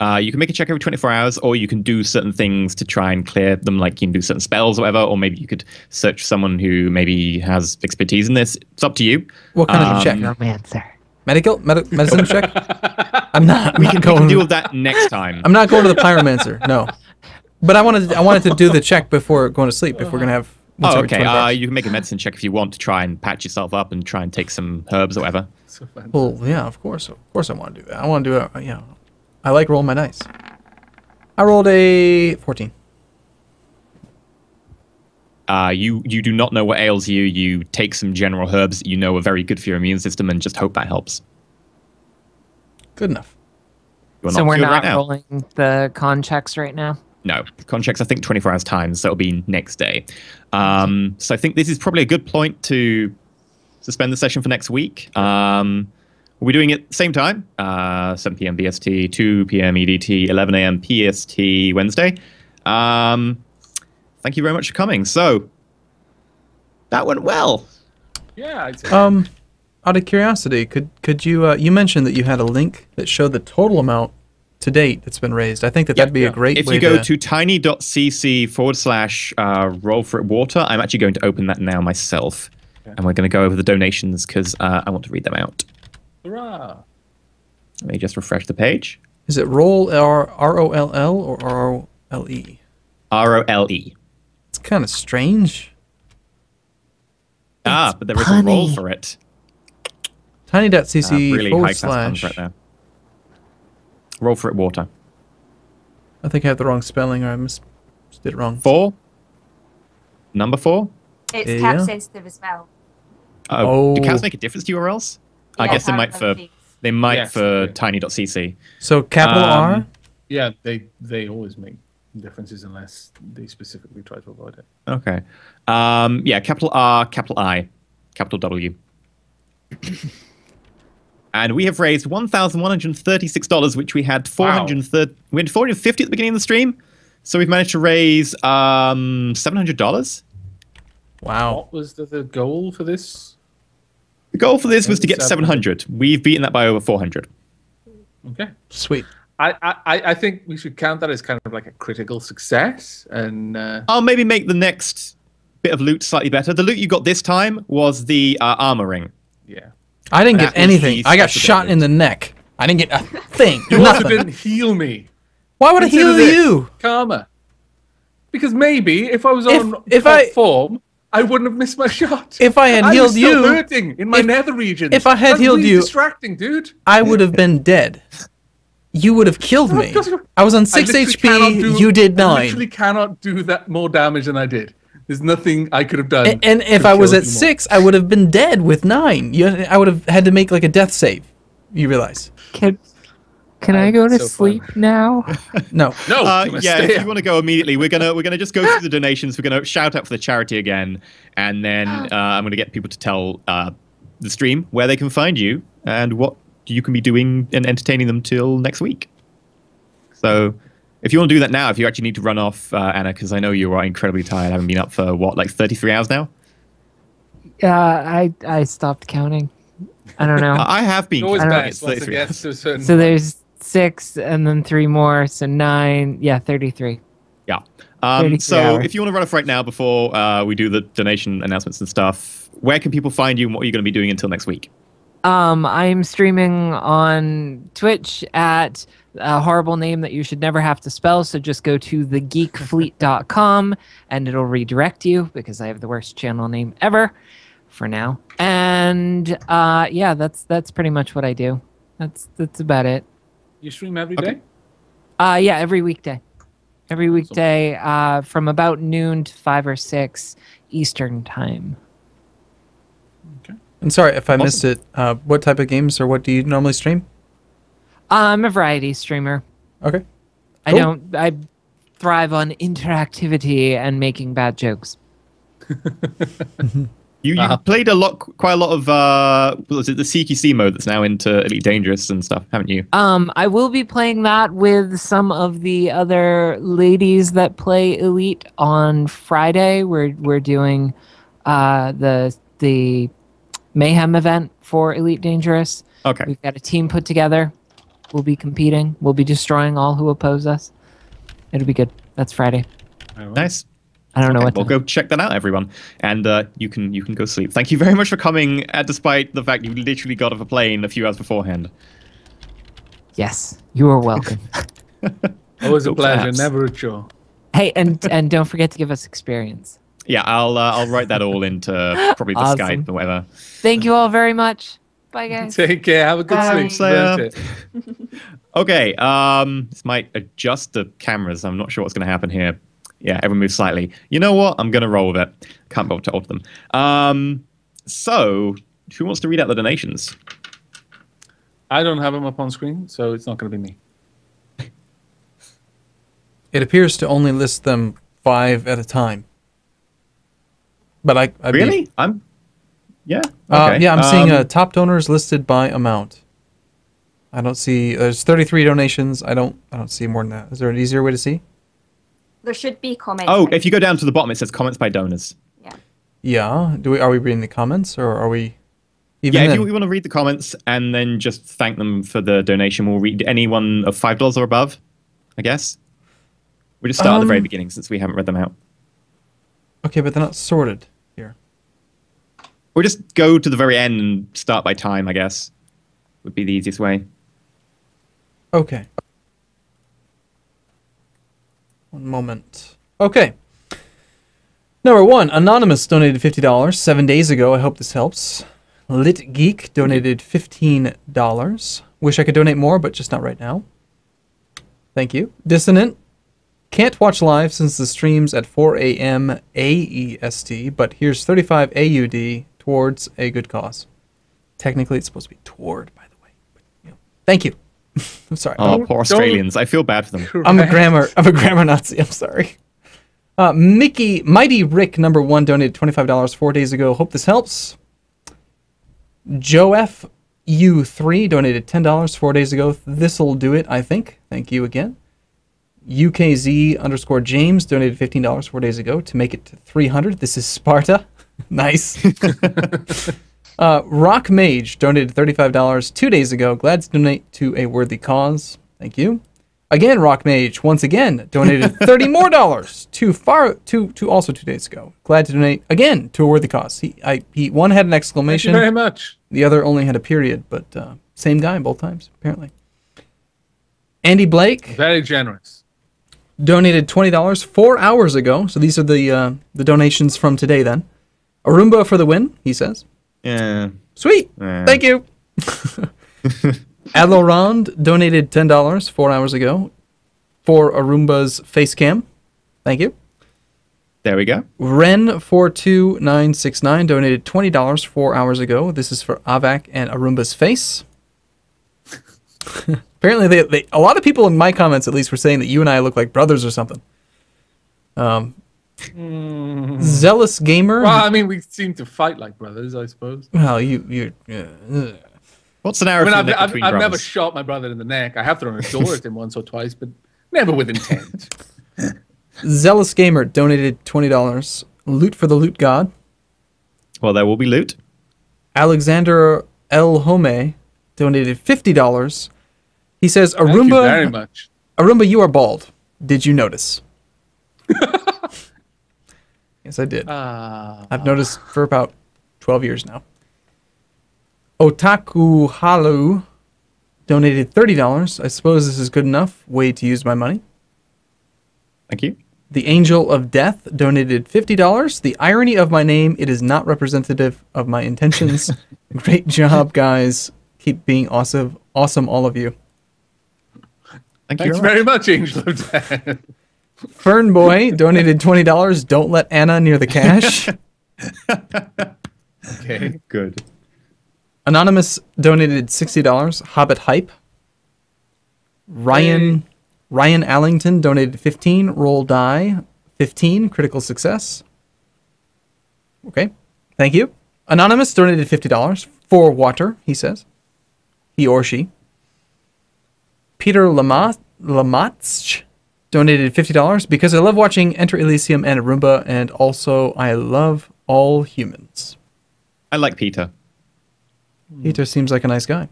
You can make a check every 24 hours, or you can do certain things to try and clear them, like you can do certain spells or whatever, or maybe you could search someone who maybe has expertise in this. It's up to you. What kind of check? Necromancer. Medicine check? I'm not. We can deal with that next time. I'm not going to the pyromancer. No. But I wanted to do the check before going to sleep. If we're gonna have. once Oh, every 24 okay. hours. You can make a medicine check if you want to try and patch yourself up and try and take some herbs or whatever. So fantastic. Well, yeah, of course I want to do that. I want to do it. Yeah, I like rolling my dice. I rolled a 14. You do not know what ails you. You take some general herbs that you know are very good for your immune system and just hope that helps. Good enough. You're So we're feeling not right now. rolling the con checks right now? No, con checks, I think 24 hours time, so it'll be next day. So I think this is probably a good point to suspend the session for next week. We'll be doing it same time, 7 p.m. BST, 2 p.m. EDT, 11 a.m. PST Wednesday. Thank you very much for coming. So that went well. Yeah, I'd say. out of curiosity, could you you mentioned that you had a link that showed the total amount to date that's been raised. I think that'd be a great if way you go to tiny.cc/roll for it water, I'm actually going to open that now myself. And we're going to go over the donations because I want to read them out. Hurrah! Let me just refresh the page. Is it roll R-O-L-L or R-O-L-E? R-O-L-E. It's kind of strange. But there is a roll for it. Tiny.cc really high class puns right there. Roll for it water. I think I have the wrong spelling, or I did it wrong. 4? Number 4? It's cap sensitive as well. Do caps make a difference to URLs? I guess they might for Yes, tiny.cc. So capital R? Yeah, they always make differences unless they specifically try to avoid it. Okay. Yeah, capital R, capital I, capital W. And we have raised $1,136, which we had 430. We had 450 at the beginning of the stream, so we've managed to raise $700. Wow. What was the goal for this? The goal for this was to get 700. We've beaten that by over 400. Okay. Sweet. I think we should count that as kind of like a critical success, and I'll maybe make the next bit of loot slightly better. The loot you got this time was the armor ring. yeah. I didn't get anything. I got shot in the neck. I didn't get a thing. You also Nothing. didn't heal me. Why would I Consider heal this you? Karma. Because maybe if I was on top form, I wouldn't have missed my shot. If I had healed you, I was still hurting in my nether regions. If I had That's healed really you, distracting, dude. I would have been dead. You would have killed me. I was on 6 HP. You did 9. I literally cannot do that more damage than I did. There's nothing I could have done. And if I was at 6, I would have been dead with 9. I would have had to make like a death save. You realize? Can I go to sleep now? No. No. Yeah, if you want to go immediately, we're gonna just go through the donations. We're gonna shout out for the charity again, and then I'm gonna get people to tell the stream where they can find you and what you can be doing and entertaining them till next week. So, if you want to do that now, if you actually need to run off, Anna, because I know you are incredibly tired, having been up for what, like 33 hours now? I stopped counting. I don't know. I have been. Always counting. best once it gets to a certain So there's 6 and then 3 more, so 9. Yeah, 33. Yeah. 33 So hours. if you want to run off right now before we do the donation announcements and stuff, where can people find you and what are you going to be doing until next week? I'm streaming on Twitch at a horrible name that you should never have to spell, so just go to thegeekfleet.com and it'll redirect you because I have the worst channel name ever for now. And yeah, that's pretty much what I do. That's about it. You stream every day? Yeah, every weekday. Every weekday from about noon to 5 or 6 Eastern time. Okay. And sorry if I missed it. What type of games or what do you normally stream? I'm a variety streamer. Okay. I thrive on interactivity and making bad jokes. You played quite a lot of what was it, the CQC mode that's now into Elite Dangerous and stuff, haven't you? I will be playing that with some of the other ladies that play Elite on Friday. We're doing the Mayhem event for Elite Dangerous. Okay. We've got a team put together. We'll be competing. We'll be destroying all who oppose us. It'll be good. That's Friday. Nice. I don't know what. Well, go check that out, everyone, and you can go sleep. Thank you very much for coming, despite the fact you literally got off a plane a few hours beforehand. Yes, you are welcome. Always a Go pleasure, Caps. never a chore. Hey, and don't forget to give us experience. Yeah, I'll write that all into probably the Awesome. Skype or whatever. Thank you all very much. Bye, guys. Take care. Have a good Bye. sleep. Burnt Slayer. it. Okay, this might adjust the cameras. I'm not sure what's going to happen here. Yeah, everyone moves slightly. You know what? I'm going to roll with it. Can't bother to alter them. So, who wants to read out the donations? I don't have them up on screen, so it's not going to be me. It appears to only list them 5 at a time. But I Really? Yeah. Okay. Yeah, I'm seeing top donors listed by amount. I don't see. There's 33 donations. I don't see more than that. Is there an easier way to see? There should be comments. Oh, if you go down to the bottom, it says comments by donors. Yeah. Yeah. Are we reading the comments or are we? Even Yeah, then. if you want to read the comments and then just thank them for the donation, we'll read anyone of $5 or above, I guess. We'll just start at the very beginning since we haven't read them out. Okay, but they're not sorted here. We'll just go to the very end and start by time, I guess. Would be the easiest way. Okay. One moment. Okay. Number 1, Anonymous donated $50 7 days ago. I hope this helps. Lit Geek donated $15. Wish I could donate more, but just not right now. Thank you. Dissonant. Can't watch live since the stream's at 4 a.m. AEST, but here's 35 AUD towards a good cause. Technically, it's supposed to be toward, by the way. But, thank you. I'm sorry. Oh, poor Australians. I feel bad for them. I'm a grammar Nazi. I'm sorry. Mighty Rick number 1 donated $25 4 days ago. Hope this helps. Joe F U3 donated $10 4 days ago. This'll do it, I think. Thank you again. UKZ_James donated $15 4 days ago to make it to 300. This is Sparta. Nice. Rock Mage donated $35 2 days ago. Glad to donate to a worthy cause. Thank you. Again, Rock Mage once again donated $30 more to also 2 days ago. Glad to donate again to a worthy cause. He one had an exclamation. Thank you very much. The other only had a period, but same guy both times apparently. Andy Blake Very generous. donated $20 4 hours ago. So these are the donations from today then. A Roomba for the win, he says. Yeah. Sweet. Thank you. Adlorand donated $10 4 hours ago for a Roomba's face cam. Thank you. There we go. Ren42969 donated $20 4 hours ago. This is for Avak and Arumba's face. Apparently, they a lot of people in my comments, at least, were saying that you and I look like brothers or something. Zealous Gamer. Well, I mean, we seem to fight like brothers, I suppose. Well, you're. What's the narrative I've between brothers? never shot my brother in the neck. I have thrown a door at him once or twice, but never with intent. Zealous Gamer donated $20. Loot for the Loot God. Well, there will be loot. Alexander El Home donated $50. He says, Thank you very much. Arumba, you are bald. Did you notice? Yes, I did. I've noticed for about 12 years now. Otaku Halu donated $30. I suppose this is good enough way to use my money. Thank you. The Angel of Death donated $50. The irony of my name, it is not representative of my intentions. Great job, guys. Keep being awesome, all of you. Thanks very much, Angel of Death. Fernboy donated $20. Don't let Anna near the cash. Okay, good. Anonymous donated $60. Hobbit Hype. Ryan Allington donated 15. Roll die 15. Critical success. Okay, thank you. Anonymous donated $50 for water. He says, he or she. Peter Lamatsch donated $50 because I love watching Enter Elysium and Arumba, and also I love all humans. I like Peter. Peter seems like a nice guy.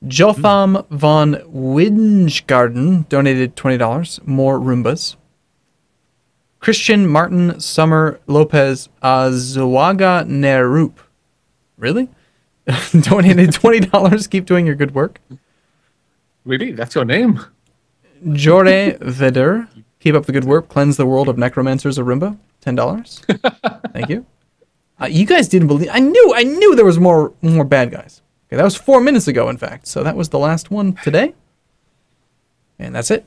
Jotham von Winchgarden donated $20. More Roombas. Christian Martin Summer Lopez Azuaga Nerup. Really? Donated $20. Keep doing your good work. Really? That's your name? Jore Veder. Keep up the good work. Cleanse the world of necromancers, Arumba. $10. Thank you. You guys didn't believe. I knew there was more bad guys. Okay, that was 4 minutes ago, in fact. So that was the last one today. And that's it.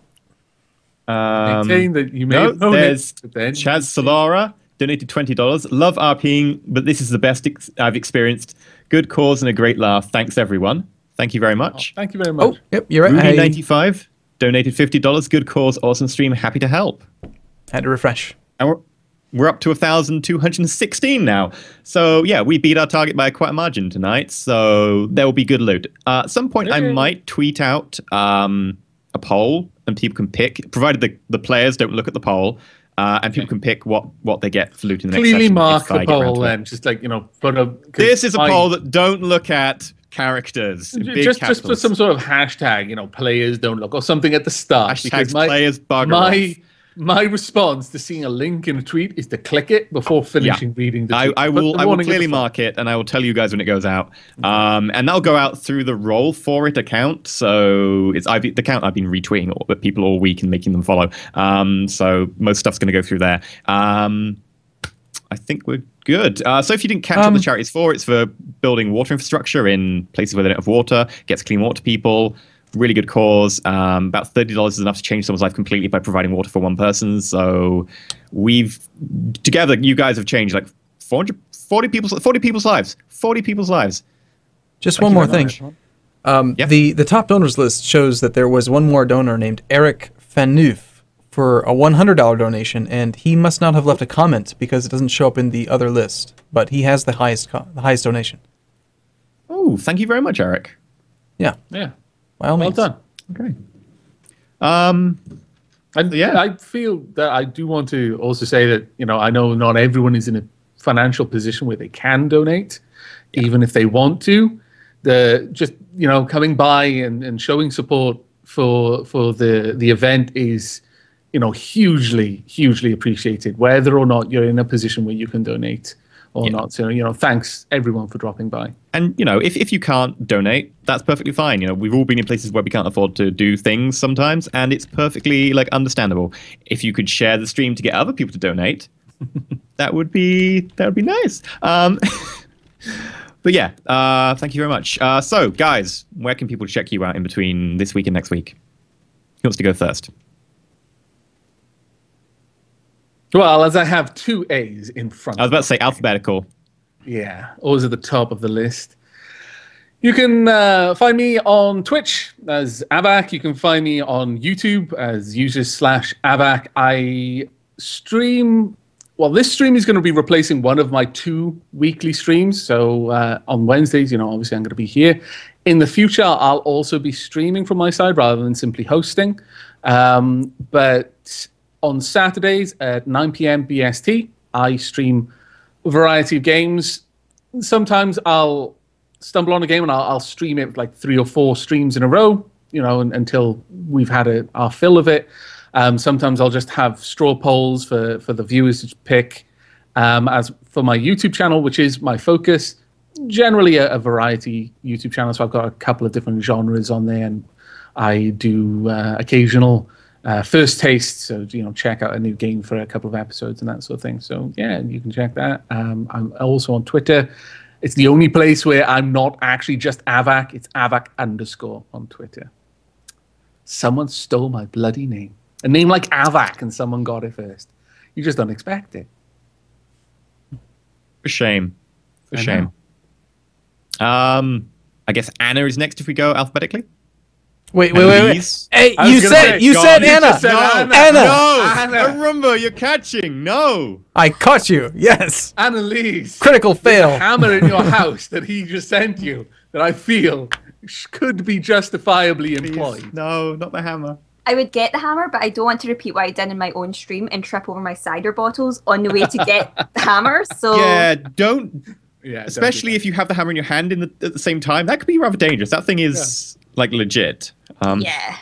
Saying that you may have known there's it, then Chaz Solara donated $20. Love RPing, but this is the best I've experienced. Good cause and a great laugh. Thanks, everyone. Thank you very much. Thank you very much. Oh, yep, you're right. Ruby95 donated $50. Good cause, awesome stream. Happy to help. Had to refresh. And we're up to 1,216 now. So, yeah, we beat our target by quite a margin tonight. So there will be good loot. At some point, I might tweet out a poll and people can pick, provided the players don't look at the poll, and people can pick what they get for loot in the next Clearly session. mark if I the get around poll to it. then, just like, put a... This is a poll that don't look at characters. In big just capitals. for some sort of hashtag, players don't look, or something at the start. Hashtag players bugger off. My response to seeing a link in a tweet is to click it before finishing reading the tweet. I will clearly mark it, and I will tell you guys when it goes out. And that'll go out through the Roll For It account. So it's the account I've been retweeting people all week and making them follow. So most stuff's going to go through there. I think we're good. So if you didn't catch what the charity's for, it's for building water infrastructure in places where they don't have water, gets clean water to people. Really good cause. About $30 is enough to change someone's life completely by providing water for one person. So together, you guys have changed like 40 people's lives. 40 people's lives. Just one more thing. The top donors list shows that there was one more donor named Eric Fanuf for a $100 donation, and he must not have left a comment because it doesn't show up in the other list. But he has the highest donation. Oh, thank you very much, Eric. Yeah. Yeah. By all means. Well done. Okay. And I feel that I do want to also say that, I know not everyone is in a financial position where they can donate, even if they want to. Coming by and showing support for the event is, hugely appreciated, whether or not you're in a position where you can donate or not. So, thanks everyone for dropping by. And, if you can't donate, that's perfectly fine. We've all been in places where we can't afford to do things sometimes, and it's perfectly understandable. If you could share the stream to get other people to donate, that would be nice. But yeah, thank you very much. So guys, where can people check you out in between this week and next week? Who wants to go first? Well, as I have two A's in front. I was about to say alphabetical. Yeah, always at the top of the list. You can find me on Twitch as Avak. You can find me on YouTube as users/Avak. I stream... Well, this stream is going to be replacing one of my 2 weekly streams. So on Wednesdays, obviously I'm going to be here. In the future, I'll also be streaming from my side rather than simply hosting. But on Saturdays at 9 p.m. BST, I stream a variety of games. Sometimes I'll stumble on a game and I'll stream it like 3 or 4 streams in a row, until we've had our fill of it. Sometimes I'll just have straw polls for the viewers to pick. As for my YouTube channel, which is my focus, generally a variety YouTube channel. So I've got a couple of different genres on there, and I do occasional first tastes. So, check out a new game for a couple of episodes and that sort of thing. So, yeah, you can check that. I'm also on Twitter. It's the only place where I'm not actually just Avak. It's Avak_ on Twitter. Someone stole my bloody name. A name like Avak, and someone got it first. You just don't expect it. For shame. For shame. I guess Anna is next if we go alphabetically. Wait. Hey, you said Anna. Anna. No. Arumba, you're catching. No. I caught you. Yes. Annalise. Critical fail. There's a hammer in your house that he just sent you that I feel could be justifiably employed. Please. No, not the hammer. I would get the hammer, but I don't want to repeat what I did in my own stream and trip over my cider bottles on the way to get the hammer. So yeah, don't. Yeah, especially if you have the hammer in your hand at the same time. That could be rather dangerous. That thing is legit. Yeah.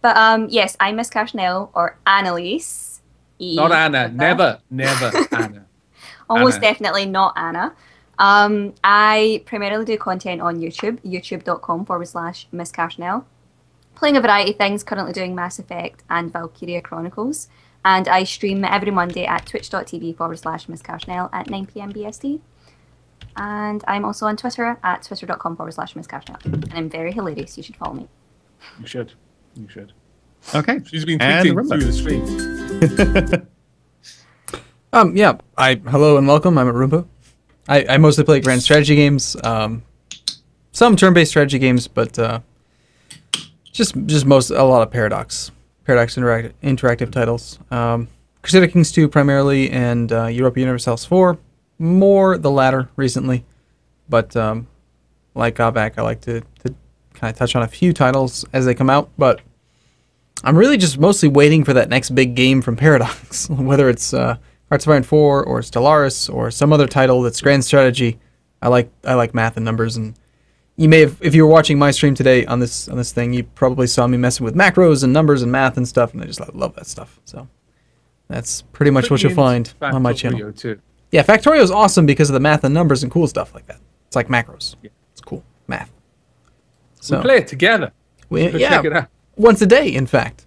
But yes, I'm Miss Cashnell or Annalise. Not Anna. Never Anna. Almost Anna. Definitely not Anna. I primarily do content on YouTube, youtube.com/Miss Cashnell. Playing a variety of things, currently doing Mass Effect and Valkyria Chronicles. And I stream every Monday at twitch.tv/Miss Cashnell at 9 p.m. BST. And I'm also on Twitter at twitter.com/Miss Cashnell. And I'm very hilarious. You should follow me. You should. Okay. She's been tweeting through the stream. Yeah. Hello and welcome. I'm at Roomba. I mostly play grand strategy games. Some turn-based strategy games, but just a lot of Paradox interactive titles. Crusader Kings 2 primarily, and Europa Universalis 4, more the latter recently. But like Avak, I like to kind of touch on a few titles as they come out. But I'm really just mostly waiting for that next big game from Paradox, whether it's Hearts of Iron 4 or Stellaris or some other title that's grand strategy. I like math and numbers, and you may have, if you were watching my stream today on this thing, you probably saw me messing with macros and numbers and math and stuff, and I just love that stuff. So that's pretty much what you'll find on my channel. Too. Yeah, Factorio is awesome because of the math and numbers and cool stuff like that. It's like macros. Yeah. It's cool. Math. So we play it together. Check it out. Once a day, in fact.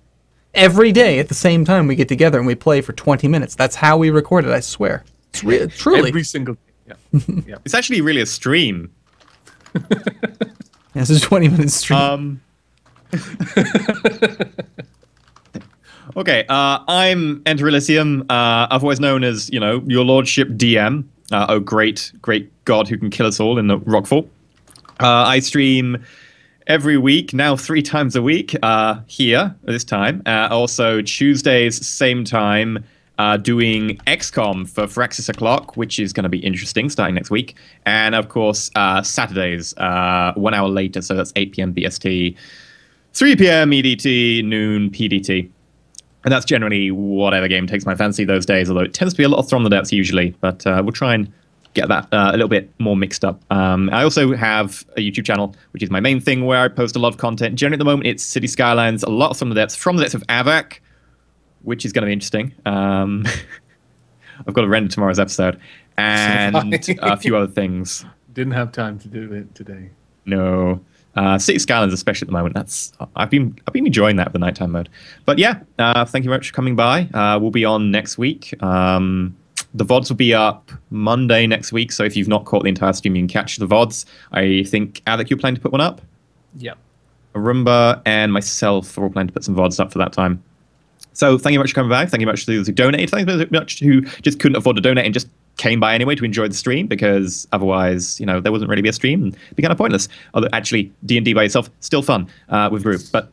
Every day at the same time we get together and we play for 20 minutes. That's how we record it, I swear. It's truly. Every single day. Yeah. Yeah. It's actually really a stream. This is a 20-minute stream. Okay, I'm Enter Elysium, otherwise known as, your lordship DM. Oh, great god who can kill us all in the Rockfall. I stream every week, now 3 times a week, here, at this time. Also, Tuesdays, same time, doing XCOM for Firaxis O'Clock, which is going to be interesting, starting next week. And, of course, Saturdays, 1 hour later, so that's 8 p.m. BST, 3 p.m. EDT, noon PDT. And that's generally whatever game takes my fancy those days, although it tends to be a lot of From the Depths usually. But we'll try and get that a little bit more mixed up. I also have a YouTube channel, which is my main thing, where I post a lot of content. Generally at the moment, it's City Skylines, a lot of From the Depths of Avak, which is going to be interesting. I've got to render tomorrow's episode. And a few other things. Didn't have time to do it today. No. City Skylines, especially at the moment. I've been enjoying that with the nighttime mode. But yeah, thank you very much for coming by. We'll be on next week. The VODs will be up Monday next week, so if you've not caught the entire stream, you can catch the VODs. I think, Alec, you're planning to put one up? Yep. Arumba and myself are all planning to put some VODs up for that time. So thank you very much for coming by. Thank you very much to those who donated. Thank you very much who just couldn't afford to donate and just came by anyway to enjoy the stream, because otherwise, there wouldn't really be a stream and it'd be kind of pointless. Although actually, D&D by yourself, still fun with group. But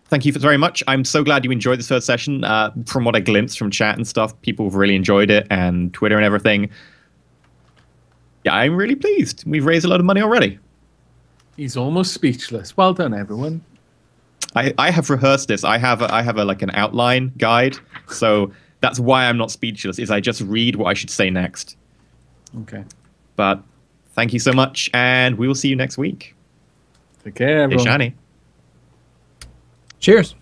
thank you very much. I'm so glad you enjoyed this first session. From what I glimpsed from chat and stuff, people have really enjoyed it, and Twitter and everything. Yeah, I'm really pleased. We've raised a lot of money already. He's almost speechless. Well done, everyone. I have rehearsed this. I have like an outline guide, so that's why I'm not speechless. Is I just read what I should say next. Okay. But thank you so much, and we will see you next week. Take care, everyone. Hey, Shani. Cheers.